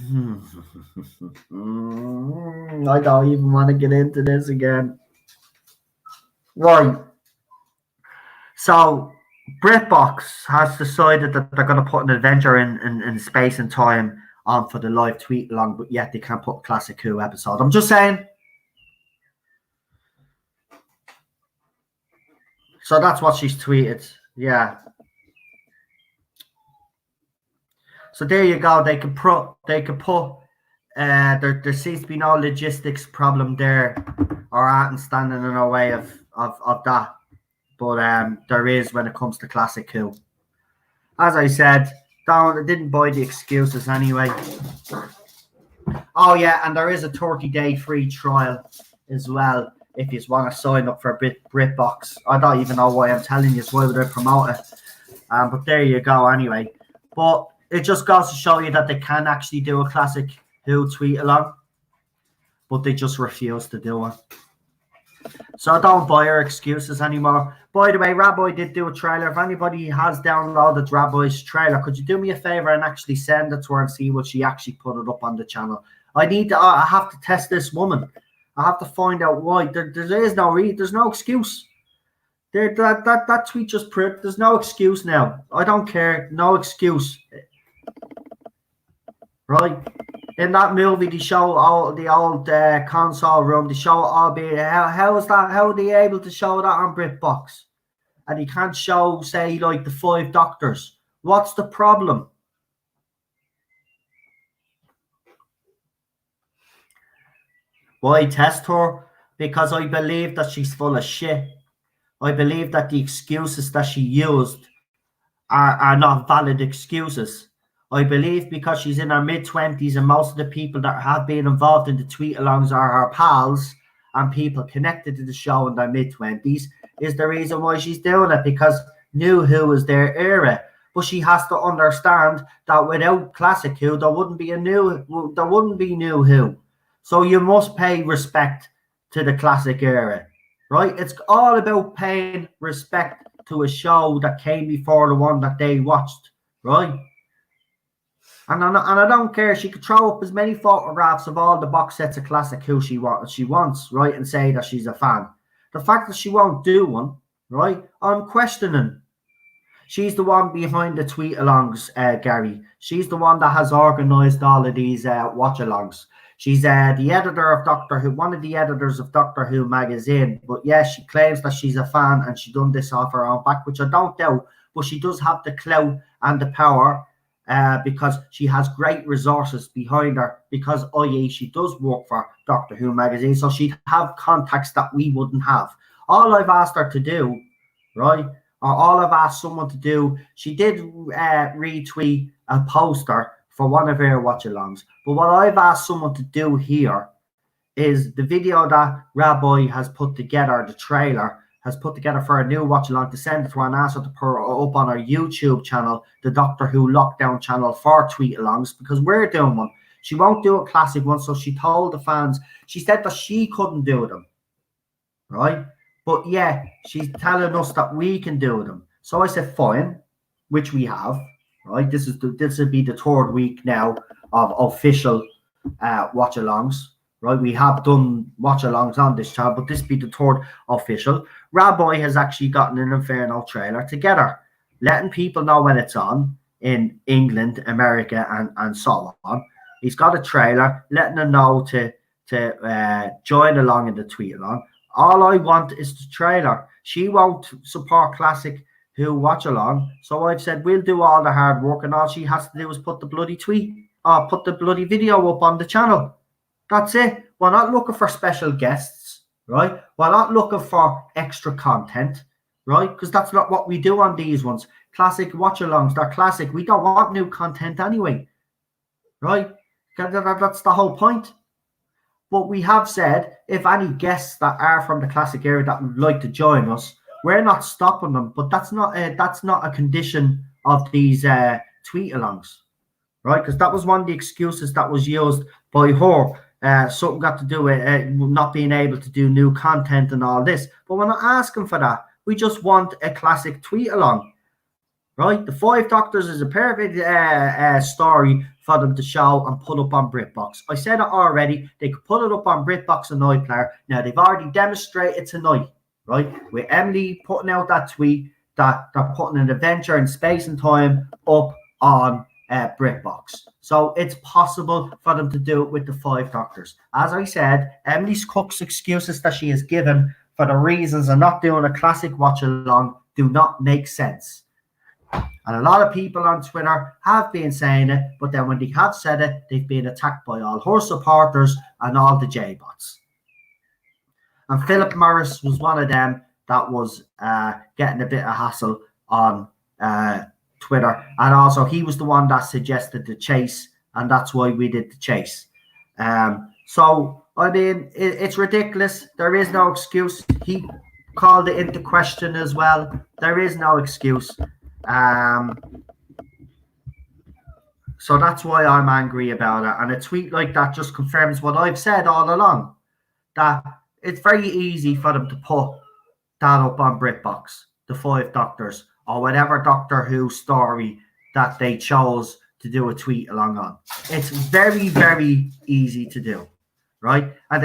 I don't even want to get into this again. Right. So, BritBox has decided that they're going to put an adventure in space and time on for the live tweet along, but yet they can't put a Classic Who episode. I'm just saying. So that's what she's tweeted. Yeah. So there you go. They could put. There seems to be no logistics problem there, or anything standing in our way of that. But there is when it comes to Classic Who. As I said, I didn't buy the excuses anyway. Oh yeah, and there is a 30-day free trial as well if you want to sign up for BritBox. I don't even know why I'm telling you. Why would I promote it? But there you go anyway. But it just goes to show you that they can actually do a Classic Who tweet along, but they just refuse to do it. So don't buy her excuses anymore. By the way, Rabbi did do a trailer. If anybody has downloaded Rabbi's trailer, could you do me a favor and actually send it to her and see what she actually put it up on the channel? I have to test this woman. I have to find out why. There's no excuse. That tweet just proved there's no excuse now. I don't care. No excuse. Right? In that movie, they show all the old console room. They show it all being. How is that? How are they able to show that on BritBox? And you can't show, say, like the 5 Doctors. What's the problem? Why test her? Because I believe that she's full of shit. I believe that the excuses that she used are not valid excuses. I believe because she's in her mid-20s and most of the people that have been involved in the tweet-alongs are her pals and people connected to the show in their mid-20s is the reason why she's doing it, because New Who is their era. But she has to understand that without classic Who, there wouldn't be New Who. So you must pay respect to the classic era, right? It's all about paying respect to a show that came before the one that they watched, right? And I don't care. She could throw up as many photographs of all the box sets of classic Who she wants, right? And say that she's a fan. The fact that she won't do one, right? I'm questioning. She's the one behind the tweet-alongs, Gary. She's the one that has organised all of these watch-alongs. She's the editor of Doctor Who, one of the editors of Doctor Who magazine. But yes, she claims that she's a fan and she done this off her own back, which I don't doubt. But she does have the clout and the power because she has great resources behind her. Because, i.e., she does work for Doctor Who magazine, so she'd have contacts that we wouldn't have. All I've asked her to do, right? Or all I've asked someone to do, she did retweet a poster for one of her watch-alongs. But what I've asked someone to do here is the video that Rabbi has put together, the trailer, has put together for a new watch-along to send it to her and ask her to put it up on our YouTube channel, the Doctor Who Lockdown channel for tweet-alongs, because we're doing one. She won't do a classic one, so she told the fans, she said that she couldn't do them, right? But yeah, she's telling us that we can do them. So I said, fine, which we have, right? This will be the third week now of official watch-alongs, right? We have done watch-alongs on this channel, but this will be the third official. Rabbi has actually gotten an Inferno trailer together, letting people know when it's on in England, America, and so on. He's got a trailer, letting them know to join along in the tweet-along. All I want is the trailer. She won't support classic Who watch along. So I've said we'll do all the hard work, and all she has to do is put the bloody put the bloody video up on the channel. That's it. We're not looking for special guests, right? We're not looking for extra content, right? Because that's not what we do on these ones. Classic watch-alongs, they're classic. We don't want new content anyway, right? That's the whole point. But we have said, if any guests that are from the classic era that would like to join us, we're not stopping them. But that's not a condition of these tweet-alongs, right? Because that was one of the excuses that was used by her. Something got to do with not being able to do new content and all this. But we're not asking for that. We just want a classic tweet-along, right? The Five Doctors is a perfect story for them to show and put up on BritBox. I said it already. They could put it up on BritBox and iPlayer. Now, they've already demonstrated tonight, right? With Emily putting out that tweet that they're putting an adventure in space and time up on BritBox. So it's possible for them to do it with the Five Doctors. As I said, Emily Cook's excuses that she has given for the reasons of not doing a classic watch-along do not make sense. And a lot of people on Twitter have been saying it, but then when they have said it, they've been attacked by all her supporters and all the J-bots. And Philip Morris was one of them that was getting a bit of hassle on Twitter. And also, he was the one that suggested the chase, and that's why we did the chase. So, I mean, it's ridiculous. There is no excuse. He called it into question as well. There is no excuse. So that's why I'm angry about it. And a tweet like that just confirms what I've said all along, that it's very easy for them to put that up on BritBox, the Five Doctors, or whatever Doctor Who story that they chose to do a tweet along on. It's very, very easy to do, right? And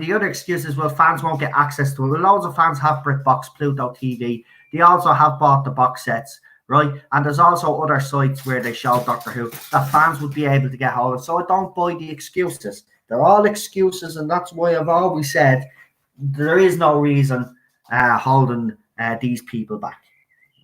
the other excuse is, well, fans won't get access to it. Well, loads of fans have BritBox, Pluto TV. They also have bought the box sets, right? And there's also other sites where they show Doctor Who that fans would be able to get hold of. So I don't buy the excuses. They're all excuses, and that's why I've always said there is no reason holding these people back,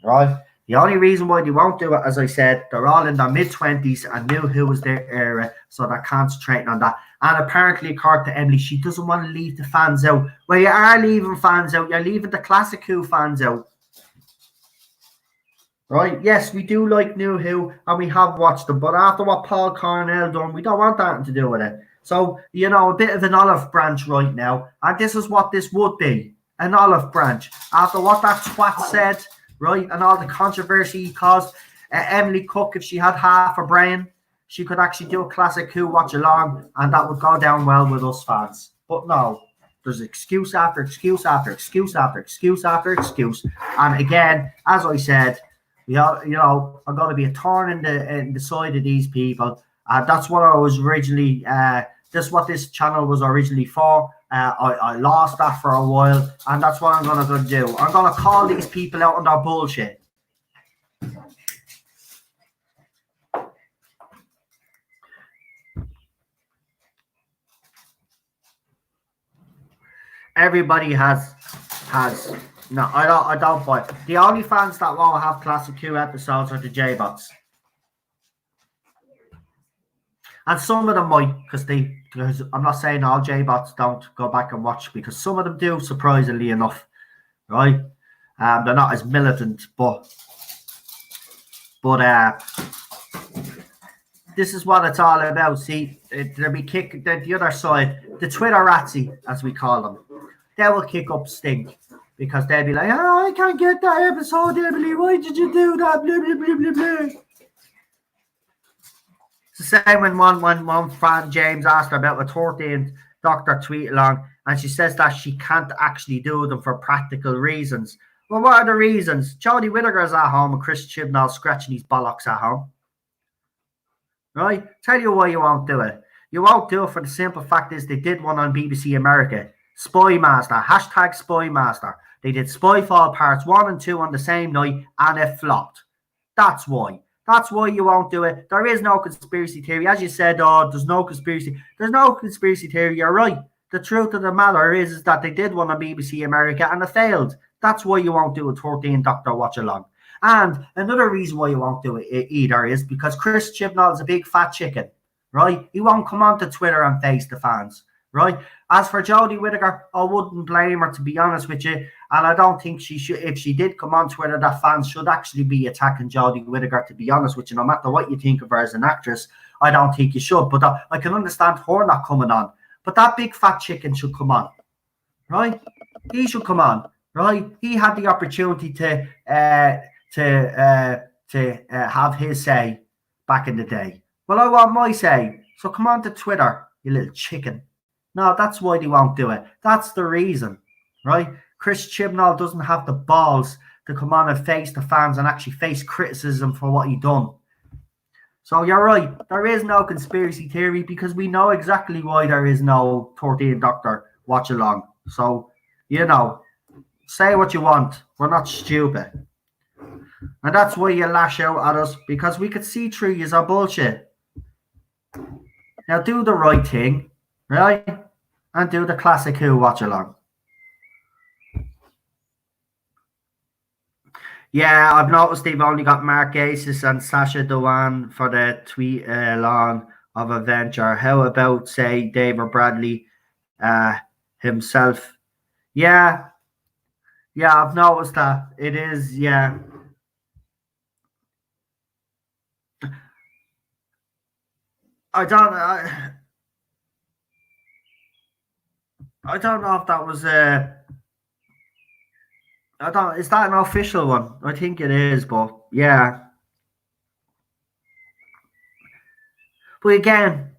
right? The only reason why they won't do it, as I said, they're all in their mid-20s and knew who was their era, so they're concentrating on that. And apparently, according to Emily, she doesn't want to leave the fans out. Well, you are leaving fans out. You're leaving the classic Who fans out. Right? Yes, we do like New Who, and we have watched them, but after what Paul Cornell done, we don't want that to do with it. So, you know, a bit of an olive branch right now, and this is what this would be, an olive branch. After what that twat said, right? And all the controversy he caused. Emily Cook, if she had half a brain, she could actually do a classic Who watch along, and that would go down well with us fans. But no, there's excuse after excuse after excuse after excuse after excuse. And again, as I said, I'm going to be a thorn in the side of these people. That's what I was originally. That's what this channel was originally for. I lost that for a while, and that's what I'm going to do. I'm going to call these people out on their bullshit. Everybody has no, I don't buy it. The only fans that won't have classic Q episodes are the J-bots. And some of them might, because I'm not saying all J-bots don't go back and watch, because some of them do, surprisingly enough, right? They're not as militant, but this is what it's all about. See, they'll be kicking the other side, the Twitterazzi, as we call them. They will kick up stink because they'll be like, "Oh, I can't get that episode, Emily. Why did you do that?" Blah blah blah blah blah. It's the same when one fan, James, asked her about the 13th Doctor tweet along, and she says that she can't actually do them for practical reasons. Well, what are the reasons? Jodie Whittaker's at home and Chris Chibnall scratching his bollocks at home. Right? Tell you why you won't do it. You won't do it for the simple fact is they did one on BBC America. Spy Master. Hashtag Spy Master. They did Spyfall parts 1 and 2 on the same night and it flopped. That's why. That's why you won't do it. There is no conspiracy theory. As you said, there's no conspiracy. There's no conspiracy theory. You're right. The truth of the matter is that they did one on BBC America and it failed. That's why you won't do a 13 Doctor watch along. And another reason why you won't do it either is because Chris Chibnall is a big fat chicken, right? He won't come onto Twitter and face the fans, right? As for Jodie Whittaker, I wouldn't blame her, to be honest with you. And I don't think she should, if she did come on Twitter, that fans should actually be attacking Jodie Whittaker, to be honest with you. No matter what you think of her as an actress, I don't think you should. But I can understand her not coming on. But that big fat chicken should come on, right? He should come on, right? He had the opportunity to have his say back in the day. Well, I want my say. So come on to Twitter, you little chicken. No, that's why they won't do it. That's the reason, right? Chris Chibnall doesn't have the balls to come on and face the fans and actually face criticism for what he done. So you're right. There is no conspiracy theory because we know exactly why there is no 13th Doctor watch along. So, say what you want. We're not stupid. And that's why you lash out at us, because we could see through you are bullshit. Now do the right thing, right? And do the classic Who watch along. Yeah, I've noticed they've only got Mark Aces and Sasha Dewan for the tweet along of Adventure. How about, say, David Bradley himself? Yeah, I've noticed that. It is, yeah. I don't know if that was is that an official one? I think it is, but yeah. But again,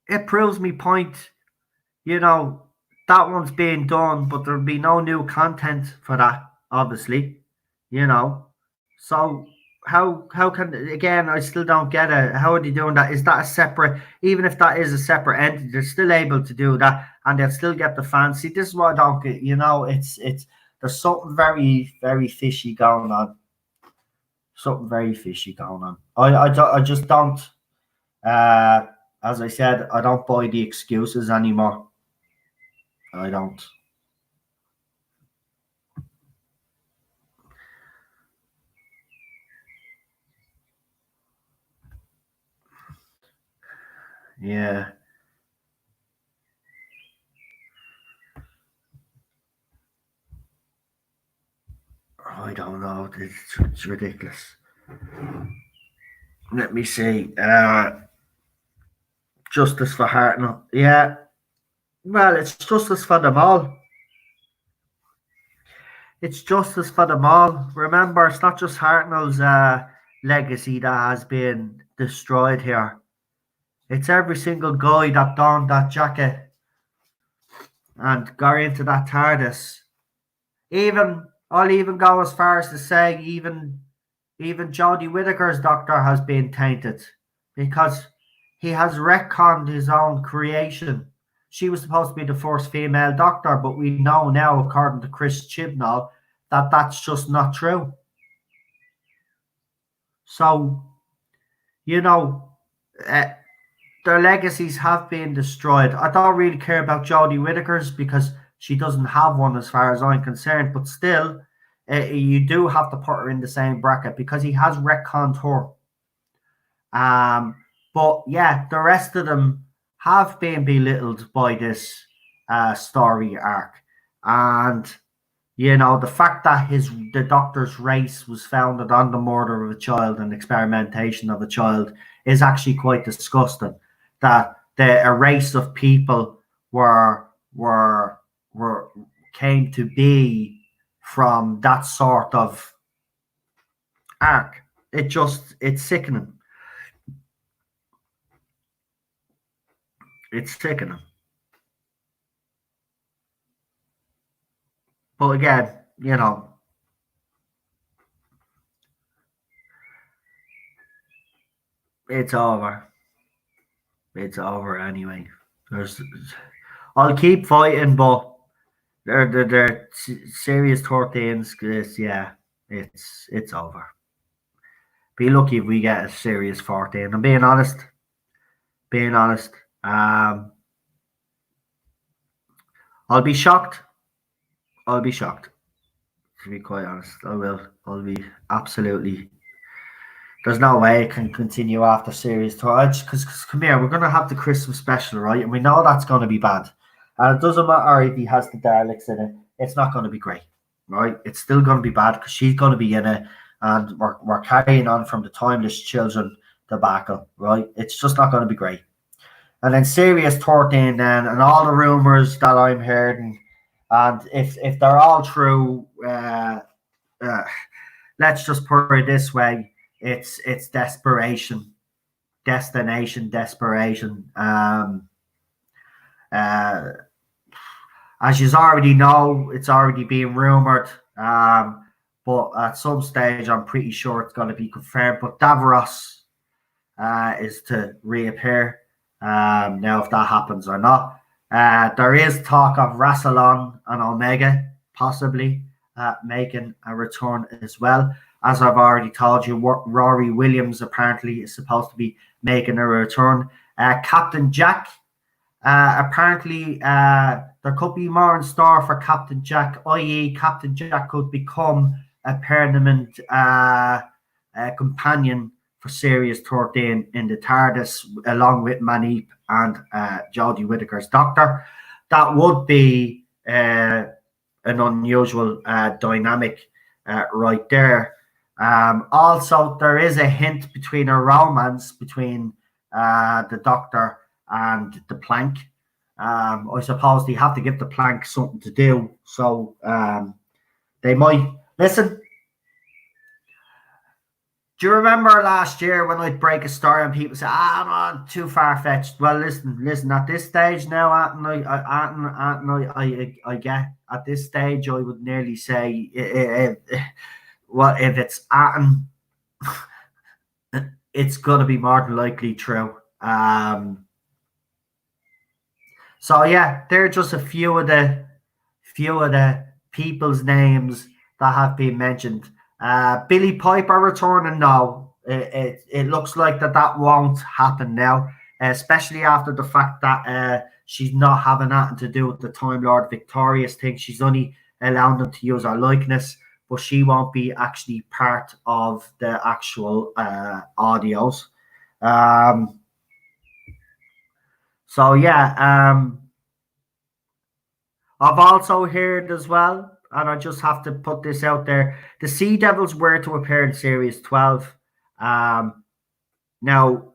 it proves me point. That one's being done, but there'll be no new content for that, obviously. So how can, again, I still don't get it. How are they doing that? Is that a separate, even if that is a separate entity, they're still able to do that and they'll still get the fans. See, this is what I don't get, it's there's something very, very fishy going on. Something very fishy going on. I just don't, as I said, I don't buy the excuses anymore. I don't. Yeah. I don't know. It's ridiculous. Let me see. Justice for Hartnell. Yeah. Well, it's justice for them all. it's justice for them all. Remember, it's not just Hartnell's legacy that has been destroyed here. It's every single guy that donned that jacket and got into that TARDIS. I'll even go as far as to say even Jodie Whittaker's Doctor has been tainted because he has retconned his own creation. She was supposed to be the first female Doctor, but we know now, according to Chris Chibnall, that that's just not true. So, you know, their legacies have been destroyed. I don't really care about Jodie Whittaker's because she doesn't have one as far as I'm concerned, but still, you do have to put her in the same bracket because he has retconned her. But yeah, the rest of them have been belittled by this story arc. And, you know, the fact that the Doctor's race was founded on the murder of a child and experimentation of a child is actually quite disgusting. That a race of people came to be from that sort of arc. It's sickening. It's sickening. But again, you know, it's over. It's over anyway. I'll keep fighting, but they're serious 13s. Yeah, it's over. Be lucky if we get a serious 14. I'm being honest. I'll be shocked. To be quite honest, I will. I'll be absolutely. There's no way it can continue after Series 12. Because come here, we're going to have the Christmas special, right? And we know that's going to be bad. And it doesn't matter if he has the Daleks in it. It's not going to be great, right? It's still going to be bad because she's going to be in it. And we're carrying on from the Timeless Children debacle, right? It's just not going to be great. And then Series 13 then, and all the rumours that I'm hearing, and if they're all true, let's just put it this way, it's desperation, destination desperation. As you already know, it's already been rumoured, but at some stage I'm pretty sure it's going to be confirmed. But Davros is to reappear. Now, if that happens or not, there is talk of Rassilon and Omega possibly making a return as well. As I've already told you, Rory Williams apparently is supposed to be making a return. Captain Jack, apparently there could be more in store for Captain Jack, i.e. Captain Jack could become a permanent companion for Series 13 in the TARDIS, along with Manip and Jodie Whittaker's Doctor. That would be an unusual dynamic right there. Also, there is a hint between a romance between the Doctor and the Plank. I suppose they have to give the Plank something to do, so they might listen. Do you remember last year when I'd break a story and people say, I'm too far-fetched? Well, listen, at this stage now, I get, at this stage, I would nearly say, well, if it's Atten, it's going to be more than likely true. So, yeah, they're just a few of the people's names that have been mentioned. Billy Piper returning? No, it looks like that won't happen now, especially after the fact that she's not having nothing to do with the Time Lord Victorious thing. She's only allowing them to use her likeness, but she won't be actually part of the actual audios. So yeah, I've also heard as well, and I just have to put this out there, the Sea Devils were to appear in Series 12. Now,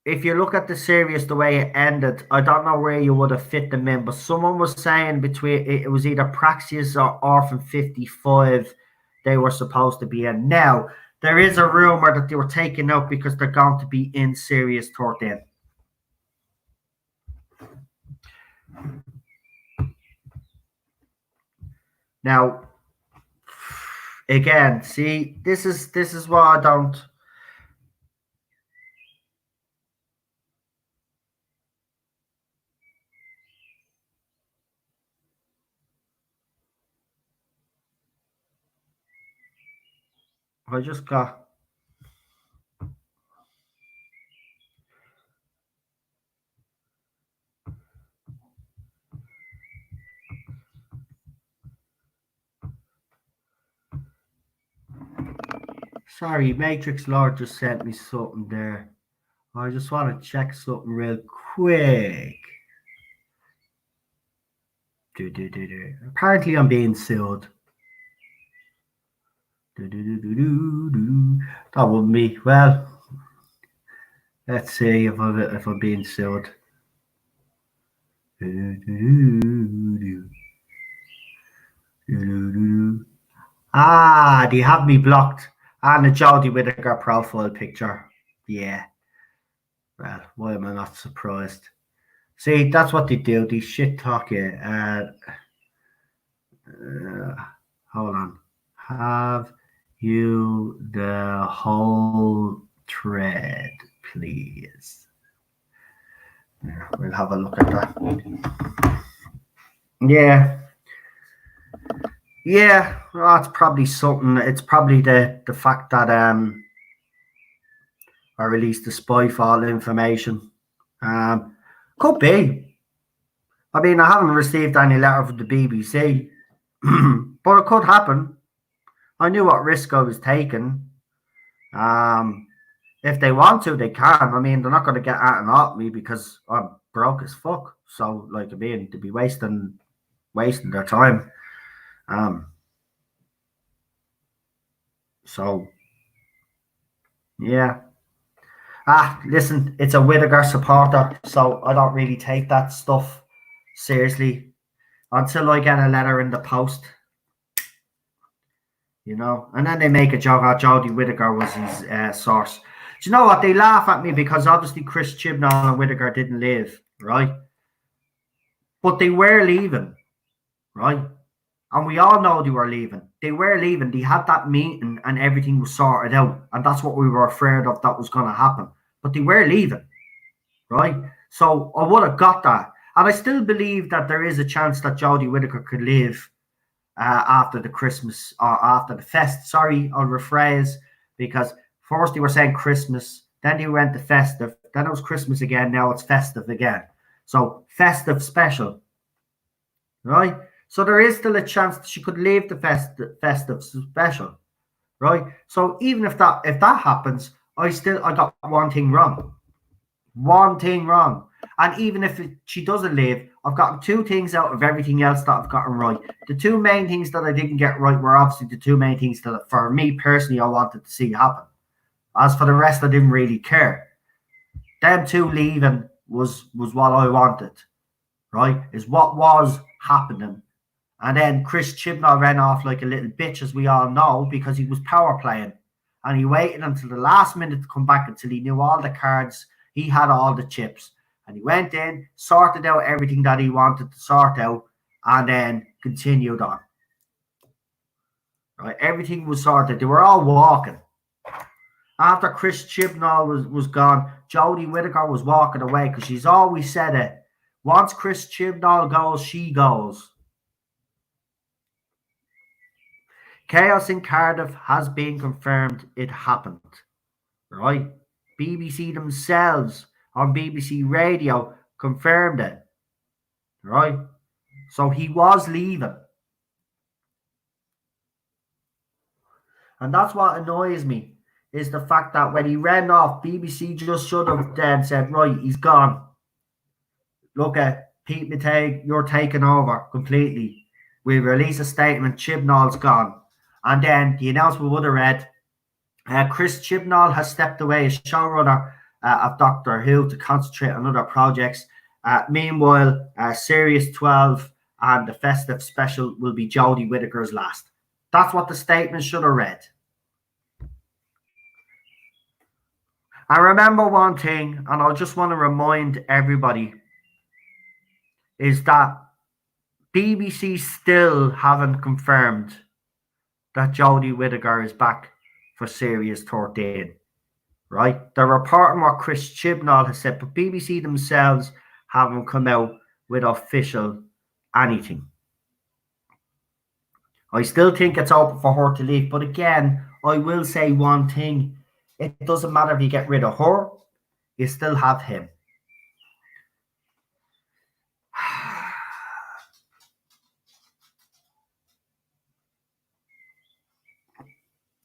if you look at the series the way it ended, I don't know where you would have fit them in, but someone was saying between it was either Praxis or Orphan 55 they were supposed to be in. Now, there is a rumor that they were taken out because they're going to be in Series 13. Now, again, see, this is why I don't. I just got. Sorry, Matrix Lord just sent me something there. I just want to check something real quick. Apparently, I'm being sued. That wouldn't be well. Let's see if I'm being sued. Ah, they have me blocked. And a Jodie Whittaker profile picture. Yeah. Well, why am I not surprised? See, that's what they do. They shit talk you. Hold on. Have you the whole thread, please? Yeah, we'll have a look at that. Yeah. Yeah, well, that's probably something. It's probably the fact that I released the Spyfall information. Could be. I mean, I haven't received any letter from the BBC, but it could happen. I knew what risk I was taking. If they want to, they can. I mean, they're not going to get at me because I'm broke as fuck. So, like, I mean, to be wasting their time. So, yeah. Listen, it's a Whittaker supporter, so I don't really take that stuff seriously until I get a letter in the post. You know, and then they make a joke out Jodie Whittaker was his source. Do you know what? They laugh at me because obviously Chris Chibnall and Whittaker didn't live, right? But they were leaving, right? And we all know they were leaving. They were leaving. They had that meeting and everything was sorted out. And that's what we were afraid of that was going to happen. But they were leaving, right? So I would have got that. And I still believe that there is a chance that Jodie Whittaker could live after the Christmas or after the fest. Sorry, I'll rephrase, because first they were saying Christmas, then they went to festive, then it was Christmas again, now it's festive again. So festive special, right? So there is still a chance that she could leave the festive special, right? So even if that happens, I got one thing wrong. One thing wrong. And even if she doesn't leave, I've gotten two things out of everything else that I've gotten right. The two main things that I didn't get right were obviously the two main things that, for me personally, I wanted to see happen. As for the rest, I didn't really care. Them two leaving was what I wanted, right? Is what was happening. And then Chris Chibnall ran off like a little bitch, as we all know, because he was power playing. And he waited until the last minute to come back until he knew all the cards. He had all the chips. And he went in, sorted out everything that he wanted to sort out, and then continued on. Right? Everything was sorted. They were all walking. After Chris Chibnall was gone, Jodie Whittaker was walking away because she's always said it. Once Chris Chibnall goes, she goes. Chaos in Cardiff has been confirmed. It happened. Right? BBC themselves on BBC Radio confirmed it. Right? So he was leaving. And that's what annoys me, is the fact that when he ran off, BBC just should have then said, right, he's gone. Look at Pete Matei, you're taking over completely. We release a statement, Chibnall's gone. And then the announcement would have read, Chris Chibnall has stepped away as showrunner of Doctor Who to concentrate on other projects. Meanwhile, Series 12 and the festive special will be Jodie Whittaker's last. That's what the statement should have read. I remember one thing, and I just want to remind everybody, is that BBC still haven't confirmed that Jodie Whittaker is back for Series 13. Right? They're reporting what Chris Chibnall has said, but BBC themselves haven't come out with official anything. I still think it's open for her to leave, but again, I will say one thing. It doesn't matter if you get rid of her, you still have him.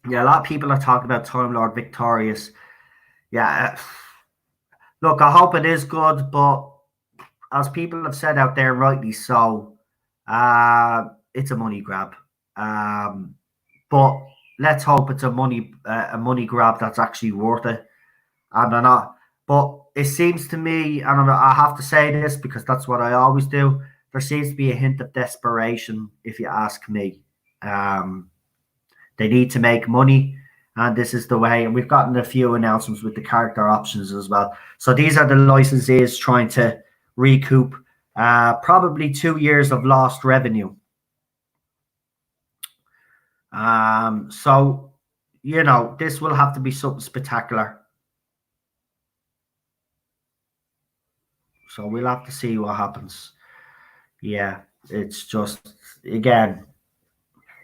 Yeah, a lot of people are talking about Time Lord Victorious. Yeah, look, I hope it is good, but as people have said out there, rightly so, it's a money grab. But let's hope it's a money grab that's actually worth it. I don't know, but it seems to me, and I have to say this because that's what I always do, there seems to be a hint of desperation, if you ask me. They need to make money, and this is the way. And we've gotten a few announcements with the character options as well. So these are the licensees trying to recoup probably 2 years of lost revenue. So, you know, this will have to be something spectacular. So we'll have to see what happens. Yeah, it's just, again,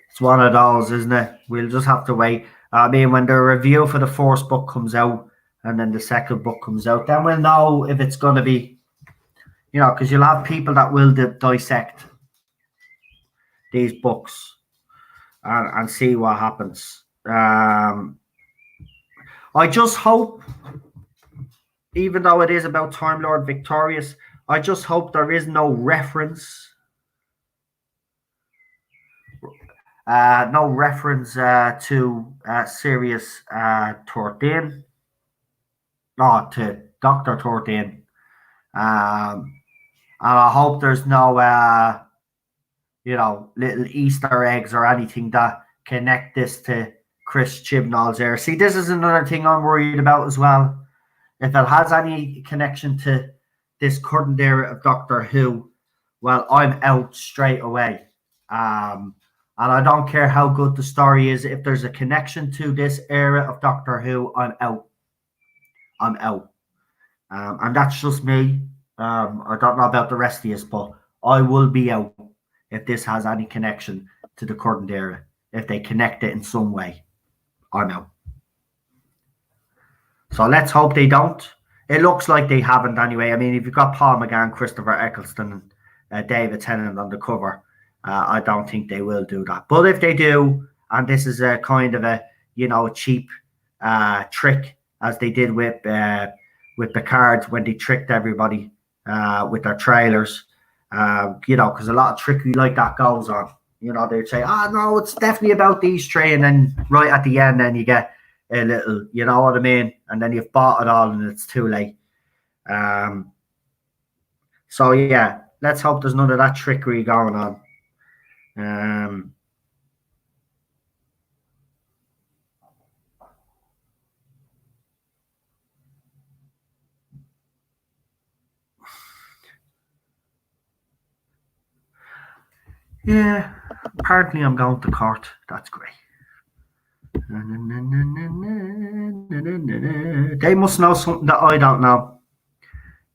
it's one of those, isn't it? We'll just have to wait. I mean, when the review for the first book comes out and then the second book comes out, then we'll know if it's going to be, you know, because you'll have people that will dissect these books and see what happens. I just hope, even though it is about Time Lord Victorious, I just hope there is no reference. To Series 13. No, to Dr. 13. And I hope there's no, you know, little Easter eggs or anything that connect this to Chris Chibnall's era. See, this is another thing I'm worried about as well. If it has any connection to this current era of Doctor Who, well, I'm out straight away. And I don't care how good the story is. If there's a connection to this era of Doctor Who, I'm out. I'm out. And that's just me. I don't know about the rest of you, but I will be out if this has any connection to the current era. If they connect it in some way, I'm out. So let's hope they don't. It looks like they haven't anyway. I mean, if you've got Paul McGann, Christopher Eccleston, and David Tennant on the cover, I don't think they will do that. But if they do, and this is a kind of a, you know, cheap trick, as they did with Picard when they tricked everybody with their trailers, you know, because a lot of trickery like that goes on. You know, they'd say, "Oh no, it's definitely about these three," and then right at the end, then you get a little, you know what I mean, and then you've bought it all, and it's too late. So yeah, let's hope there's none of that trickery going on. Yeah, apparently I'm going to court. That's great. They must know something that I don't know.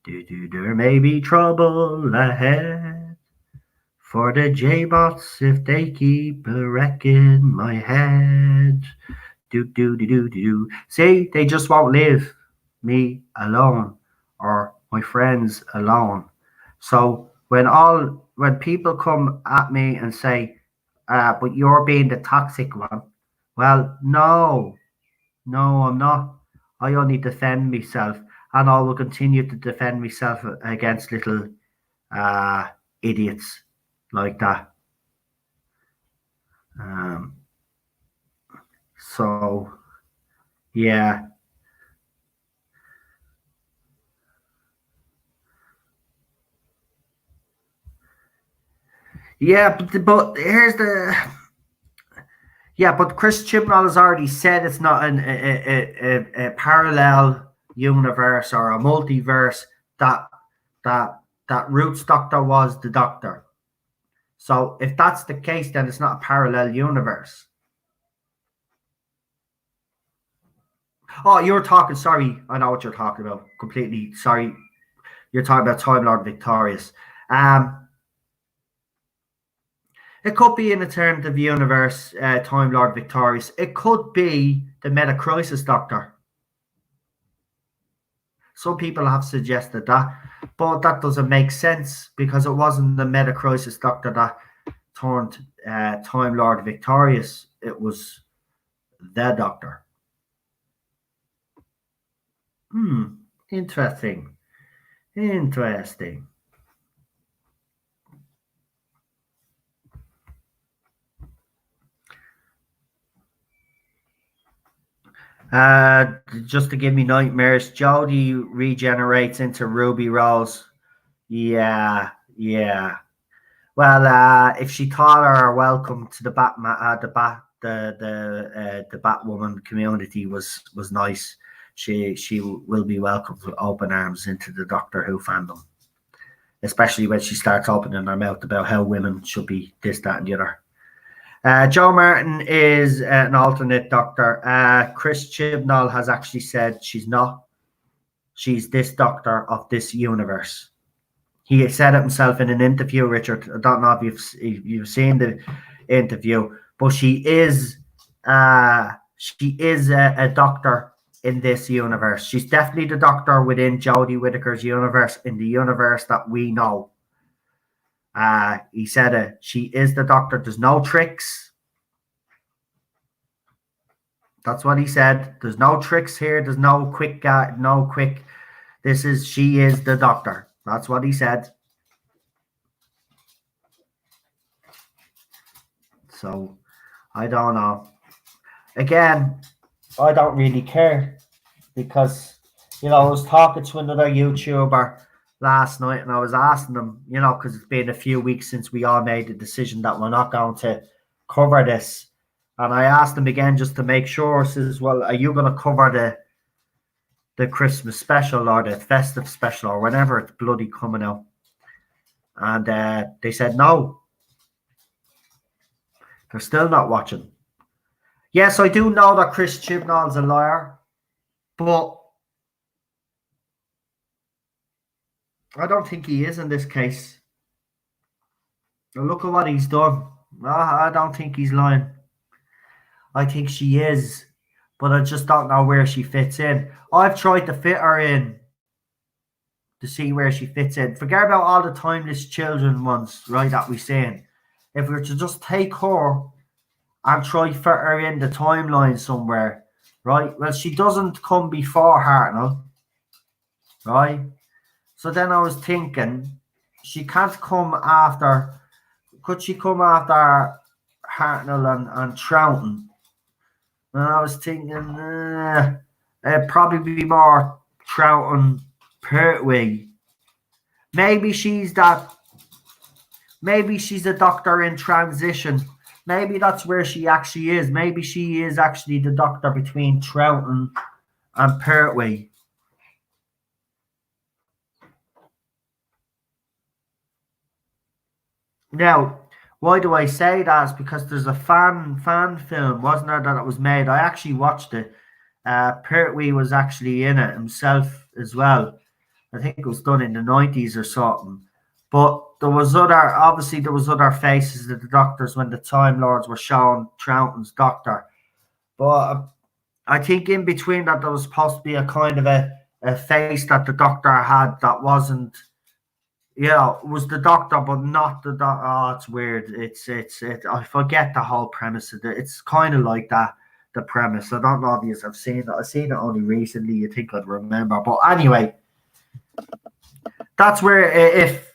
There may be trouble ahead for the J-bots if they keep wrecking my head. See, they just won't leave me alone or my friends alone. So when people come at me and say, but you're being the toxic one, well, no, I'm not. I only defend myself, and I will continue to defend myself against little idiots like that. So, yeah. Yeah, but here's the. Yeah, but Chris Chibnall has already said it's not a parallel universe or a multiverse that Roots Doctor was the Doctor. So if that's the case, then it's not a parallel universe. Oh, you're talking. Sorry, I know what you're talking about. Completely sorry. You're talking about Time Lord Victorious. It could be an alternative universe, Time Lord Victorious. It could be the Meta Crisis Doctor. Some people have suggested that, but that doesn't make sense because it wasn't the Meta Crisis Doctor that turned Time Lord Victorious. It was the Doctor. Interesting. Interesting. Just to give me nightmares, Jodie regenerates into Ruby Rose. Yeah. Well, if she taught her welcome to the the Batwoman community was nice. She will be welcomed with open arms into the Doctor Who fandom, especially when she starts opening her mouth about how women should be this, that, and the other. Joe Martin is an alternate Doctor. Chris Chibnall has actually said she's not. She's this Doctor of this universe. He said it himself in an interview, Richard. I don't know if you've seen the interview, but she is a Doctor in this universe. She's definitely the Doctor within Jodie Whittaker's universe, in the universe that we know. He said it. She is the Doctor. There's no tricks. That's what he said. There's no tricks here. There's no quick. She is the Doctor. That's what he said. So, I don't know. Again, I don't really care because, I was talking to another YouTuber last night and I was asking them, because it's been a few weeks since we all made the decision that we're not going to cover this. And I asked them again just to make sure, says, well, are you going to cover the Christmas special or the festive special or whenever it's bloody coming out? And they said no. They're still not watching. Yes, I do know that Chris Chibnall's a liar, but I don't think he is in this case. Look at what he's done. I don't think he's lying. I think she is, but I just don't know where she fits in. I've tried to fit her in to see where she fits in. Forget about all the timeless children ones, right, that we're saying. If we were to just take her and try to fit her in the timeline somewhere, right? Well, she doesn't come before Hartnell, right? So then I was thinking, she can't come after. Could she come after Hartnell and Troughton? And I was thinking, it'd probably be more Troughton, Pertwee. Maybe she's a Doctor in transition. Maybe that's where she actually is. Maybe she is actually the Doctor between Troughton and Pertwee. Now, why do I say that? It's because there's a fan film, wasn't there, that it was made. I actually watched it. Pertwee was actually in it himself as well. I think it was done in the 90s or something. But there was other faces of the Doctors when the Time Lords were showing Troughton's Doctor. But I think in between that there was supposed to be a kind of a face that the Doctor had that wasn't, it was the Doctor, but not the Doctor. Oh, it's weird. It's I forget the whole premise of it. It's kind of like that, the premise. I don't know if you've seen it. I've seen it only recently. You think I'd remember. But anyway, that's where, if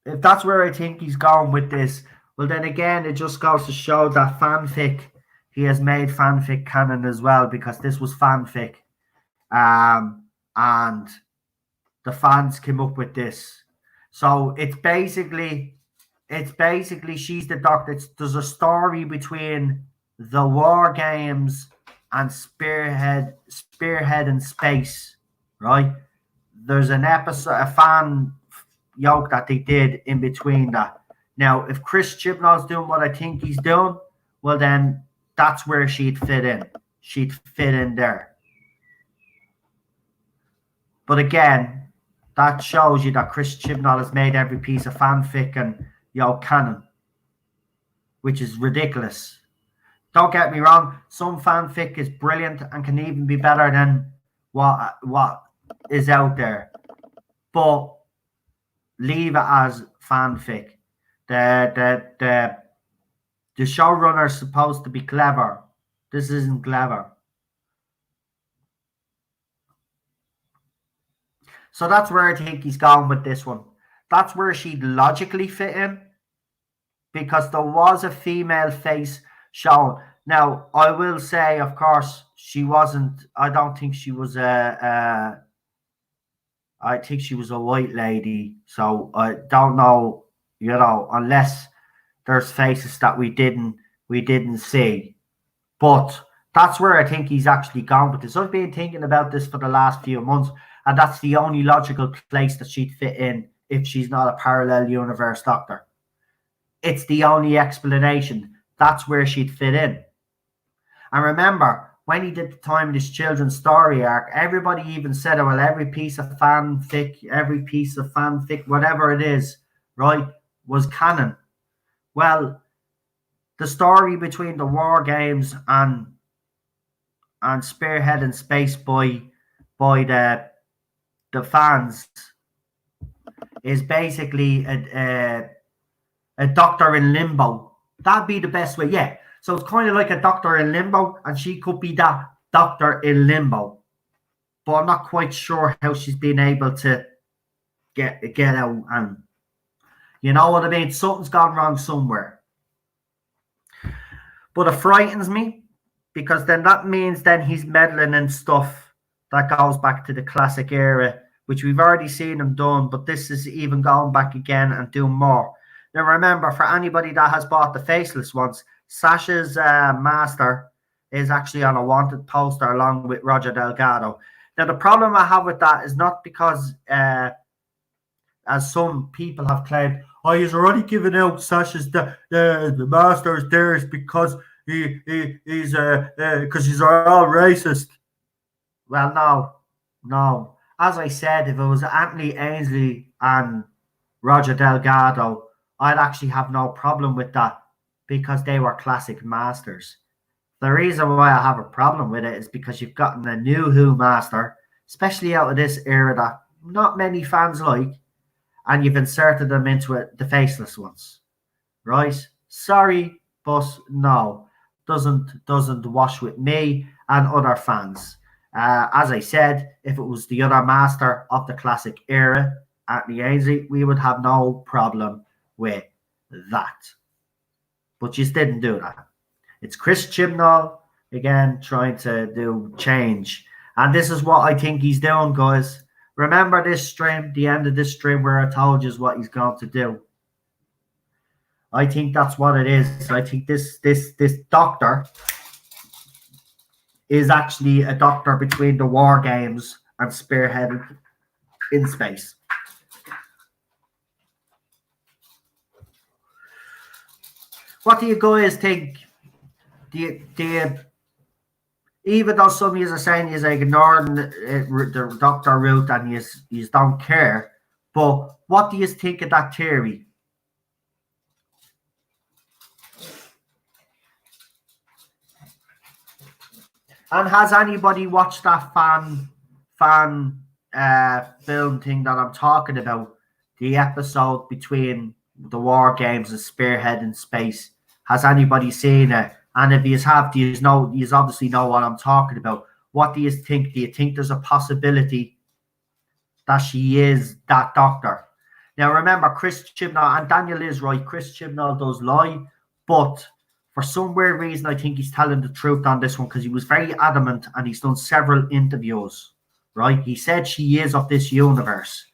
that's where I think he's going with this, well, then again, it just goes to show that fanfic, he has made fanfic canon as well, because this was fanfic. And the fans came up with this. So it's basically she's the doctor. There's a story between the War Games and Spearhead in Space, right? There's an episode, a fan yoke that they did in between that. Now, if Chris Chibnall's doing what I think he's doing, well then that's where she'd fit in. She'd fit in there. But again, that shows you that Chris Chibnall has made every piece of fanfic and canon, which is ridiculous. Don't get me wrong, some fanfic is brilliant and can even be better than what is out there. But leave it as fanfic. The showrunner is supposed to be clever. This isn't clever. So that's where I think he's gone with this one. That's where she'd logically fit in, because there was a female face shown. Now, I will say, of course, she wasn't. I don't think she was I think she was a white lady. So I don't know, unless there's faces that we didn't see. But that's where I think he's actually gone with this. I've been thinking about this for the last few months, and that's the only logical place that she'd fit in if she's not a parallel universe doctor. It's the only explanation. That's where she'd fit in. And remember, when he did the Time of This Children's story arc, everybody even said, well, every piece of fanfic, whatever it is, right, was canon. Well, the story between the War Games and Spearhead in Space by the fans is basically a doctor in limbo. That'd be the best way, yeah. So it's kind of like a doctor in limbo, and she could be that doctor in limbo. But I'm not quite sure how she's been able to get out, and you know what I mean? Something's gone wrong somewhere. But it frightens me, because then that means then he's meddling in stuff that goes back to the classic era, which we've already seen him done, but this is even going back again and doing more. Now remember, for anybody that has bought the faceless ones, Sasha's master is actually on a wanted poster along with Roger Delgado. Now the problem I have with that is not because, as some people have claimed, he's already given out Sasha's the master's theirs because he's because he's all racist. Well, no. As I said, if it was Anthony Ainsley and Roger Delgado, I'd actually have no problem with that, because they were classic masters. The reason why I have a problem with it is because you've gotten a new Who master, especially out of this era that not many fans like, and you've inserted them into it, the faceless ones, right? Sorry, but no, doesn't wash with me and other fans. As I said, if it was the other master of the classic era, Anthony Ainsley, we would have no problem with that. But just didn't do that. It's Chris Chibnall, again, trying to do change. And this is what I think he's doing, guys. Remember this stream, the end of this stream, where I told you what he's going to do. I think that's what it is. I think this doctor is actually a doctor between the War Games and Spearhead in Space. What do you guys think? Do you, even though some of you are saying you're ignoring the doctor route and you don't care, but what do you think of that theory? And has anybody watched that fan film thing that I'm talking about? The episode between the War Games and Spearhead in Space. Has anybody seen it? And if you have, you obviously know what I'm talking about. What do you think? Do you think there's a possibility that she is that doctor? Now remember, Chris Chibnall, and Daniel is right, Chris Chibnall does lie, but for some weird reason, I think he's telling the truth on this one, because he was very adamant and he's done several interviews, right? He said she is of this universe.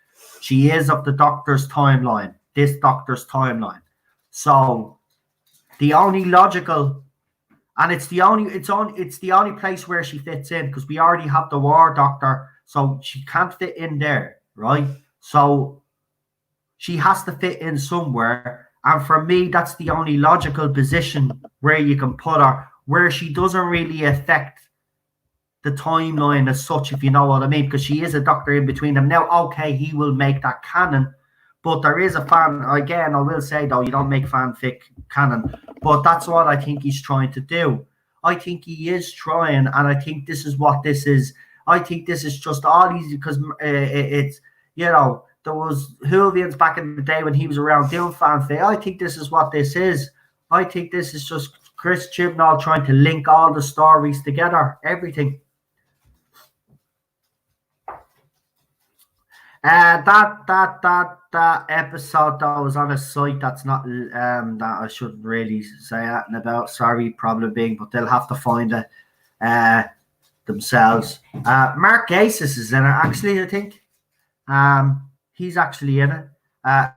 She is of the Doctor's timeline, this Doctor's timeline. So the only logical, and it's the only place where she fits in, because we already have the War Doctor, so she can't fit in there, right? So she has to fit in somewhere, and for me, that's the only logical position where you can put her, where she doesn't really affect the timeline as such, if you know what I mean, because she is a Doctor in between them. Now, okay, he will make that canon, but there is a fan, again, I will say, though, you don't make fanfic canon, but that's what I think he's trying to do. I think he is trying, and I think this is what this is. I think this is just all easy, because it's, you know, there was Whovians back in the day when he was around doing fanfic. I think this is what this is. I think this is just Chris Chibnall trying to link all the stories together, everything. That episode that was on a site that's not that I shouldn't really say anything about. Sorry, problem being, but they'll have to find it themselves. Mark Gatiss is in it, actually, I think. He's actually in it.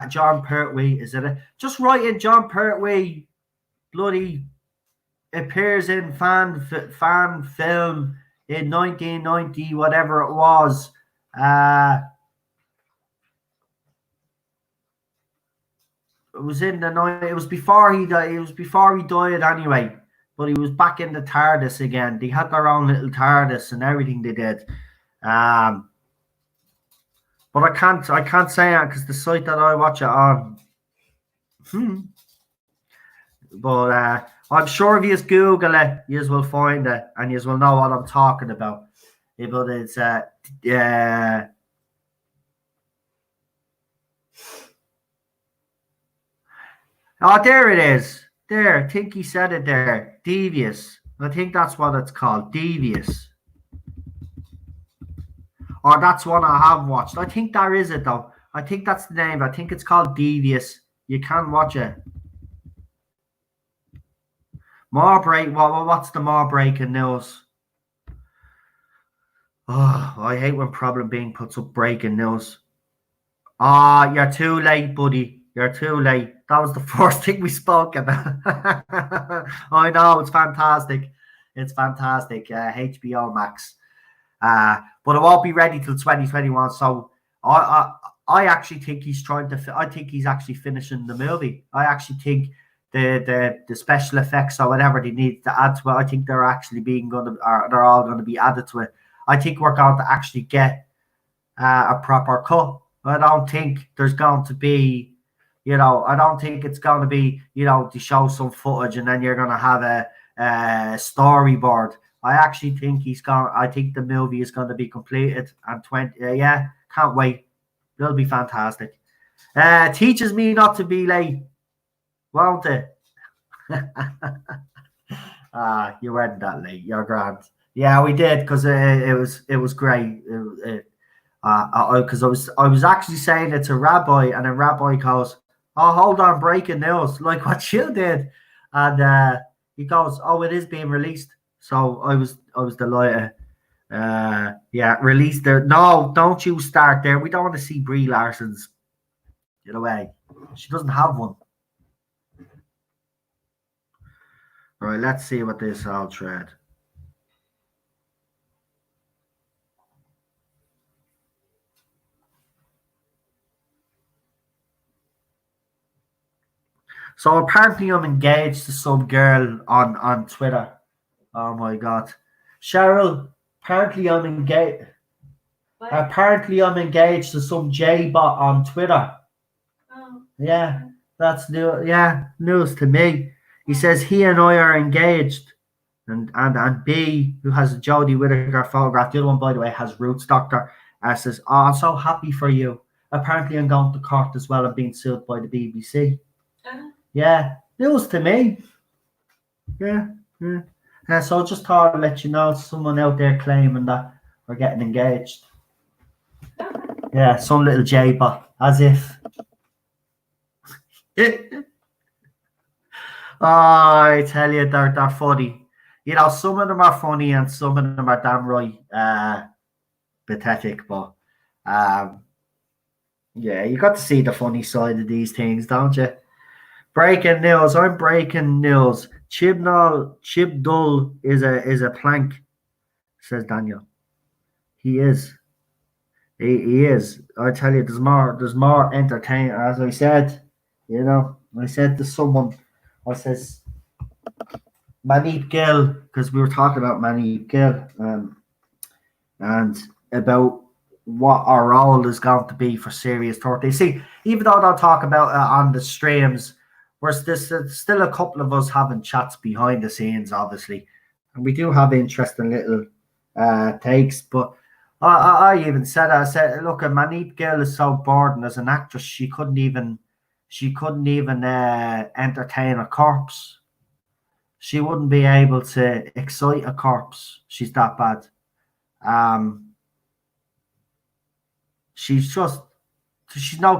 John Pertwee is in it. Just write in John Pertwee bloody appears in fan film in 1990, whatever it was. It was in the night. It was before he died. It was before he died anyway. But he was back in the TARDIS again. They had their own little TARDIS and everything they did. But I can't say it because the site that I watch it on. But I'm sure if you just Google it, you will find it and you will know what I'm talking about. But it's oh, there it is. There, I think he said it there. Devious. I think that's what it's called. Devious. Or that's one I have watched. I think there is it, though. I think that's the name. I think it's called Devious. You can watch it. More break. What's the more breaking news? Oh, I hate when Problem Being puts up breaking news. Ah, you're too late, buddy. You're too late. That was the first thing we spoke about. I know, it's fantastic. It's fantastic. HBO Max. But it won't be ready till 2021. So I actually think he's trying to. I think he's actually finishing the movie. I actually think the special effects or whatever they need to add to it, I think they're actually they're all going to be added to it. I think we're going to actually get a proper cut. I don't think there's going to be. You know, I don't think it's going to be, you know, to show some footage and then you're going to have a storyboard. I actually think I think the movie is going to be completed and can't wait. It'll be fantastic. Teaches me not to be late, won't it? You weren't that late. You're grand. Yeah, we did because it was great. Because I was actually saying it to Rabbi, and then Rabbi goes, "Oh, hold on, breaking news," like what you did, and he goes, "Oh, it is being released." So I was delighted. Released there. No, don't you start there. We don't want to see Brie Larson's. Get away. She doesn't have one. All right, let's see what this all thread. So apparently I'm engaged to some girl on Twitter. Oh my God. Cheryl, apparently I'm engaged. What? Apparently I'm engaged to some J-bot on Twitter. Oh. Yeah, that's new. Yeah, news to me. He says he and I are engaged. And B, who has a Jodie Whittaker photograph, the other one, by the way, has Roots Doctor, says, "Oh, I'm so happy for you. Apparently I'm going to court as well and being sued by the BBC." Yeah, news to me. Yeah. So I just thought I'd let you know someone out there claiming that we're getting engaged. Yeah, some little J-bot, as if. Oh, I tell you, they're funny. You know, some of them are funny and some of them are damn right pathetic. But Yeah, you got to see the funny side of these things, don't you? Breaking news. I'm breaking news. Chibnall is a plank, says Daniel. He is. He is. I tell you, there's more entertainment. As I said, I said to someone, I says Manip Gill, because we were talking about Manip Gill, and about what our role is going to be for Series 30. See, even though I don't talk about it on the streams, there's still a couple of us having chats behind the scenes, obviously, and we do have interesting little takes. But I even said, I said, look, Manip Gill is so bored, and as an actress, she couldn't even entertain a corpse. She wouldn't be able to excite a corpse. She's that bad. She's no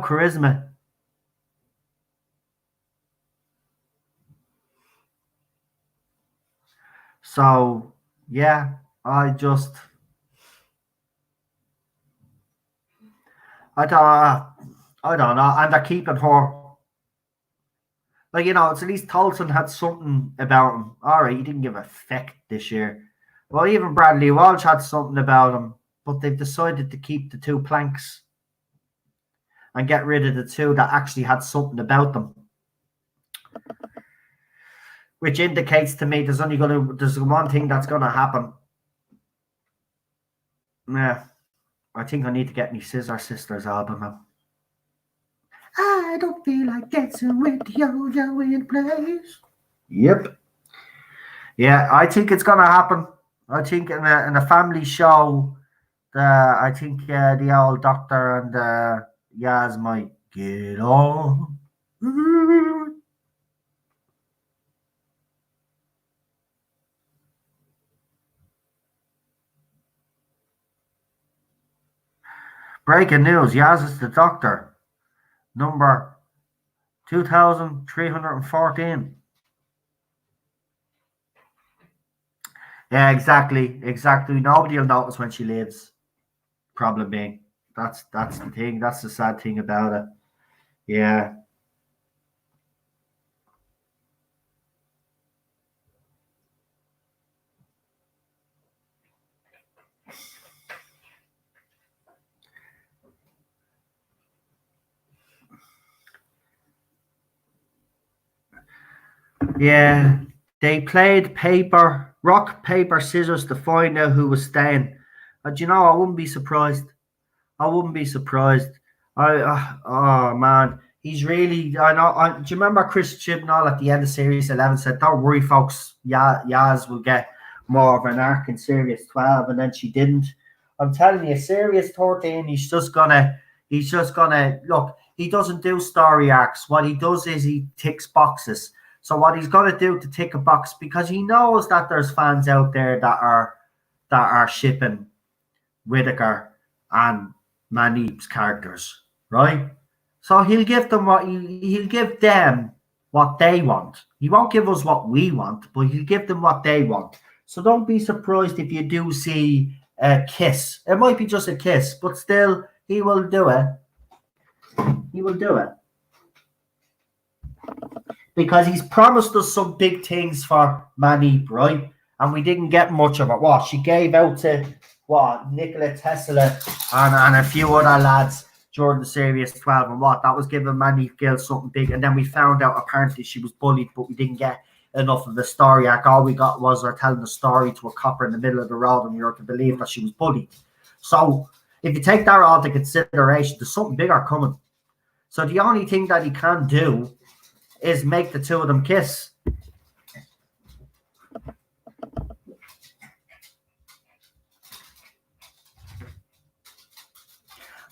charisma. So yeah, I don't know. And they're keeping her. Like, it's at least Tolson had something about him. All right, he didn't give a feck this year. Well, even Bradley Walsh had something about him, but they've decided to keep the two planks and get rid of the two that actually had something about them. Which indicates to me there's one thing that's gonna happen. Yeah. I think I need to get me Scissor Sisters album out. I don't feel like dancing with yo-yo in place. Yep. Yeah, I think it's gonna happen. I think in a family show, I think the old doctor and Yaz might get on. Breaking news: Yaz is the doctor. Number 2,314. Yeah, exactly. Nobody will notice when she leaves. Problem being, that's the thing. That's the sad thing about it. Yeah. Yeah, they played rock, paper, scissors to find out who was staying. And I wouldn't be surprised. Oh man, he's really. I know. Do you remember Chris Chibnall at the end of Series 11 said, "Don't worry, folks. Yaz will get more of an arc in Series 12," and then she didn't. I'm telling you, Series 13, he's just gonna look. He doesn't do story arcs. What he does is he ticks boxes. So what he's going to do to tick a box, because he knows that there's fans out there that are shipping Whittaker and Manip's characters, right? So he'll give them what they want. He won't give us what we want, but he'll give them what they want. So don't be surprised if you do see a kiss. It might be just a kiss, but still, he will do it. He will do it. Because he's promised us some big things for Manip, right? And we didn't get much of it. What? She gave out to, Nikola Tesla and a few other lads during the Series 12. And that was giving Manip Gill something big. And then we found out apparently she was bullied, but we didn't get enough of the story arc. All we got was her telling a story to a copper in the middle of the road, and we were to believe that she was bullied. So if you take that all into consideration, there's something bigger coming. So the only thing that he can do is make the two of them kiss.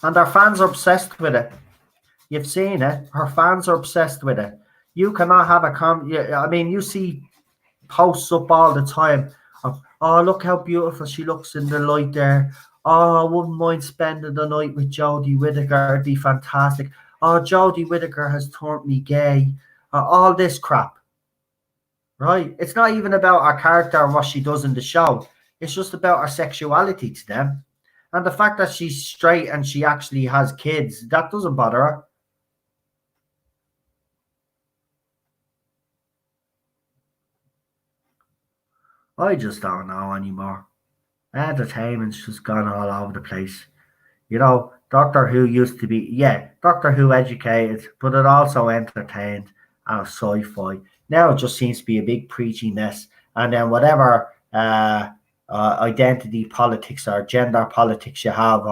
And our fans are obsessed with it. You've seen it. Her fans are obsessed with it. You cannot have you see posts up all the time of, oh, look how beautiful she looks in the light there. Oh, I wouldn't mind spending the night with Jodie Whittaker. It'd be fantastic. Oh, Jodie Whittaker has turned me gay. All this crap. Right? It's not even about our character and what she does in the show. It's just about our sexuality to them. And the fact that she's straight and she actually has kids, that doesn't bother her. I just don't know anymore. Entertainment's just gone all over the place. You know, Doctor Who used to be, Doctor Who educated, but it also entertained and sci-fi. Now it just seems to be a big preachiness. And then whatever identity politics or gender politics you have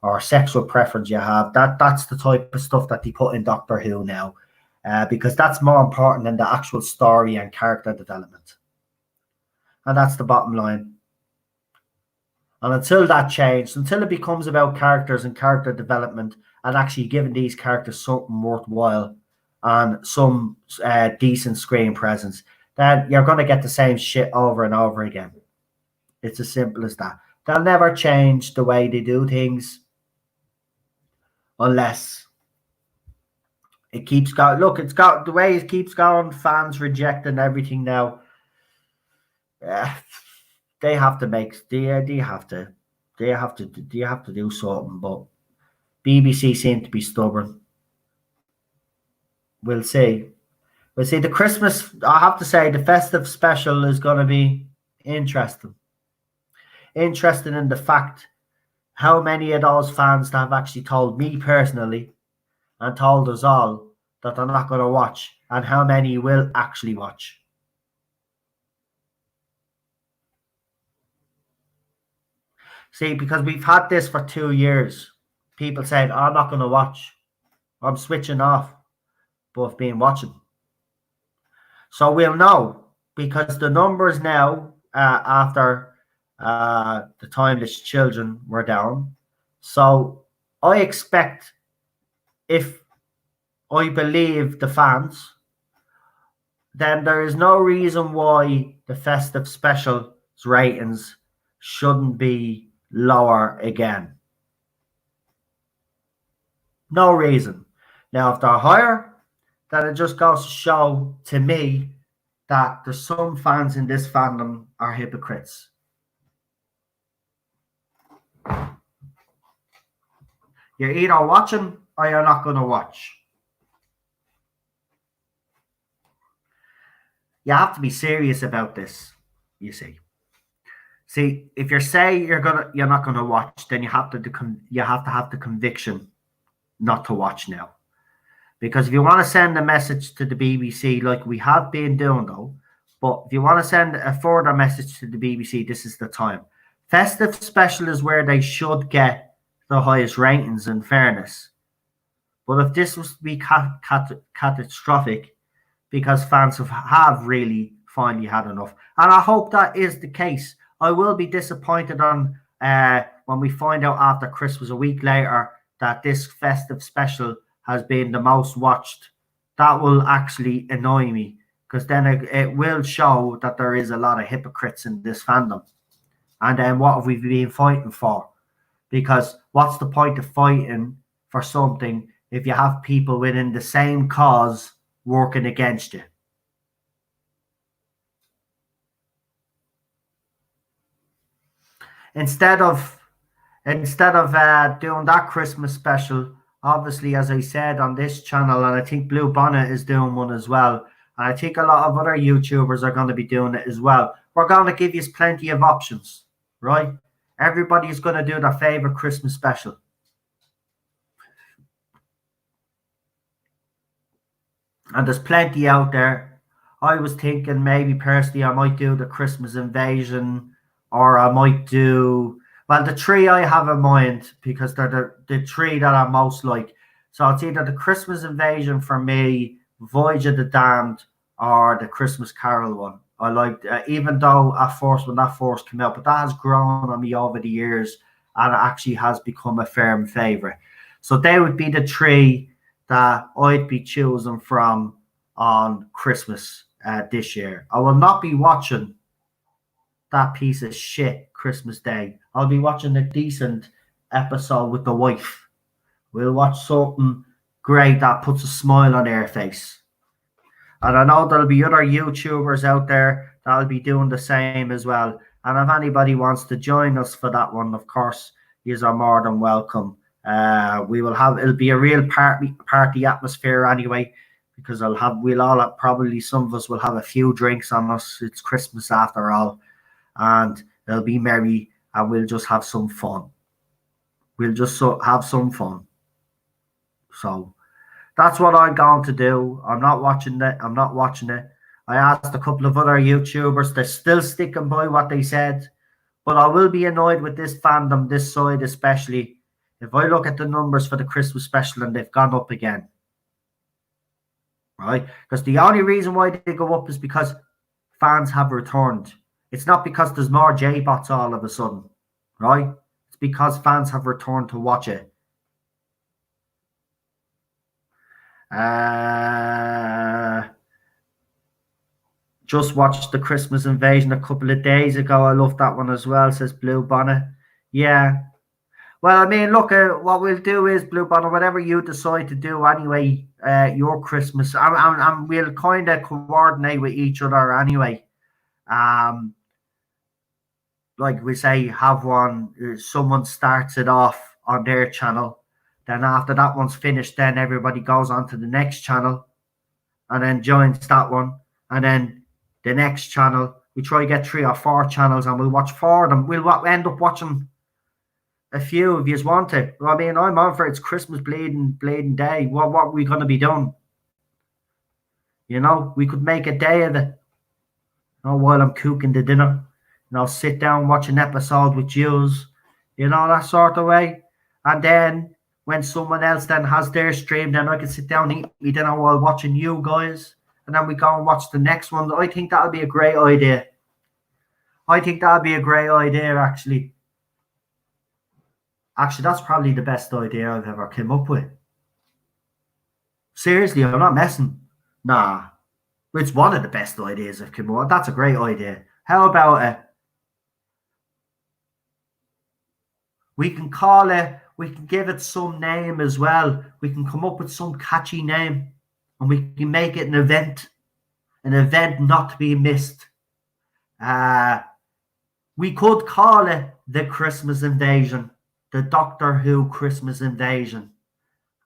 or sexual preference you have, that's the type of stuff that they put in Doctor Who now. Because that's more important than the actual story and character development. And that's the bottom line. And until that changes, until it becomes about characters and character development and actually giving these characters something worthwhile and some decent screen presence, then you're going to get the same shit over and over again. It's as simple as that. They'll never change the way they do things unless it keeps going. Look, it's got the way it keeps going. Fans rejecting everything now. They have to make. They have to do something. But BBC seem to be stubborn. We'll see. We'll see. The Christmas, I have to say, the festive special is going to be interesting. Interesting in the fact how many of those fans have actually told me personally and told us all that they're not going to watch, and how many will actually watch. See, because we've had this for 2 years. People saying, I'm not going to watch. I'm switching off. But I've been watching. So we'll know, because the numbers now, after the Timeless Children were down. So I expect, if I believe the fans, then there is no reason why the festive specials ratings shouldn't be lower again. No reason. Now, if they're higher, then it just goes to show to me that there's some fans in this fandom are hypocrites. You're either watching or you're not going to watch. You have to be serious about this, you see. See, if you say you're not gonna watch, then you have to have the conviction not to watch now. Because if you want to send a message to the BBC, like we have been doing though, but if you want to send a further message to the BBC, this is the time. Festive special is where they should get the highest ratings, in fairness. But if this was to be catastrophic, because fans have really finally had enough, and I hope that is the case. I will be disappointed on when we find out after Christmas, a week later, that this festive special has been the most watched. That will actually annoy me, because then it will show that there is a lot of hypocrites in this fandom. And then what have we been fighting for? Because what's the point of fighting for something if you have people within the same cause working against you? Instead of doing that Christmas special, obviously, as I said on this channel, and I think Blue Bonnet is doing one as well, and I think a lot of other YouTubers are going to be doing it as well. We're going to give you plenty of options, right? Everybody's going to do their favorite Christmas special. And there's plenty out there. I was thinking maybe personally I might do the Christmas Invasion, or I might do, well, the three I have in mind, because they're the three that I most like. So it's either the Christmas Invasion for me, Voyage of the Damned, or the Christmas Carol one. I like, even though at first when that first came out, but that has grown on me over the years, and it actually has become a firm favourite. So they would be the three that I'd be choosing from on Christmas this year. I will not be watching that piece of shit Christmas Day. I'll be watching a decent episode with the wife. We'll watch something great that puts a smile on their face. And I know there'll be other YouTubers out there that'll be doing the same as well. And if anybody wants to join us for that one, of course, you are more than welcome. It'll be a real party atmosphere anyway, because probably some of us will have a few drinks on us. It's Christmas after all, and it'll be merry, and we'll just have some fun. Have some fun. So that's what I'm going to do. I'm not watching it. I asked a couple of other YouTubers. They're still sticking by what they said. But I will be annoyed with this fandom, this side especially, if I look at the numbers for the Christmas special and they've gone up again. Right? Because the only reason why they go up is because fans have returned. It's not because there's more J-bots all of a sudden. Right? It's because fans have returned to watch it. Just watched the Christmas Invasion a couple of days ago. I love that one as well, says Blue Bonnet. Yeah. Well, I mean, look, what we'll do is, Blue Bonnet, whatever you decide to do anyway, your Christmas, and we'll kind of coordinate with each other anyway. Like we say, have one, someone starts it off on their channel. Then after that one's finished, then everybody goes on to the next channel and then joins that one. And then the next channel, we try to get 3 or 4 channels and we'll watch 4 of them. We'll end up watching a few if you want to. I mean, I'm on for it's Christmas bleeding day. What are we going to be doing? You know, we could make a day of it. You know, while I'm cooking the dinner. And I'll sit down, watch an episode with yous. You know, that sort of way. And then when someone else then has their stream, then I can sit down and eat me dinner while watching you guys. And then we go and watch the next one. I think that'll be a great idea. Actually. Actually, that's probably the best idea I've ever come up with. Seriously, I'm not messing. Nah. It's one of the best ideas I've come up with. That's a great idea. How about it? We can call it, we can give it some name as well. We can come up with some catchy name. And we can make it an event not to be missed. We could call it the Christmas Invasion, the Doctor Who Christmas Invasion,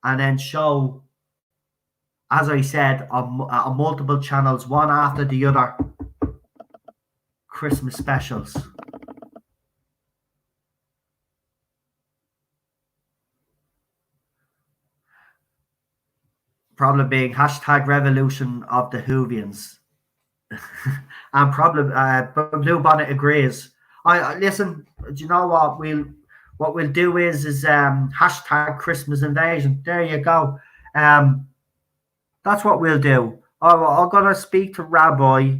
and then show, as I said, on multiple channels, one after the other, Christmas specials. Problem being #revolution of the Whovians. And problem, Blue Bonnet agrees. Listen, do you know what we'll do is #Christmas Invasion. There you go. That's what we'll do. I'm gonna speak to Rabbi.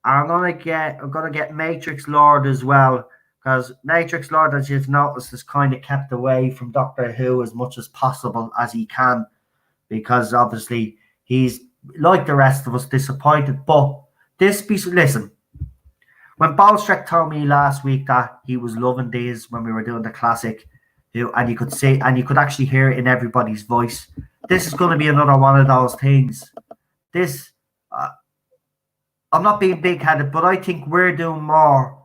I'm gonna get Matrix Lord as well, because Matrix Lord, as you've noticed, is kind of kept away from Doctor Who as much as possible as he can. Because obviously he's, like the rest of us, disappointed. But listen, when Balstrek told me last week that he was loving these when we were doing the classic, and you could see, and you could actually hear it in everybody's voice, this is going to be another one of those things. I'm not being big-headed, but I think we're doing more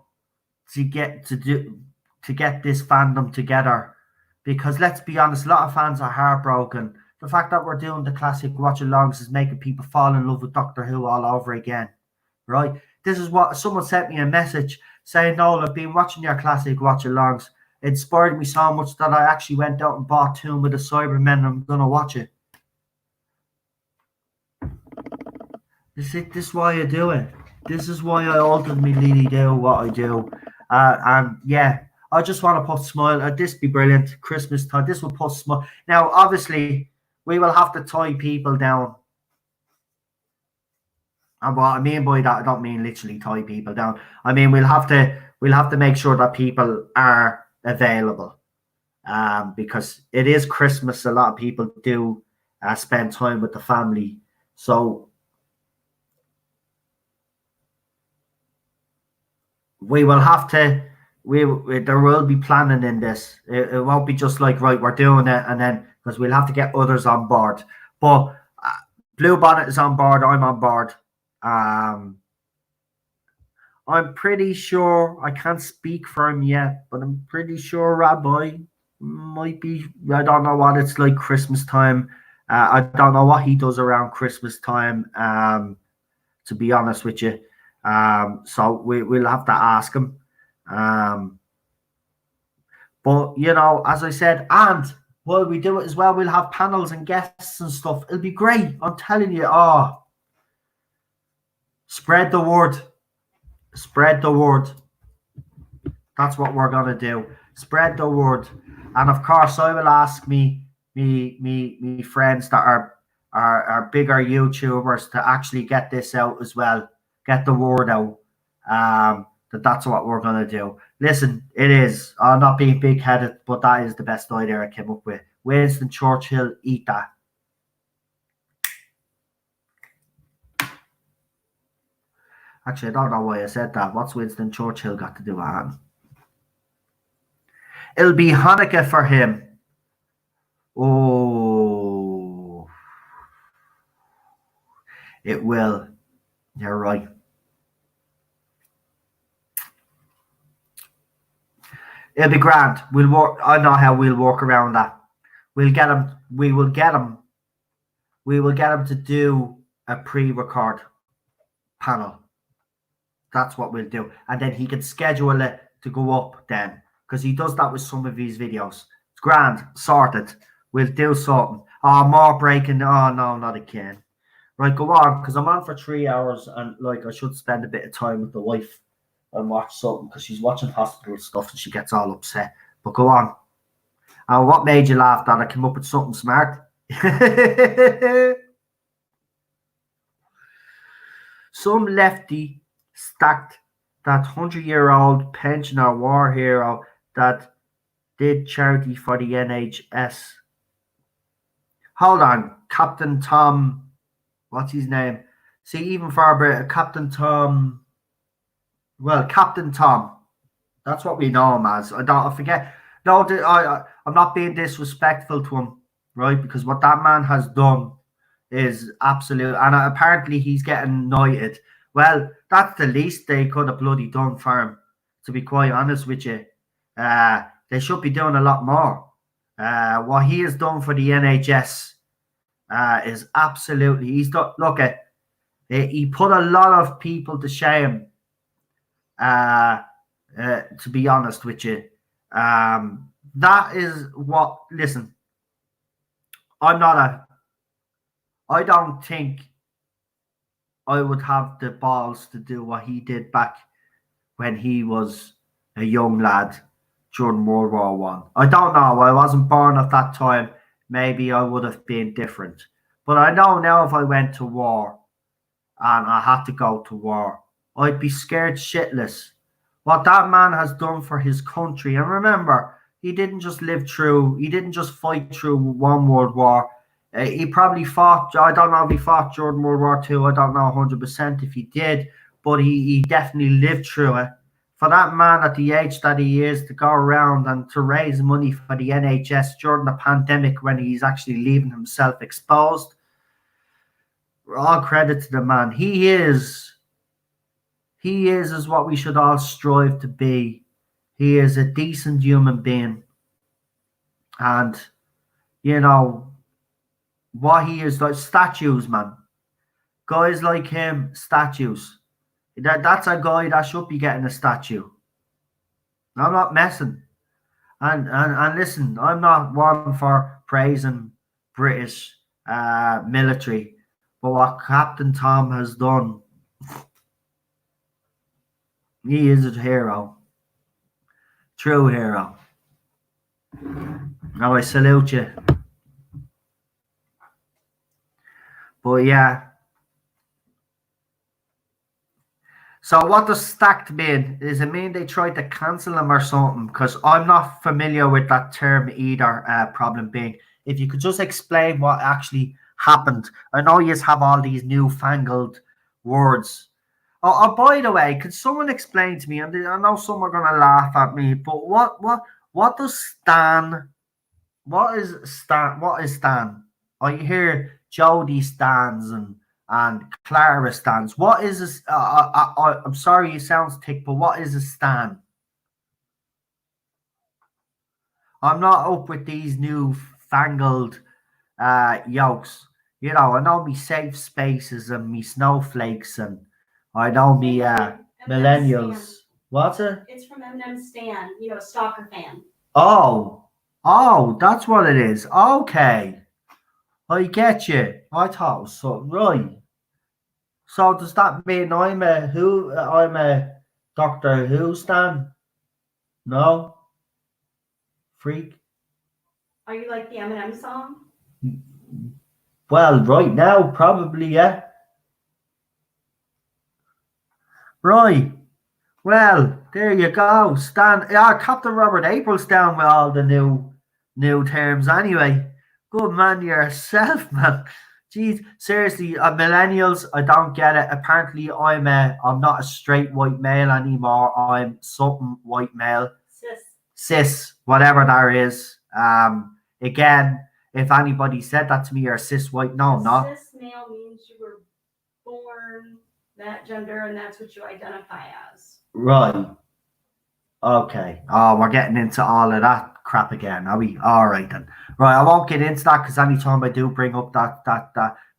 to get this fandom together. Because let's be honest, a lot of fans are heartbroken. The fact that we're doing the classic watch-alongs is making people fall in love with Doctor Who all over again, right? This is what someone sent me a message saying, "No, I've been watching your classic watch-alongs. It inspired me so much that I actually went out and bought Tomb of the Cybermen and I'm going to watch it." This is why I do it. This is why I ultimately do what I do. And yeah, I just want to put smile. This be brilliant. Christmas time. This will put smile. Now, obviously, we will have to tie people down. And what I mean by that, I don't mean literally tie people down. I mean we'll have to make sure that people are available. Because it is Christmas. A lot of people do spend time with the family. So we will have to. There will be planning in this. It won't be just like, right, we're doing it, and then, because we'll have to get others on board. But Blue Bonnet is on board. I'm on board. I'm pretty sure, I can't speak for him yet, but I'm pretty sure Rabbi might be. I don't know what it's like Christmas time. I don't know what he does around Christmas time. To be honest with you, so we'll have to ask him. But you know, as I said, and while we do it as well, we'll have panels and guests and stuff. It'll be great. I'm telling you. Oh, spread the word. Spread the word. That's what we're gonna do. Spread the word. And of course, I will ask me friends that are bigger YouTubers to actually get this out as well. Get the word out. That's what we're gonna do. Listen, it is. I'm not being big-headed, but that is the best idea I came up with. Winston Churchill, eat that. Actually, I don't know why I said that. What's Winston Churchill got to do with it? It'll be Hanukkah for him. Oh, it will. You're right. It'll be grand. We'll work. I know how we'll work around that. We'll get him. We will get him. We will get him to do a pre-record panel. That's what we'll do, and then he can schedule it to go up then, because he does that with some of his videos. It's grand, sorted. We'll do something. Oh, more breaking. Oh no, not again. Right, go on, because I'm on for 3 hours, and like I should spend a bit of time with the wife and watch something, because she's watching hospital stuff and she gets all upset. But go on. What made you laugh? That I came up with something smart? Some lefty stacked that 100-year-old pensioner war hero that did charity for the NHS. Hold on, Captain Tom. What's his name? See, even for Captain Tom. Well, Captain Tom. That's what we know him as. I forget. No, I'm not being disrespectful to him, right? Because what that man has done is absolute. And apparently he's getting knighted. Well, that's the least they could have bloody done for him, to be quite honest with you. They should be doing a lot more. What he has done for the NHS is absolutely. He's done. Look at. He put a lot of people to shame. To be honest with you, that is what. Listen, I don't think I would have the balls to do what he did back when he was a young lad during World War One. I don't know. I wasn't born at that time. Maybe I would have been different. But I know now if I went to war and I had to go to war, I'd be scared shitless. What that man has done for his country, and remember, he didn't just fight through one world war. He probably fought, I don't know if he fought during World War II, I don't know 100% if he did, but he definitely lived through it. For that man at the age that he is to go around and to raise money for the NHS during the pandemic when he's actually leaving himself exposed, all credit to the man. He is what we should all strive to be. He is a decent human being. And, you know, what he is like, statues, man. Guys like him, statues. That's a guy that should be getting a statue. I'm not messing. And listen, I'm not one for praising British military, but what Captain Tom has done, he is a hero. True hero. Now I salute you. But yeah. So what does stacked mean? Does it mean they tried to cancel him or something? Because I'm not familiar with that term either, problem being. If you could just explain what actually happened. I know you have all these newfangled words. Oh, by the way, could someone explain to me, and I know some are going to laugh at me, but what does Stan, what is Stan? I hear Jodie Stans and Clara Stans. What is this? I'm sorry, it sounds thick, but what is a Stan? I'm not up with these new fangled yokes. You know, I know me safe spaces and me snowflakes, and I know me millennials. What's it? It's from Eminem Stan, stalker fan. Oh, that's what it is. Okay, I get you. I thought it was something right. So does that mean I'm a who? I'm a Doctor Who stan? No, freak. Are you like the Eminem song? Well, right now, probably, yeah. Right. Well, there you go. Stan, yeah, Captain Robert April's down with all the new terms anyway. Good man yourself, man. Jeez, seriously, millennials, I don't get it. Apparently, I'm not a straight white male anymore. I'm something white male. Cis, whatever that is. Again, if anybody said that to me, you're a cis white. No, I'm not. Cis male means you were born that gender and that's what you identify as. Right. Okay. Oh, we're getting into all of that crap again, are we? All right then. Right, I won't get into that because anytime I do bring up that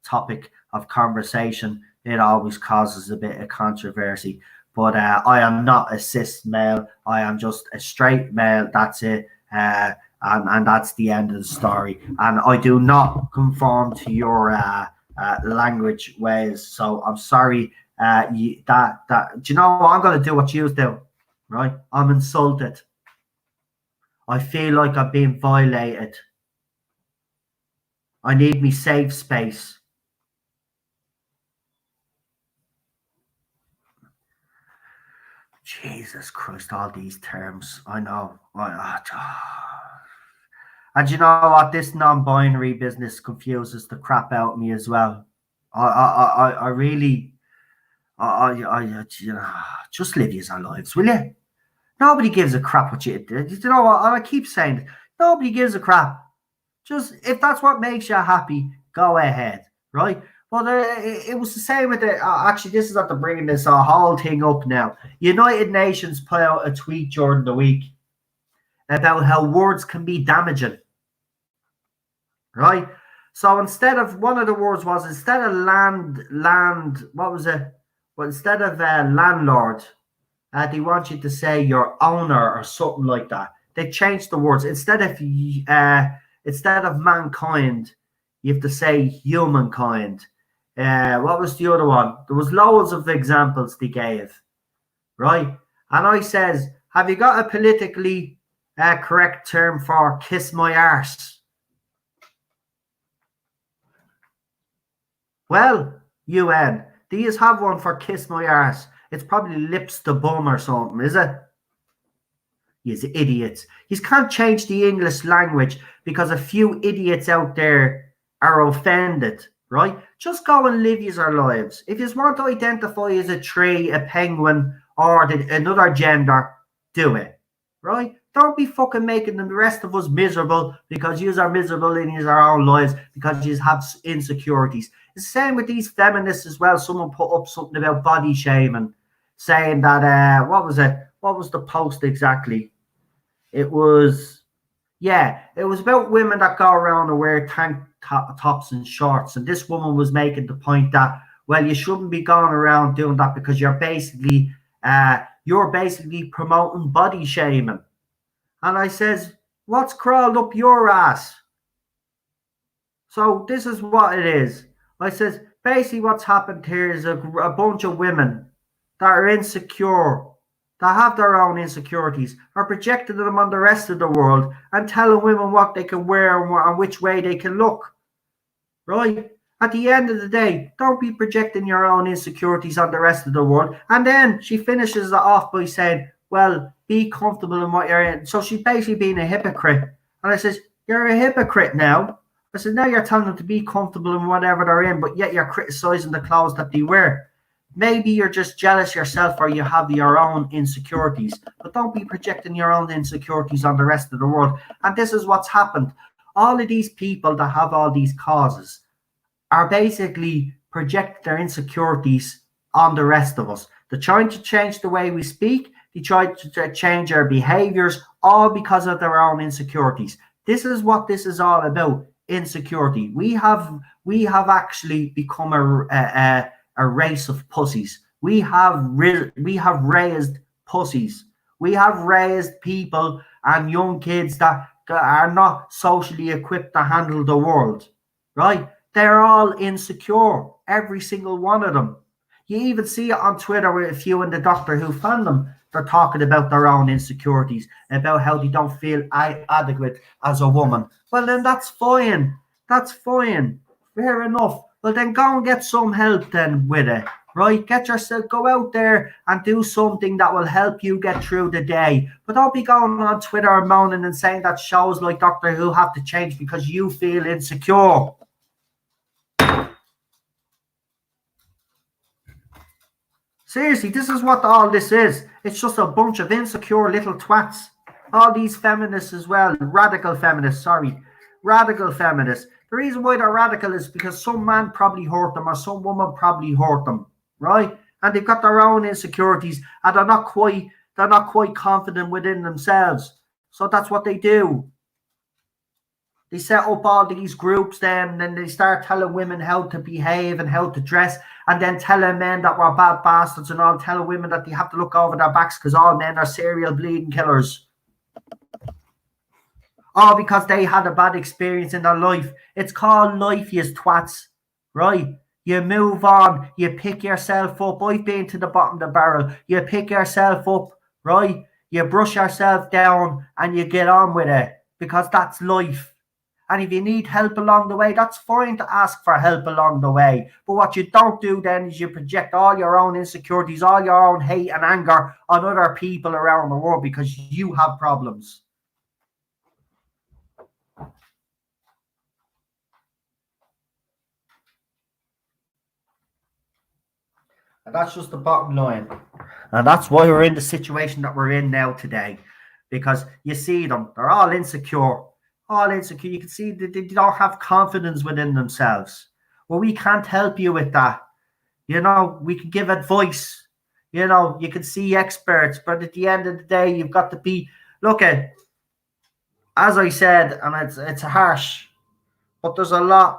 topic of conversation, it always causes a bit of controversy. But I am not a cis male. I am just a straight male. That's it. And that's the end of the story. And I do not conform to your language ways. So I'm sorry. Do you know what? I'm going to do what you do, right? I'm insulted. I feel like I'm being violated. I need me safe space. Jesus Christ, all these terms. I know. And you know what? This non-binary business confuses the crap out of me as well. I really, just live your lives, will you? Nobody gives a crap what you do. You know what? I keep saying it. Nobody gives a crap. Just if that's what makes you happy, go ahead, right? But it was the same with the. Actually, this is after bringing this whole thing up now. United Nations put out a tweet during the week about how words can be damaging, right? So instead of one of the words was instead of land, what was it? Well, instead of landlord, they want you to say your owner or something like that. They changed the words instead of mankind, you have to say humankind. What was the other one? There was loads of examples they gave, right? And I says, have you got a politically correct term for kiss my arse? Well, UN, do you have one for kiss my arse? It's probably lips to bum or something, is it? You idiots. You can't change the English language because a few idiots out there are offended, right? Just go and live your lives. If you want to identify as a tree, a penguin, or another gender, do it, right? Don't be fucking making the rest of us miserable because you are miserable in your own lives because you have insecurities. It's the same with these feminists as well. Someone put up something about body shaming, saying that, what was it? What was the post exactly? It was about women that go around and wear tank tops and shorts. And this woman was making the point that, well, you shouldn't be going around doing that because you're basically promoting body shaming. And I says, what's crawled up your ass? So this is what it is. I says, basically what's happened here is a bunch of women that are insecure, that have their own insecurities, are projecting them on the rest of the world and telling women what they can wear and which way they can look, right? At the end of the day, don't be projecting your own insecurities on the rest of the world. And then she finishes it off by saying, well, be comfortable in what you're in. So she's basically being a hypocrite. And I says, you're a hypocrite now. I said, now you're telling them to be comfortable in whatever they're in, but yet you're criticizing the clothes that they wear. Maybe you're just jealous yourself or you have your own insecurities, but don't be projecting your own insecurities on the rest of the world. And this is what's happened. All of these people that have all these causes are basically projecting their insecurities on the rest of us. They're trying to change the way we speak. They try to change their behaviors, all because of their own insecurities. This is what this is all about, insecurity. We have actually become a race of pussies. We have raised pussies. We have raised people and young kids that are not socially equipped to handle the world, right? They're all insecure, every single one of them. You even see it on Twitter with a few in the Doctor Who fandom. They're talking about their own insecurities, about how they don't feel adequate as a woman. Well, then that's fine. That's fine. Fair enough. Well, then go and get some help then with it, right? Go out there and do something that will help you get through the day. But don't be going on Twitter and moaning and saying that shows like Doctor Who have to change because you feel insecure. Seriously, this is what all this is. It's just a bunch of insecure little twats. All these feminists as well. Radical feminists. The reason why they're radical is because some man probably hurt them or some woman probably hurt them, right? And they've got their own insecurities and they're not quite confident within themselves. So that's what they do. They set up all these groups then, and then they start telling women how to behave and how to dress, and then telling men that we're bad bastards and all, telling women that they have to look over their backs because all men are serial bleeding killers. All because they had a bad experience in their life. It's called life, you twats, right? You move on, you pick yourself up. I've been to the bottom of the barrel. You pick yourself up, right? You brush yourself down and you get on with it because that's life. And if you need help along the way, that's fine to ask for help along the way. But what you don't do then is you project all your own insecurities, all your own hate and anger on other people around the world because you have problems. And that's just the bottom line. And that's why we're in the situation that we're in now today. Because you see them, they're all insecure. You can see that they don't have confidence within themselves. Well, we can't help you with that. You know, we can give advice. You know, you can see experts, but at the end of the day, you've got to be, as I said, and it's harsh, but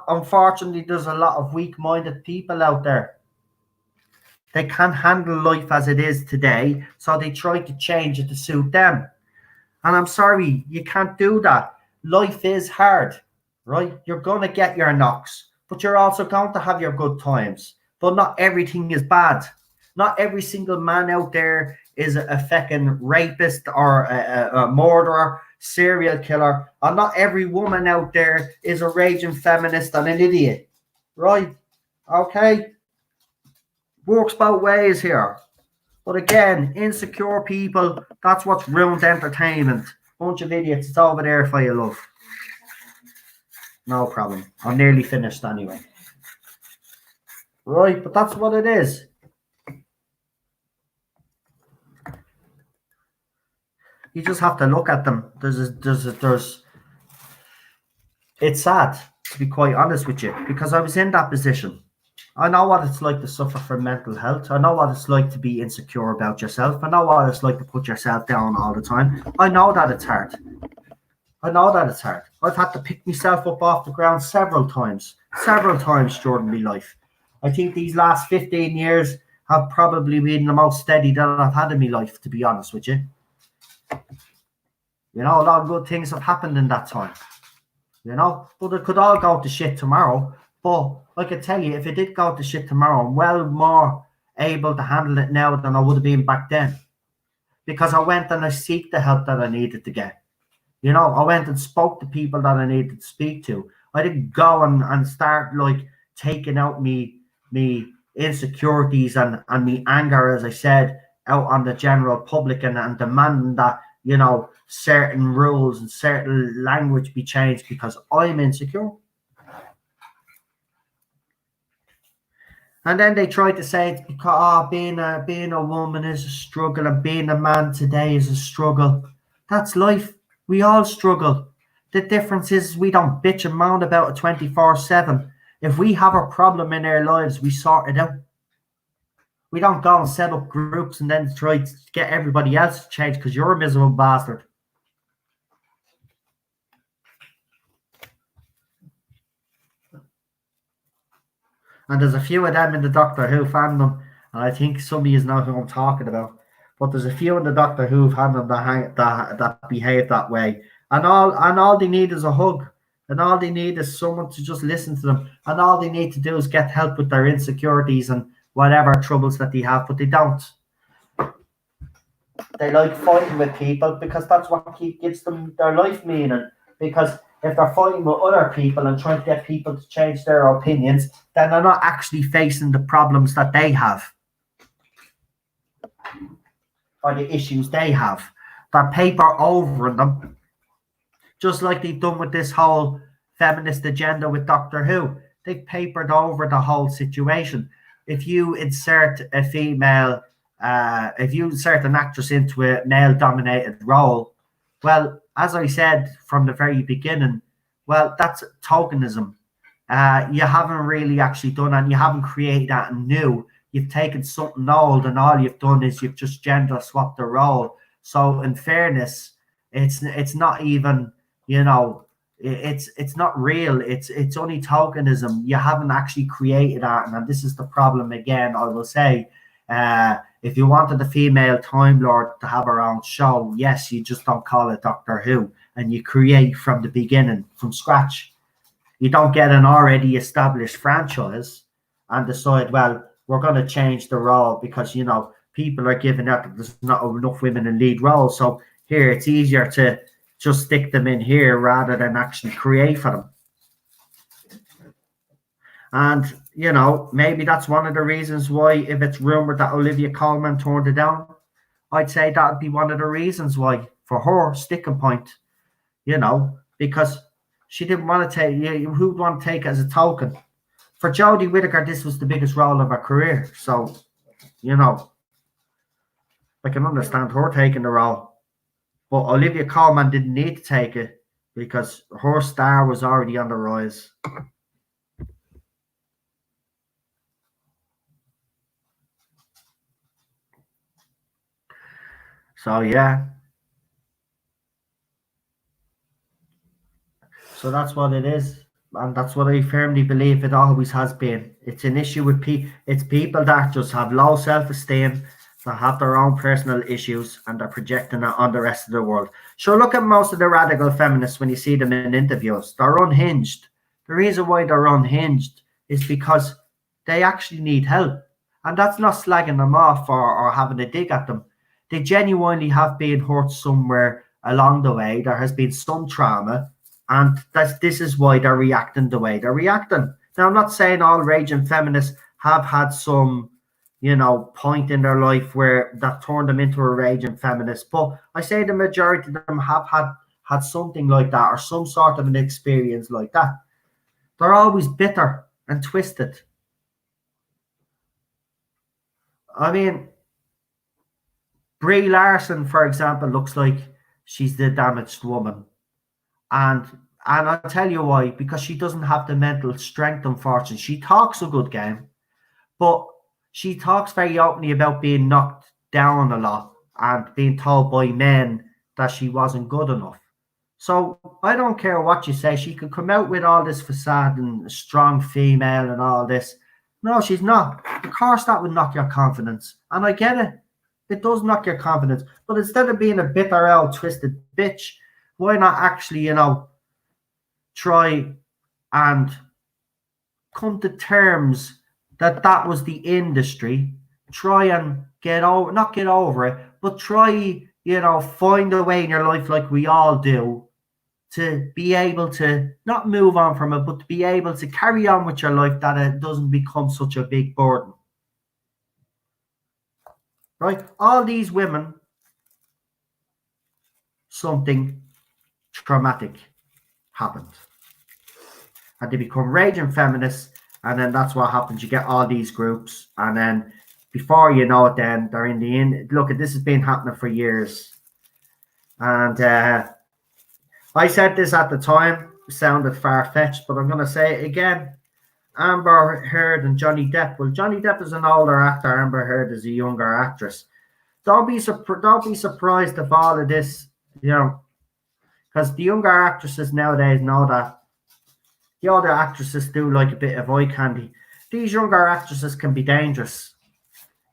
unfortunately, there's a lot of weak-minded people out there. They can't handle life as it is today, so they try to change it to suit them. And I'm sorry, you can't do that. Life is hard, right? You're going to get your knocks, but you're also going to have your good times. But not everything is bad. Not every single man out there is a fucking rapist or a murderer, serial killer. And not every woman out there is a raging feminist and an idiot, right? Okay? Works both ways here. But again, insecure people, that's what's ruined entertainment. Bunch of idiots. It's over there for you, love. No problem. I'm nearly finished anyway. Right, but that's what it is. You just have to look at them. It's sad, to be quite honest with you, because I was in that position. I know what it's like to suffer from mental health. I know what it's like to be insecure about yourself. I know what it's like to put yourself down all the time. I know that it's hard. I've had to pick myself up off the ground several times during my life. I think these last 15 years have probably been the most steady that I've had in my life, to be honest with you. You know, a lot of good things have happened in that time. You know, but it could all go to shit tomorrow. But I can tell you, if it did go to shit tomorrow, I'm well more able to handle it now than I would have been back then. Because I went and I sought the help that I needed to get. You know, I went and spoke to people that I needed to speak to. I didn't go and start taking out me insecurities and me anger, as I said, out on the general public and demanding that, you know, certain rules and certain language be changed because I'm insecure. And then they try to say it's because being a woman is a struggle and being a man today is a struggle. That's life. We all struggle. The difference is we don't bitch and moan about it 24/7. If we have a problem in our lives, we sort it out. We don't go and set up groups and then try to get everybody else to change because you're a miserable bastard. And there's a few of them in the Doctor Who fandom, and I think some of you know who I'm talking about. But there's a few in the Doctor Who fandom that behave that way, and all they need is a hug, and all they need is someone to just listen to them, and all they need to do is get help with their insecurities and whatever troubles that they have, but they don't. They like fighting with people because that's what gives them their life meaning. Because if they're fighting with other people and trying to get people to change their opinions, then they're not actually facing the problems that they have or the issues they have. They're paper over them, just like they've done with this whole feminist agenda with Doctor Who. They've papered over the whole situation. If you insert a female, if you insert an actress into a male-dominated role, well, as I said from the very beginning, well, that's tokenism. You haven't really actually done that. You haven't created that new. You've taken something old, and all you've done is you've just gender swapped the role. So, in fairness, it's not even, you know, it's not real. It's only tokenism. You haven't actually created that, and this is the problem again. I will say, if you wanted the female Time Lord to have her own show, yes, you just don't call it Doctor Who, and you create from the beginning, from scratch. You don't get an already established franchise and decide, well, we're going to change the role because, you know, people are giving out that there's not enough women in lead roles. So here, it's easier to just stick them in here rather than actually create for them. And, you know, maybe that's one of the reasons why, if it's rumored that Olivia Colman turned it down, I'd say that would be one of the reasons why, for her sticking point, you know, because she didn't want to take, who'd want to take it as a token? For Jodie Whittaker, this was the biggest role of her career. So, you know, I can understand her taking the role. But Olivia Colman didn't need to take it because her star was already on the rise. So, yeah. So that's what it is. And that's what I firmly believe it always has been. It's an issue with people. It's people that just have low self-esteem, that have their own personal issues, and they're projecting it on the rest of the world. Sure, look at most of the radical feminists when you see them in interviews. They're unhinged. The reason why they're unhinged is because they actually need help. And that's not slagging them off or having a dig at them. They genuinely have been hurt somewhere along the way. There has been some trauma. And this is why they're reacting the way they're reacting. Now, I'm not saying all raging feminists have had some, you know, point in their life where that turned them into a raging feminist, but I say the majority of them have had something like that or some sort of an experience like that. They're always bitter and twisted. I mean, Brie Larson, for example, looks like she's the damaged woman. And I'll tell you why, because she doesn't have the mental strength, unfortunately. She talks a good game, but she talks very openly about being knocked down a lot and being told by men that she wasn't good enough. So I don't care what you say. She could come out with all this facade and strong female and all this. No, she's not. Of course, that would knock your confidence. And I get it. It does knock your confidence. But instead of being a bitter old twisted bitch, why not actually, you know, try and come to terms that was the industry. Try and not get over it, but try, you know, find a way in your life like we all do to be able to not move on from it, but to be able to carry on with your life, that it doesn't become such a big burden. Right? All these women, something traumatic happened. And they become raging feminists, and then that's what happens. You get all these groups, and then before you know it, then they're in the end. Look, this has been happening for years. And I said this at the time, it sounded far-fetched, but I'm going to say it again. Amber Heard and Johnny Depp. Well, Johnny Depp is an older actor. Amber Heard is a younger actress. Don't be surprised if all of this, because the younger actresses nowadays know that the older actresses do like a bit of eye candy. These younger actresses can be dangerous,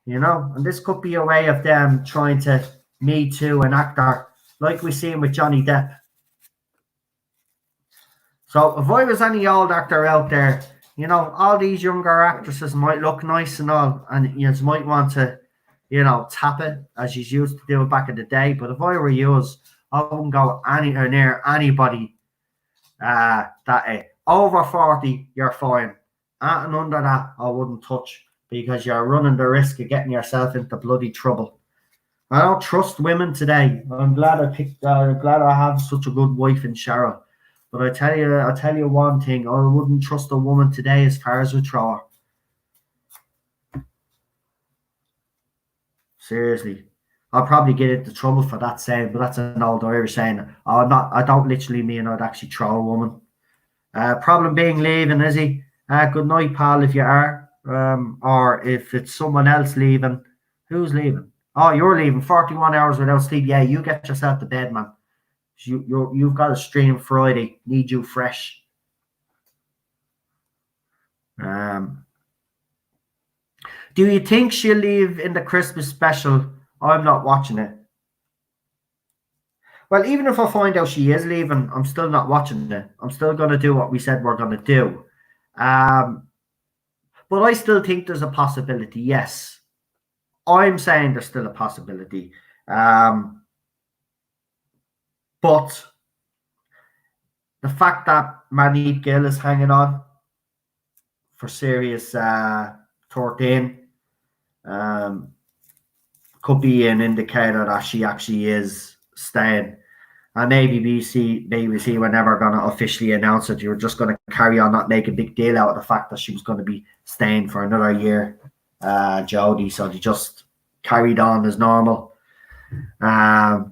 and this could be a way of them trying to Me Too an actor, like we seen with Johnny Depp. So if I was any old actor out there, all these younger actresses might look nice and all, and you might want to, tap it as you used to do it back in the day. But if I were you, I wouldn't go anywhere near anybody that over 40, you're fine. And under that, I wouldn't touch, because you're running the risk of getting yourself into bloody trouble. I don't trust women today. I'm glad I have such a good wife in Cheryl. But I tell you one thing: I wouldn't trust a woman today as far as a thrower. Seriously, I'll probably get into trouble for that saying, but that's an old Irish saying. I don't literally mean I'd actually throw a woman. Problem being leaving, is he? Good night, pal, if you are. Or if it's someone else leaving. Who's leaving? Oh, you're leaving. 41 hours without sleep. Yeah, you get yourself to bed, man. You've got a stream Friday. Need you fresh. Do you think she'll leave in the Christmas special? I'm not watching it. Well, even if I find out she is leaving, I'm still not watching it. I'm still going to do what we said we're going to do. But I still think there's a possibility, yes. I'm saying there's still a possibility. But the fact that Monique Gill is hanging on for Series 13 could be an indicator that she actually is staying. And maybe BBC were never going to officially announce it. You were just going to carry on, not make a big deal out of the fact that she was going to be staying for another year, Jodie. So they just carried on as normal. But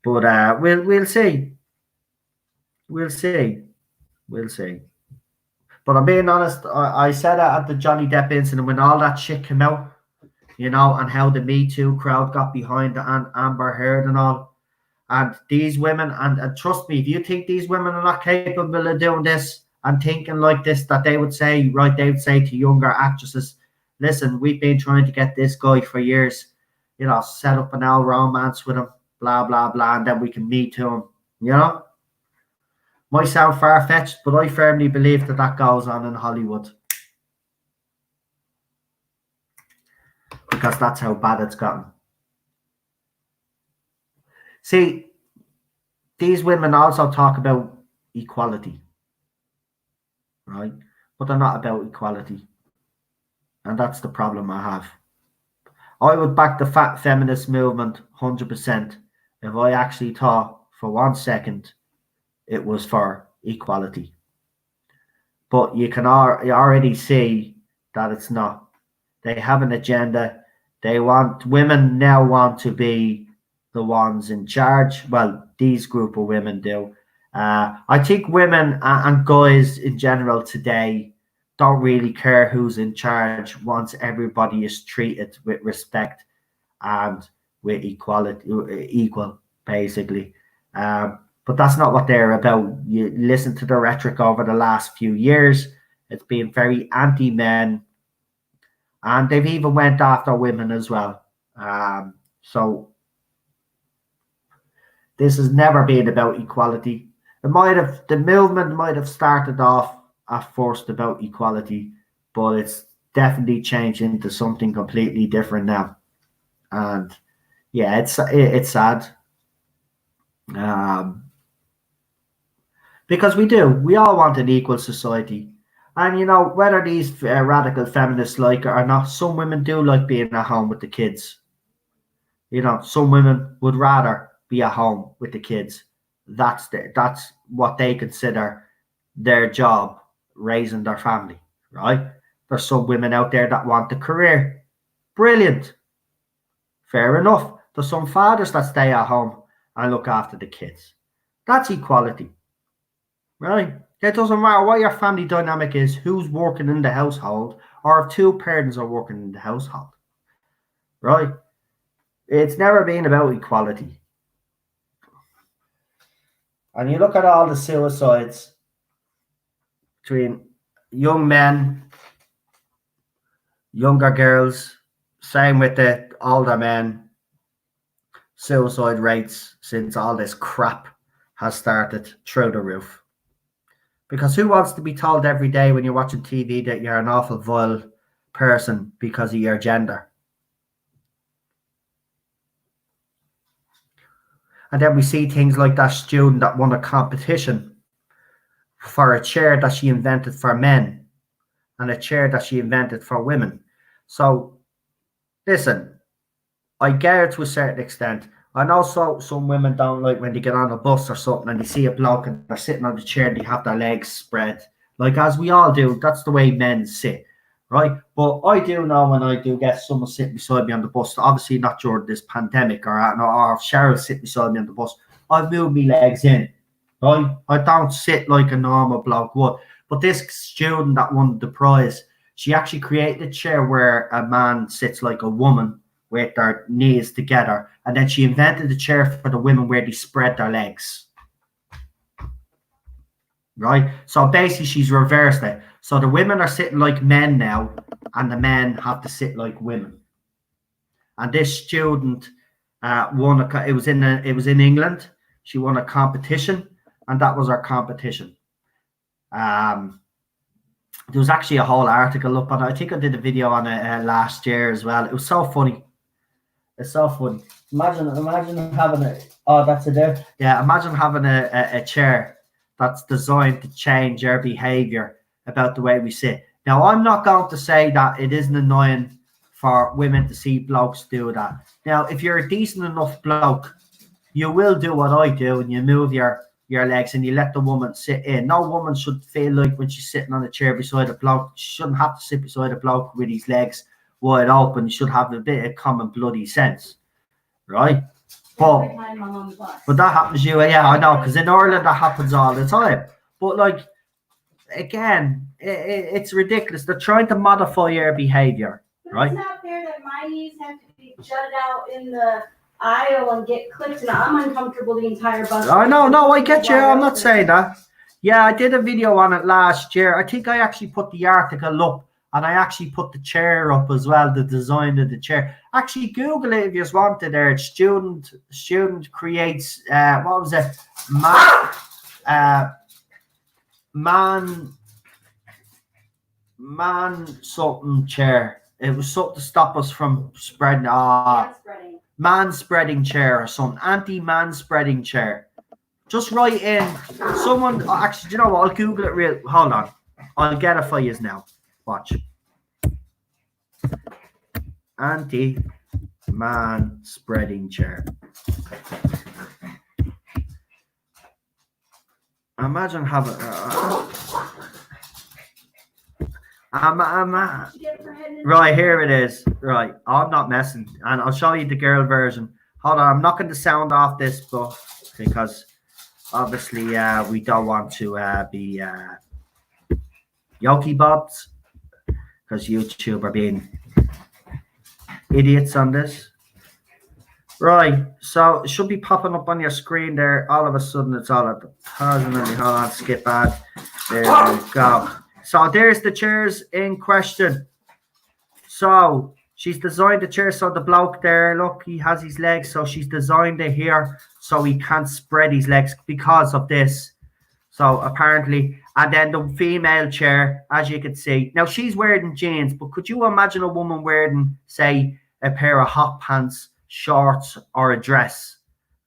we'll see. We'll see. But I'm being honest, I said that at the Johnny Depp incident when all that shit came out, and how the Me Too crowd got behind Amber Heard and all. And these women, and trust me, if you think these women are not capable of doing this and thinking like this, that they would say to younger actresses, listen, we've been trying to get this guy for years, set up an old romance with him, blah, blah, blah, and then we can meet to him, Might sound far-fetched, but I firmly believe that goes on in Hollywood. Because that's how bad it's gotten. See, these women also talk about equality, right? But they're not about equality. And that's the problem I have. I would back the feminist movement 100% if I actually thought for 1 second it was for equality. But you can already see that it's not. They have an agenda. Women now want to be the ones in charge. Well, these group of women do. I think women and guys in general today don't really care who's in charge once everybody is treated with respect and with equal, basically. But that's not what they're about. You listen to the rhetoric over the last few years. It's been very anti-men. And they've even went after women as well. So this has never been about equality. The movement might have started off at first about equality, but it's definitely changed into something completely different now. And yeah, it's sad. Because we all want an equal society. And, whether these radical feminists like it or not, some women do like being at home with the kids. Some women would rather be at home with the kids. That's what they consider their job, raising their family, right? There's some women out there that want a career. Brilliant. Fair enough. There's some fathers that stay at home and look after the kids. That's equality. right? It doesn't matter what your family dynamic is, who's working in the household, or if two parents are working in the household, right? It's never been about equality. And you look at all the suicides between young men, younger girls, same with the older men, suicide rates since all this crap has started through the roof. Because who wants to be told every day when you're watching TV that you're an awful vile person because of your gender? And then we see things like that student that won a competition for a chair that she invented for men and a chair that she invented for women. So, listen, I get it to a certain extent. I know some women don't like when they get on a bus or something and they see a bloke and they're sitting on the chair and they have their legs spread. Like, as we all do, that's the way men sit, right? But I do know when I do get someone sitting beside me on the bus, obviously not during this pandemic or if Cheryl's sitting beside me on the bus, I've moved my legs in, right? I don't sit like a normal bloke would. But this student that won the prize, she actually created a chair where a man sits like a woman with their knees together. And then she invented a chair for the women where they spread their legs. Right? So basically she's reversed it. So the women are sitting like men now, and the men have to sit like women. And this student won it was in England. She won a competition, and that was her competition. There was actually a whole article up on it. I think I did a video on it last year as well. It was so funny. It's so funny. Imagine having that's it there. Yeah, imagine having a chair that's designed to change your behavior about the way we sit. Now, I'm not going to say that it isn't annoying for women to see blokes do that. Now, if you're a decent enough bloke, you will do what I do and you move your legs and you let the woman sit in. No woman should feel like when she's sitting on a chair beside a bloke, she shouldn't have to sit beside a bloke with his legs wide open. You should have a bit of common bloody sense, right? But that happens to you, yeah, I know, because in Ireland that happens all the time. But like, again, it's ridiculous. They're trying to modify your behavior, right? It's not fair that my knees have to be jutted out in the aisle and get clipped, and I'm uncomfortable the entire bus. I know, no, I get you. I'm not saying that. Yeah, I did a video on it last year. I think I actually put the article up, and I actually put the chair up as well, the design of the chair. Actually, Google it if you just wanted there. Student creates, what was it? Man something chair. It was something to stop us from spreading. Man spreading chair or something. Anti-man spreading chair. Just write in. Someone, actually, do you know what? I'll Google it real. Hold on. I'll get it for you now. Watch. Anti-man spreading chair. Imagine having right, here it is. Right, I'm not messing, and I'll show you the girl version. Hold on, I'm knocking the sound off this book because obviously we don't want to be yoki bots because YouTube are being idiots on this. Right, so it should be popping up on your screen there. All of a sudden, it's all at the thousand. Hold on, skip ad. There we go. So there's the chairs in question. So she's designed the chair so the bloke there, look, he has his legs. So she's designed it here so he can't spread his legs because of this. So apparently, and then the female chair, as you can see. Now she's wearing jeans, but could you imagine a woman wearing, say, a pair of hot pants, shorts, or a dress,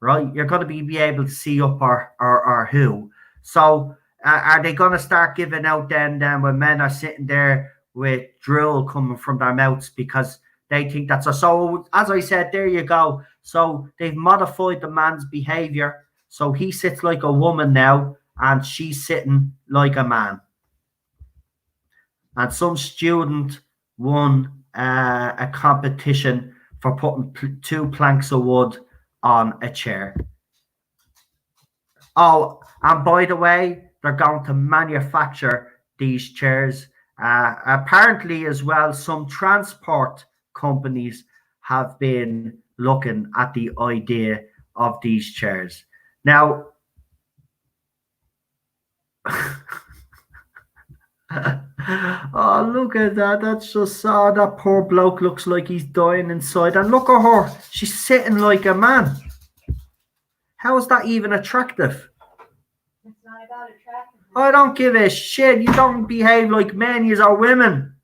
right? You're going to be able to see up or who. So are they going to start giving out then when men are sitting there with drool coming from their mouths because they think that's so as I said, there you go. So they've modified the man's behavior. So he sits like a woman now and she's sitting like a man. And some student won a competition for putting 2 planks of wood on a chair. Oh, and by the way, they're going to manufacture these chairs. Apparently, as well, some transport companies have been looking at the idea of these chairs. Now, oh, look at that. That's just sad. That poor bloke looks like he's dying inside. And look at her. She's sitting like a man. How is that even attractive? It's not about attractiveness. I don't give a shit. You don't behave like men. You are women.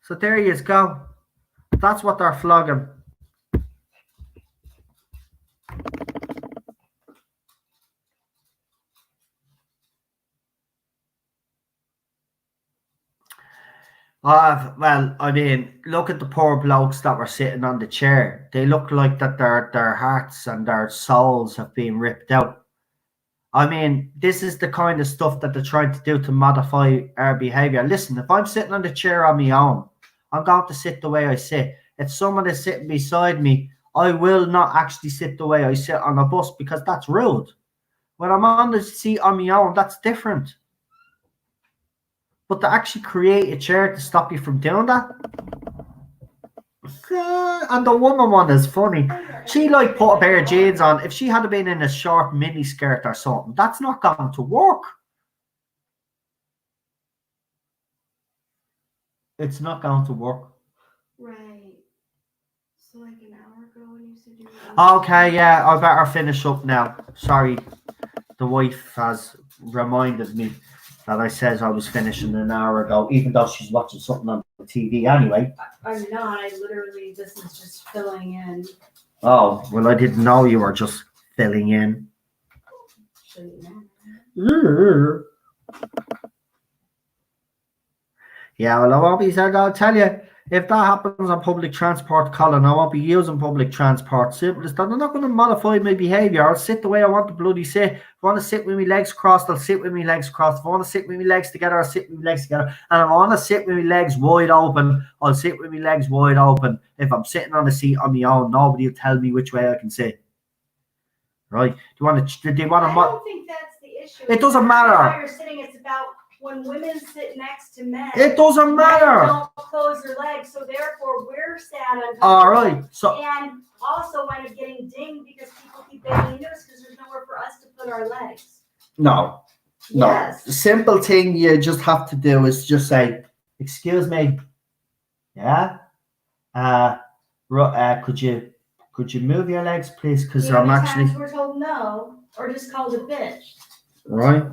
So there you go. That's what they're flogging. Well, I mean, look at the poor blokes that were sitting on the chair. They look like that their hearts and their souls have been ripped out. I mean, this is the kind of stuff that they're trying to do to modify our behavior. Listen, if I'm sitting on the chair on my own, I'm going to sit the way I sit. If someone is sitting beside me, I will not actually sit the way I sit on a bus because that's rude. When I'm on the seat on my own, that's different. But to actually create a chair to stop you from doing that, and the woman one is funny. She like put a pair of jeans on. If she had been in a short mini skirt or something, that's not going to work. It's not going to work. Right. So like an hour ago when you said you Okay, yeah, I better finish up now. Sorry, the wife has reminded me that I said I was finishing an hour ago, even though she's watching something on the TV anyway. I'm not. I literally, this is just filling in. Oh, well, I didn't know you were just filling in. Yeah, well, I won't be said. I'll tell you, if that happens on public transport, Colin, I won't be using public transport. Simplest, I'm not going to modify my behaviour. I'll sit the way I want to bloody sit. If I want to sit with my legs crossed, I'll sit with my legs crossed. If I want to sit with my legs together, I'll sit with my legs together. And if I want to sit with my legs wide open, I'll sit with my legs wide open. If I'm sitting on a seat on my own, nobody will tell me which way I can sit. Right? Do you want to? Do you want to? I don't think that's the issue. It doesn't matter. How you're sitting, it's about when women sit next to men. It doesn't matter. Men don't close their legs, so therefore we're sad on. All right. So and also wind up getting dinged because people keep banging into us because there's nowhere for us to put our legs. no. Yes. The simple thing you just have to do is just say, "Excuse me, yeah, could you move your legs, please? Because I'm actually." We're told no, or just called a bitch. Right.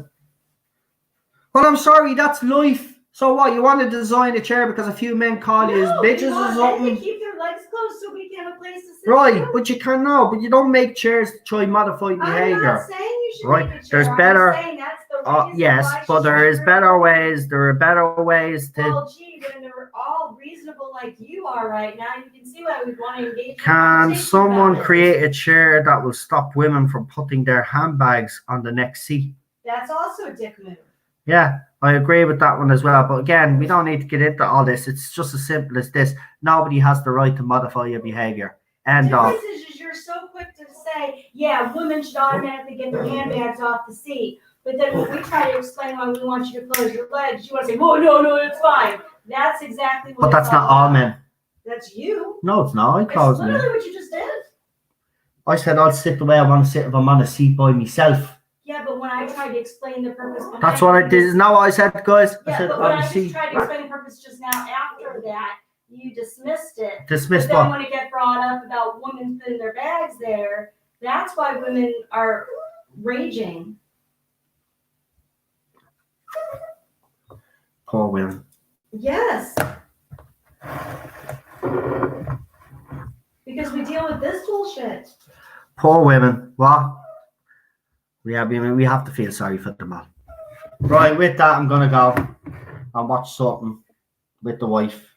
Well, I'm sorry, that's life. So what? You want to design a chair because a few men call you as bitches or something? They keep their legs closed so we can have a place to sit. Right, down. but you can know, but you don't make chairs to try and modify behavior. I'm not saying you should Right, make a chair. there's I'm better. saying that's the reason Yes, why but she there is should better work. ways. There are better ways to. Well, gee, when they're all reasonable like you are right now, you can see why we'd want to engage. In Can conversation someone about it. create a chair that will stop women from putting their handbags on the next seat? That's also a dick move. Yeah, I agree with that one as well. But again, we don't need to get into all this. It's just as simple as this. Nobody has the right to modify your behavior. End The of. difference is you're so quick to say, yeah, women should automatically get their handbags off the seat. But then when we try to explain why we want you to close your legs, you want to say, "Whoa, no, it's fine." That's exactly what. But that's not all men. That's you. No, it's not. I That's close me. literally what you just did. I said I'll sit the way I want to sit if I'm on a seat by myself. Yeah, but when I tried to explain the purpose behind That's what I did. Isn't that what I said, guys? I Yeah, said but when on I the just seat. tried to explain the purpose just now after that, you dismissed it. Dismissed But then what? when it got brought up about women putting their bags there, that's why women are raging. Poor women. Yes. Because we deal with this bullshit. Poor women. What? We have to feel sorry for them all. Right, with that, I'm going to go and watch something with the wife.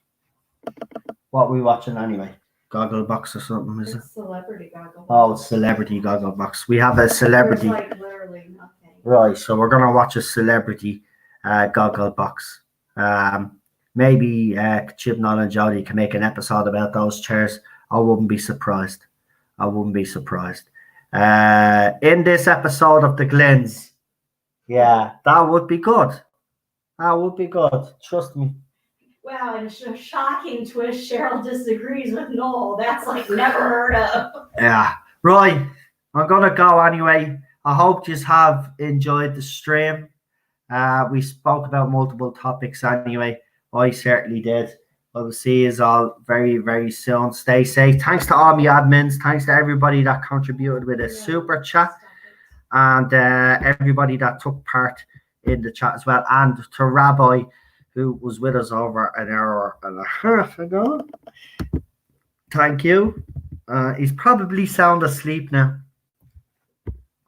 What are we watching anyway? Gogglebox or something, is it? It's celebrity goggle. Oh, it's Celebrity Gogglebox. We have a celebrity. There's like literally nothing. Right, so we're going to watch a celebrity Gogglebox. maybe Chibnall and Jody can make an episode about those chairs. I wouldn't be surprised. I wouldn't be surprised. In this episode of the Glens, yeah, that would be good. That would be good. Trust me. Wow, and a shocking twist, Cheryl disagrees with Noel. That's like never heard of. Yeah. Right. I'm going to go anyway. I hope you have enjoyed the stream. We spoke about multiple topics anyway. I certainly did. I will see you all very, very soon. Stay safe. Thanks to all my admins. Thanks to everybody that contributed with a super chat. And everybody that took part in the chat as well. And to Rabbi, who was with us over an hour and a half ago. Thank you. He's probably sound asleep now.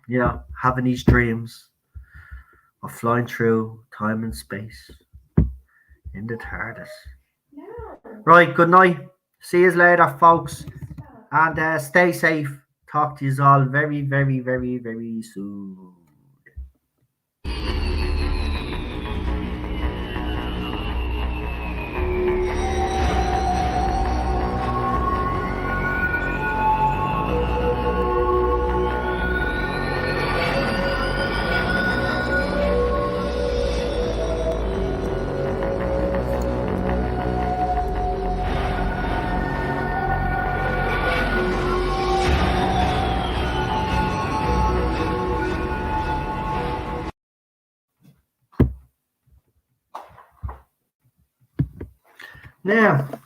You know, having these dreams of flying through time and space in the Tardis. No. Right, good night. See you later, folks. And stay safe. Talk to you all very, very, very, very soon. Now,